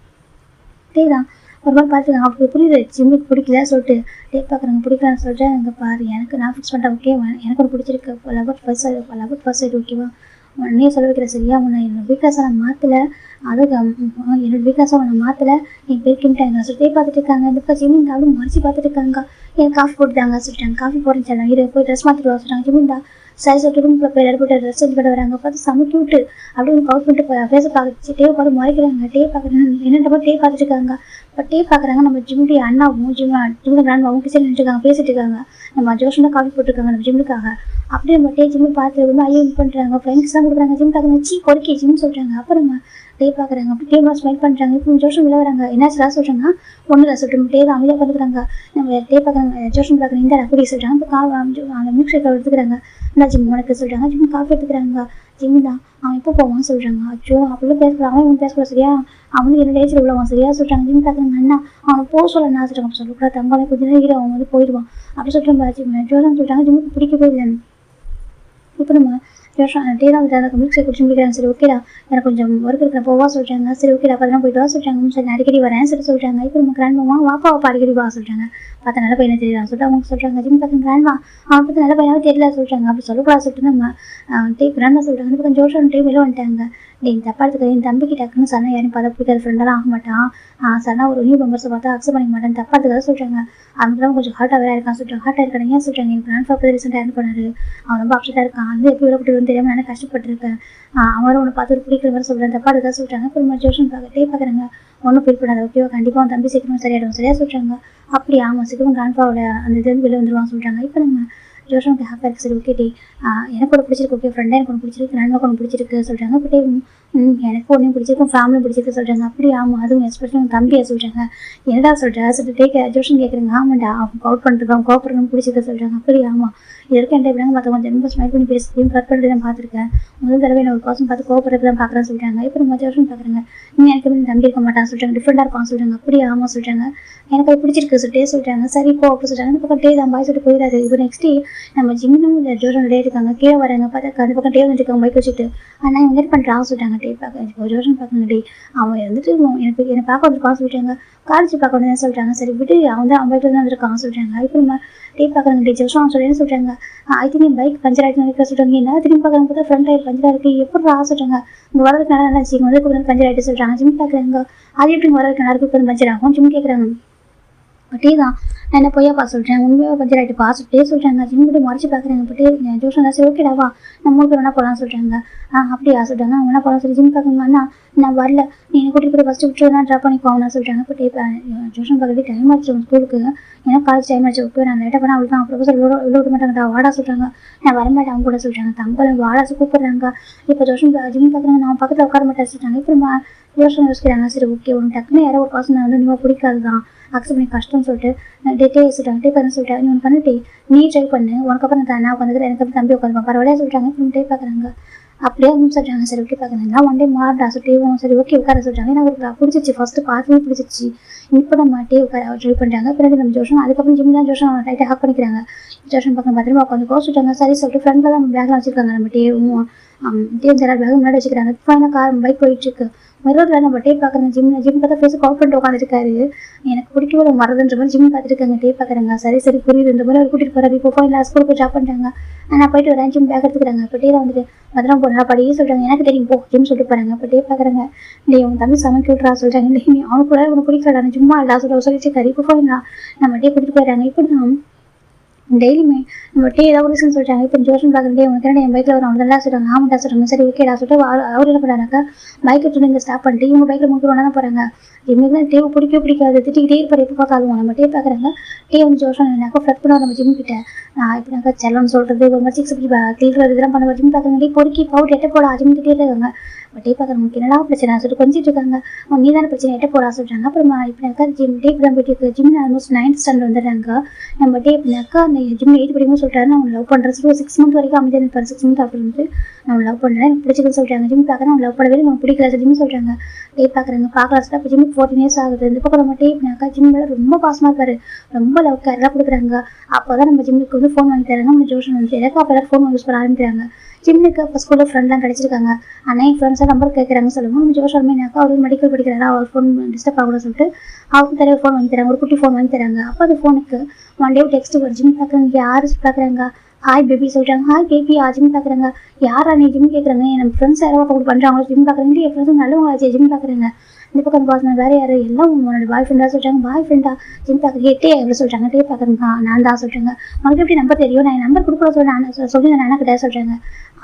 டே தான் ஒரு மாதிரி பார்த்துக்காங்க. அப்படி புரியுது ஜிம்முக்கு பிடிக்கல சொல்லிட்டு டே பார்க்குறாங்க. பிடிக்கலான்னு சொல்லிட்டு அங்கே பாரு எனக்கு நான் ஃபிக்ஸ் பண்ணிட்டேன் ஓகே எனக்கு ஒரு பிடிச்சிருக்கு லவ் ஃபர்ஸ்ட் சைடு ஓகேவா உடனே சொல்ல வைக்கிற சரியா உன்னை என்னோட வீக்னஸை நான் மாற்றலை அதுக்கு என்னோட வீக்னஸை உன்னை மாற்றலை என் பேருக்கிட்டாங்க சொல்லிட்டே பார்த்துட்டு இருக்காங்க. இந்த பக்கம் ஜிமிந்தா அப்படியே மறைச்சி பார்த்துட்டு இருக்காங்க. எனக்கு காஃபி போட்டுட்டாங்க சொல்லிட்டாங்க. காஃபி போடுறேன்னு சொன்னாங்க. இதை போய் ட்ரெஸ் மாற்றிட்டு வர சொல்லிட்டாங்க. ஜிமிந்தா சரி சொல்லிட்டு ரூமில் போய் போட்டு ட்ரெஸ் எடுத்து போட்டு வராங்க. பார்த்து சமைக்க விட்டு அப்படியே கவுட் பண்ணிட்டு ஃபேஸை பார்த்து டே பார்த்து மறைக்கிறாங்க. டே பார்க்குறேன் என்னென்ன டே பார்த்துட்டு இருக்காங்க. இப்போ டே பார்க்குறாங்க. நம்ம ஜிம்முடைய அண்ணாவும் ஜிம்மில் கிராண்ட்மாவும் கிச்சன் நின்றுருக்காங்க பேசிட்டு இருக்காங்க. நம்ம ஜோஷன் தான் காஃபி போட்டுருக்காங்க நம்ம ஜிம்முக்காக. அப்படியே நம்ம டே ஜிம்மு பார்த்து ரொம்ப ஐயோ இது பண்ணுறாங்க. ஃப்ரெண்ட்ஸ் தான் கொடுக்குறாங்க. ஜிம் பார்க்குறாங்க. பொறுக்கி ஜிம் சொல்கிறாங்க. அப்புறம் டே பார்க்குறாங்க. அப்படி டேலாம் ஸ்மைல் பண்ணுறாங்க. இப்போ ஜோஷன் விளையா வராங்க. என்ன சார் சொல்கிறாங்க. ஒன்றும் சொல்லிட்டு டே தான் அமைதியாக பார்த்துக்கிறாங்க. நம்ம டே பார்க்குறாங்க. ஜோஷன் பார்க்குறாங்க. இந்த அப்படி சொல்கிறாங்க. இப்போ அந்த மில்க் ஷேக்கை எடுத்துக்கிறாங்க. இந்த ஜிம் உனக்கு சொல்கிறாங்க. ஜிம் காஃபி எடுத்துக்கிறாங்க. ஜிம்மு தான் அவன் எப்போ போவான்னு சொல்கிறாங்க. அச்சோ அப்படிலாம் பேசக்கூடாது அவன் பேசக்கூடாது சரியா அவன் வந்து 2 ஏஜில் உள்ளவன் சரியா சொல்கிறாங்க. ஜிம் பார்க்குறாங்க. அண்ணா அவனை போக சொல்ல என்ன சொல்கிறாங்க. அப்படி சொல்லக்கூடாது தங்காலே கொஞ்சம் நேரம் அவன் வந்து போயிடுவான் அப்படி சொல்லிட்டு ஜோஷன் சொல்லிட்டாங்க. ஜிம்முக்கு பிடிக்கவே இல்லை. இப்போ நம்ம ஜோஷன் டே தான் வந்துட்டு மில்க் ஷேக் குடிச்சு முடிக்கிறாங்க. சரி ஓகேடா எனக்கு கொஞ்சம் ஒர்க் இருக்கிற போவா சொல்கிறாங்க. சரி ஓகேடா பார்த்தா போயிட்டு வா சொல்கிறாங்க. சரி நான் அடிக்கடி வரேன் சரி சொல்கிறாங்க. இப்போ நம்ம கிராண்ட்மா வாப்பா அடிக்கடி வா சொல்கிறாங்க. பார்த்தா நல்ல பையனை தெரியலாம் சொல்லிட்டு அவங்க சொல்கிறாங்க. ஜிம் பார்த்து கிராண்ட்மா அவன் பார்த்து நல்ல பையனாவே தெரியல சொல்கிறாங்க. அப்படி சொல்லக்கூடாது சொல்லிட்டு நம்ம கிராண்ட்மா சொல்கிறாங்க. இப்போ ஜோஷன் டே வெளில வந்துட்டாங்க. தப்பா எடுத்துக்க என் தம்பிக்கு டக்குன்னு சன்னா யாரையும் பார்த்தா பிடிக்காத ஃப்ரெண்டெல்லாம் ஆக மாட்டான் சன்னா ஒரு நியூ மெம்பர்ஸை பார்த்தா அக்செப்ட் பண்ணிக்க மாட்டேன் தப்பா எடுத்துக்காத சொல்கிறாங்க. அவங்களாம் கொஞ்சம் ஹார்ட்டாக வேறு இருக்கான்னு சொல்கிறாங்க. ஹார்ட்டாக இருக்காங்க ஏன் சொல்கிறாங்க. என் கிராண்ட் ஃபாதர் ரீசெண்டாக என்ன பண்ணாரு அவன் ரொம்ப அப்செட்டாக இருக்கான். வந்து எப்படி விடப்பட்டு தெரியாமல் நான் கஷ்டப்பட்டுருக்கேன். அவரும் உன்னை பார்த்து ஒரு பிடிக்கிற மாதிரி சொல்கிறேன் தப்பா எடுத்துக்காத சொல்கிறாங்க. அப்புறம் ஜோஷன் டே பார்க்குறாங்க. ஒன்றும் ஃபீல் பண்ணாது ஓகேவா கண்டிப்பாக அவன் தம்பி சீக்கிரமாக சரியாயிடும் சரியா சொல்கிறாங்க. அப்படி ஆமாம் சீக்கிரம் கிராண்ட்ஃபாவோட அந்த இது வெளில வந்துடுவான்னு சொல்கிறாங்க. இப்போ நம்ம ஜோஷனுக்கு ஹாப்பியாக இருக்குது. சரி ஓகே டே எனக்கு ஒன்று பிடிச்சிருக்கு, ஓகே ஃப்ரெண்டாக எனக்கு ஒன்று பிடிச்சிருக்கு, நண்பனுக்கு ஒன்று பிடிச்சிருக்கு சொல்கிறாங்க. இப்போ டே எனக்கு ஒன்றையும் பிடிச்சிருக்கும், ஃபேமிலியும் பிடிச்சிருக்கு சொல்கிறாங்க. அப்படி ஆமாம், அதுவும் எஸ்பெஷலி உங்கள் தம்பியை சொல்கிறாங்க. என்னடா சொல்கிறா சொல்லிட்டு ஜோஷன் கேட்குறாங்க. ஆமாண்டா அவங்க அவுட் பண்ணுறதுக்கு அவங்க கோப்பரணும் பிடிச்சிருக்கு சொல்கிறாங்க. அப்படி ஆமாம், இது வரைக்கும் என்கிட்ட எப்படிங்க மற்றவங்க ரொம்ப ஸ்மைல் பண்ணி பேசுறதையும் கட் பண்ணுறது தான் பார்த்துருக்கேன். முதல் தடவை என்ன ஒரு பர்சன் பார்த்து கோப்பரது தான் பார்க்குறேன்னு சொல்கிறாங்க. இப்போ நம்ம ஜோஷன் பார்க்குறாங்க. நீங்கள் எனக்கு எப்படி தம்பி இருக்க மாட்டான்னு சொல்கிறாங்க, டிஃப்ரெண்டாக இருப்பான்னு சொல்கிறாங்க. அப்படி ஆமாம் சொல்கிறாங்க. எனக்கு அது பிடிச்சிருக்கு சொல்லிட்டே சொல்கிறாங்க. சரி இப்போ அப்படி சொல்கிறாங்க. இந்த பக்கம் டே தான் பாய் சொல்லிட்டு போயிடாது. இப்போ நெக்ஸ்ட் நம்ம ஜிம்மும் இந்த ஜோஷன் ரெடியாக இருக்காங்க. கீழே வராங்க பார்த்தா அந்த பக்கம் டே வந்துட்டு இருக்காங்க பைக் வச்சுட்டு. ஆனால் இவங்க என்ன பண்ணுறாங்க சொல்லிட்டாங்க. டே பார்க்க இப்போ ஜோஷன் பார்க்குங்க. டே அவன் வந்துட்டு என்னை பார்க்க வந்துருக்கான்னு சொல்லிட்டாங்க. காலேஜ் பார்க்க வந்து சொல்கிறாங்க. சரி விட்டு அவன் தான் அவன் பைக்கில் தான் வந்துருக்காங்க சொல்கிறாங்க. இப்போ நம்ம டே பார்க்குறாங்க. டே ஜோஷன் சொல்லி சொல்கிறாங்க. ஐ திங்க் பைக் பஞ்சர் ஆகிட்டு நினைக்கிற சொல்கிறாங்க. என்ன திரும்பி பார்க்குறாங்க பார்த்தா ஃப்ரண்ட் டயர் பஞ்சராக இருக்குது. எப்படி சொல்கிறாங்க. இங்கே வரதுக்கு நல்லா இருந்துச்சு, இங்கே வந்து பஞ்சர் ஆகிட்டு சொல்கிறாங்க. ஜிம் பார்க்குறாங்க. அது எப்படி வரதுக்கு நல்லா இருக்கு பஞ்சர் ஆகும் ஜிம் கேட்குறாங்க. டே தான் நான் என்ன பொய்யாப்பா சொல்கிறேன், உண்மையாக பஞ்சர் ஆகிட்டு பார்த்துட்டே சொல்கிறாங்க. ஜிம் கூட மறைச்சி பார்க்குறாங்க. பட்டே ஜோஷன் சரி ஓகேடாவா நம்ம ஊருக்கு வேணா போகலான்னு சொல்கிறாங்க. அப்படியா சொல்கிறாங்க. அவங்க என்ன போகலாம் சொல்லி ஜிம் பார்க்குங்க. அண்ணா நான் வரல, நீ என்ன கூட்டிகிட்டு போய் ஃபஸ்ட்டு விட்டு ட்ராப் பண்ணி போகணும்னா சொல்கிறாங்க. பட்டே ஜோஷன் பார்க்கறது டைம் ஆச்சு ஸ்கூலுக்கு, ஏன்னா காலேஜ் டைம் ஆச்சு. ஓகே நான் லேட்டாக பண்ணால் அவளுக்கு தான் ப்ரொஃபஸர் இவ்வளோ விட மாட்டாங்கடா வாடா சொல்கிறாங்க. நான் வரமாட்டேன் அவங்க கூட சொல்கிறாங்க. தம்பளை வாடா கூப்பிட்றாங்க. இப்போ ஜோஷன் ஜிம் பார்க்குறாங்க. நான் பக்கத்தில் உட்கார மாட்டேன் சொல்கிறாங்க. இப்போ ஜோஷன் யோசிக்கிறாங்க. சரி ஓகே உனக்கு டக்குன்னு யாரோ ஒரு பர்சன் வந்து நீங்கள் பிடிக்காது தான் அக்செப்ட் பண்ணி கஷ்டம்னு சொல்லிட்டு டேட்டே சொல்லிட்டாங்க. டே பண்ண சொல்லிட்டாங்க. நீ ஒன்று பண்ணிட்டு நீ ட்ரை பண்ணு, உனக்கப்புறம் நான் உட்காந்துக்கிறேன், எனக்கு அப்புறம் தம்பி உட்காந்துப்பா பரவாயில்ல சொல்லிட்டாங்க. இப்போ டே பார்க்குறாங்க. அப்படியே சொல்கிறாங்க. சரி ஓகே பார்க்குறாங்க. ஒன் டே மாறடா சொல்லிட்டு சரி ஓகே உட்கார சொல்கிறாங்க. ஏன்னா அவருக்கு பிடிச்சிச்சு, ஃபஸ்ட்டு பார்த்துமே பிடிச்சிச்சு. இப்போ நம்ம டே உட்கார ட்ரை பண்ணுறாங்க. பிறகு நம்ம ஜோஷன் அதுக்கப்புறம் ஜிம் தான் ஜோஷன் ரைட்டாக ஹேக் பண்ணிக்கிறாங்க. ஜோஷன் பக்கம் பத்திரமா உட்காந்து சொல்லிட்டாங்க. சரி சொல்லிட்டு ஃப்ரெண்டில் தான் பேக்லாம் வச்சுருக்காங்க. நம்ம டேவும் எல்லா பேகும் முன்னாடி வச்சுக்கிறாங்க. ஃபைனாக கார் பைக் போயிட்டுருக்கு. மறுபடியும் நம்ம டே பார்க்குறாங்க. ஜிம் பார்த்தா ஃபேஸ் கால் பண்ணிட்டு உட்காந்துருக்காரு. எனக்கு பிடிக்கவே மறதுன்ற மாதிரி ஜிம் பார்த்துட்டு இருக்காங்க. டே பார்க்குறாங்க. சரி புரியுதுன்ற மாதிரி அவர் கூட்டிகிட்டு போகிறாரு. இப்போ ஃபைனில் ஸ்கூலுக்கு ட்ராப் பண்ணுறாங்க. நான் போயிட்டு வரேன் ஜிம் பேக் எடுத்துக்கிறாங்க. இப்போ டே தான் வந்துட்டு பத்திரம் போடுறா படியே சொல்கிறாங்க. எனக்கு தெரியும் போ ஜிம் சொல்லிட்டு போகிறாங்க. இப்போ டே பார்க்குறாங்க. டே உன் தம்பி சமைக்க விட்றா சொல்கிறாங்க. நீ அவனுக்கு கூட உனக்கு பிடிக்கல சும்மா இல்லா சொல்லிச்சுக்காரு. இப்போ ஃபைனா நம்ம டே கூட்டிகிட்டு போயிடுறாங்க. இப்படி தான் டெய்லியுமே நம்ம டே ஏதாவது ஒரு ரீசன் சொல்லிட்டாங்க. இப்போ ஜோஷன் பார்க்குறதே உனக்கு என்ன என் பைக்கில் வரும் அவங்க தான் சொல்கிறாங்க. ஆமாட்டா சொல்கிறாங்க. சரி ஓகேடா சொல்லிட்டு அவர் என்ன பண்ணுறாங்க, பைக்கை எடுத்து இங்கே ஸ்டாப் பண்ணிட்டு இவங்க பைக்கில் முக்கிய ஒன்றா தான் போகிறாங்க. இவங்களுக்கு தான் டேவை பிடிக்காது, திட்டிக்கிட்டே இருப்பார். எப்போ பார்த்தாலும் நம்ம டே பார்க்குறாங்க. டே வந்து ஜோஷன் என்னக்கா ஃப்ளட் பண்ணுவார் நம்ம ஜிம் கிட்ட. இப்படினாக்கா செல்லம்னு சொல்கிறது ஒரு மாதிரி சிக்ஸ் கிளிக்கிறது இதெல்லாம் பண்ணுவார். ஜிம் பார்க்குறாங்க. டே பொறுக்கி பவுட் எட்ட போடா ஜிம் திட்டே இருக்காங்க. டே பார்க்குறவங்களுக்கு என்னடா பிரச்சனை சொல்லிட்டு கொஞ்சிட்டு இருக்காங்க. நீ தானே பிரச்சனை எட்ட போடா சொல்கிறாங்க. அப்புறமா இப்படினாக்கா ஜிம் டே தான் போயிட்டு ஜிம் ஆல்மோஸ்ட் 9th ஸ்டாண்டர்ட் வந்துடுறாங்க. நம்ம டே இப்படினாக்கா அந்த ஜிம் 8th படிக்கும்போது சொல்லிட்டாரு நான் லவ் பண்ணுறேன் சொல்லி 6 months வரைக்கும் அமைதியாக இருப்பார். 6 months அப்புறம் வந்து நான் லவ் பண்ணுறேன் எனக்கு பிடிச்சிக்கன்னு சொல்கிறாங்க. ஜிம் பார்க்குறேன் அவங்க லவ் பண்ணவே எனக்கு பிடிக்கல ஜிம் சொல்கிறாங்க. டே பார்க்குறாங்க. பார்க்கலாம் சொல்லிட்டு அப்போ ஜிம்முக்கு 14 years ஆகுது. இந்த பக்கம் நம்ம டே இப்படினாக்கா ஜிம்மில் ரொம்ப பாசமாக இருப்பார். ரொம்ப லவ் கேர்லாம் கொடுக்குறாங்க. அப்போ தான் நம்ம ஜிம்முக்கு வந்து ஃபோன் வாங்கி தராங்க. நம்ம ஜோஷன் வந்து எனக்கு அப்போ எல்லாரும் ஃபோன் யூஸ் பண்ண ஆரம்பிக்கிறாங்க. ஜிம்முக்கு அப்போ ஸ்கூலில் ஃப்ரெண்ட்லாம் கிடச்சிருக்காங்க. ஆனால் என் ஃப்ரெண்ட்ஸாக நம்பர் கேட்குறாங்க சொல்லுவோம். நம்ம ஜோஷன்மேனாக்கா அவர் மெடிக்கல் படிக்கிறாரா அவர் ஃபோன் டிஸ்டர்ப் ஆகணும்னு சொல்லிட்டு அவருக்கு தர ஃபோன் வாங்கி தராங்க. ஒரு குட்டி ஃபோன் வாங்கி தராங்க. அப்போ அந்த ஃபோனுக்கு ஒன் டே டெக்ஸ்ட் ஒரு ஜிம் பார்க்குறாங்க. யார் பார்க்குறாங்க ஹாய் பேபி சொல்கிறாங்க. ஹாய் பேபி ஜிம் பார்க்குறாங்க. யாரா நீ ஜிம் கேட்குறாங்க. நம்ம ஃப்ரெண்ட்ஸ் யாரோ அப்போ பண்ணுறாங்களோ ஜிம் பார்க்குறாங்க. என் ஃப்ரெண்ட்ஸ் நல்லவங்களாச்சு ஜிம் பார்க்குறாங்க. இந்த பக்கம் பாஸ் வேறு யார் எல்லாம் உன்னோட பாய் ஃப்ரெண்டாக சொல்கிறாங்க. பாய் ஃப்ரெண்டா ஜிம் பார்க்க டே எவ்வளோ சொல்கிறாங்க. டே பார்க்குறேங்க நான் தான் சொல்கிறாங்க. உனக்கு எப்படி நம்பர் தெரியும். நான் என் நம்பர் கொடுக்கல சொல்கிறேன் சொல்லி நான் அண்ணா கிட்ட சொல்கிறாங்க.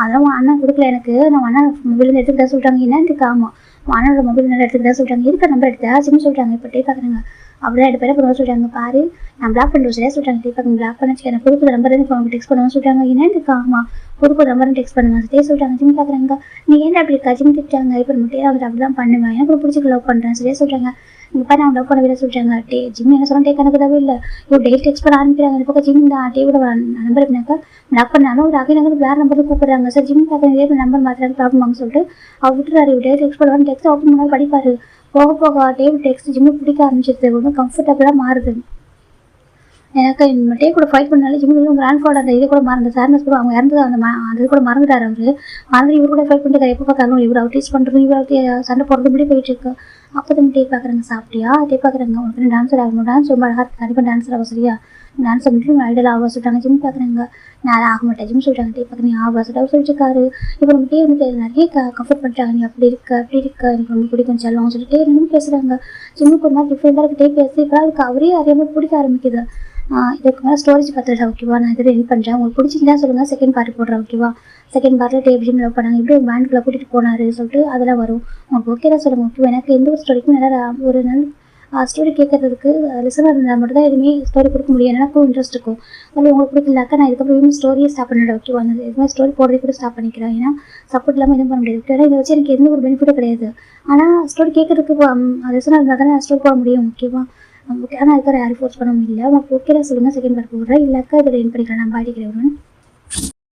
அதெல்லாம் அண்ணன் கொடுக்கல எனக்கு, நான் அண்ணன் மொபைல் எடுத்துக்கிட்டா சொல்கிறாங்க. என்னன்னு ஆமாம் அண்ணனோட மொபைல் நல்லா எடுத்துக்கிட்டா சொல்கிறாங்க. எதுக்கு நம்பர் எடுத்தா ஜிம் சொல்கிறாங்க. இப்போ டே பார்க்குறாங்க. அப்படிதான் எடுப்பேன் பண்ணுவோம் சொல்கிறாங்க. பாரு நான் பிளாக் பண்ணிட்டு சரியா சொல்கிறாங்க. டே பார்க்க பிளாக் பண்ணி எனக்கு புதுப்பு நம்பர் அவங்க டெக்ஸ்ட் பண்ணுவோம் சொல்கிறாங்க. என்னன்னு ஆமாம் புதுப்பு நம்பர் டெக்ஸ்ட் பண்ணுவாங்க. டே சொல்கிறாங்க. ஜிம் பார்க்குறாங்க. நீ ஏன் அப்படி இருக்கா ஜிம் திட்டாங்க. இப்போ நம்ம டே வந்துட்டு அப்படி தான் பண்ணுவேன். எனக்கு பிடிச்சி லவ் பண்ணுறேன் சரியா சொல்கிறாங்க. இங்கே பாரு நான் லவ் பண்ணவே சொல்கிறாங்க. டே ஜிம் என்ன சொல்கிறேன். டே கணக்குதாவே இல்லை இப்போ டே டெக்ஸ்ட் பண்ண ஆரம்பிக்கிறாங்க. இந்த பக்கம் ஜிம் தான் டேவோட நம்பர் எப்படினாக்கா பிளாக் பண்ணாலும் ஒரு அகைன் வேறு நம்பர் கூப்பிடுறாங்க. சார் ஜிம் பார்க்குற இதே நம்பர் மாத்திரம் ப்ராப்ளம் வாங்க சொல்லிட்டு அவர் விட்டுறாரு. டே டெக்ஸ்ட் பண்ணுவாங்க. டெக்ஸ்ட் ஓப்பன் பண்ணாலும் படிப்பார். போக போக டேபிள் டெக்ஸ்ட் ஜிம்மு பிடிக்க ஆரம்பிச்சிருது. ரொம்ப கம்ஃபர்டபுளாக மாறுது. எனக்கு இந்த டே கூட ஃபைட் பண்ணாலும் ஜிம்மில் கிராண்ட் ஃபாதர் அந்த இது கூட மறந்து சார்னஸ் கூட அவங்க இறந்தது அது கூட மறந்துட்டார். அவர் மறந்து இவர் கூட ஃபைட் பண்ணிட்டு எப்போ பார்த்தாலும் இவர் அவுட்டேஜ் பண்ணுறது இவர் சண்டை போடுறது இப்படி போயிட்டு இருக்கு. அப்போ தான் டே பார்க்குறாங்க. சாப்பிட்டியா டே பார்க்குறாங்க. உனக்கு டான்ஸர் ஆகணும். டான்ஸ் ரொம்ப அழகாக கண்டிப்பாக டான்ஸர் ஆகும் சரியா. டான்ஸ் பண்ணிட்டு ஐடியல் ஆக சொல்லிட்டாங்க. ஜிம் பார்க்குறாங்க. நான் ஆக மாட்டேன் ஜிம் சொல்லிட்டாங்க. டே பார்க்க நீ ஆக சொல்லிட்டு சொல்லிட்டுருக்காரு. இப்போ நம்ம டே வந்து நிறைய கம்ஃபர்ட் பண்ணுறாங்க. நீ அப்படி இருக்க எனக்கு ரொம்ப பிடிக்கும் செல்லம் சொல்லிட்டு இன்னும் பேசுகிறாங்க. ஜிம்முக்கு ஒரு மாதிரி டிஃப்ரெண்டாக இருக்கு. டே பேசி இப்போ அதுக்கு அவரே அறியாமல் பிடிக்க ஆரம்பிக்குது. இதுக்கு மேலே ஸ்டோரேஜ் பார்த்துட்டா ஓகேவா. நான் இதில் என் பண்ணுறேன். உங்களுக்கு பிடிச்சிங்கன்னா சொல்லுங்கள். செகண்ட் பார்ட் போடுறேன் ஓகேவா. செகண்ட் பார்ட்டில் டே ஜிம் லவ் பண்ணாங்க. இப்படி ஒரு பேண்டுக்குள்ளே கூட்டிகிட்டு போனார் சொல்லிட்டு அதெல்லாம் வரும். உங்களுக்கு ஓகே தான் சொல்லுங்கள் ஓகேவா. எனக்கு எந்த ஒரு ஸ்டோரிக்கும் நல்லா ஒரு நல்ல ஸ்டோரி கேட்கறதுக்கு லிசனாக இருந்தால் மட்டும் தான் எதுவுமே ஸ்டோரி கொடுக்க முடியும். எனக்கும் இன்ட்ரெஸ்ட் இருக்கும். அதில் உங்களுக்கு பிடிக்கலாக்கா நான் இதுக்கப்புறம் ஸ்டோரியே ஸ்டாப் பண்ணிவிட ஓகேவா? அந்த எதுவுமே ஸ்டோரி போடுறதே கூட ஸ்டாப் பண்ணிக்கிறேன். ஏன்னா சப்போர்ட் இல்லாமல் எதுவும் பண்ண முடியாது. ஏன்னா இதை வச்சு எனக்கு எந்த ஒரு பெனிஃபிட்டும் கிடையாது. ஆனால் ஸ்டோரி கேட்கறதுக்கு லிசனாக இருந்தால் தானே ஸ்டோரி போட முடியும் ஓகேவா? ஓகே, ஆனால் அதுக்காக யாரும் ஃபோர்ஸ் பண்ண முடியல. உங்களுக்கு ஓகேலாம் சொல்லுங்கள், செகண்ட் பார்ட் போடுறேன். இல்லைக்கா இதில் என் பண்ணிக்கலாம். நான் பாடிக்கிறேன்.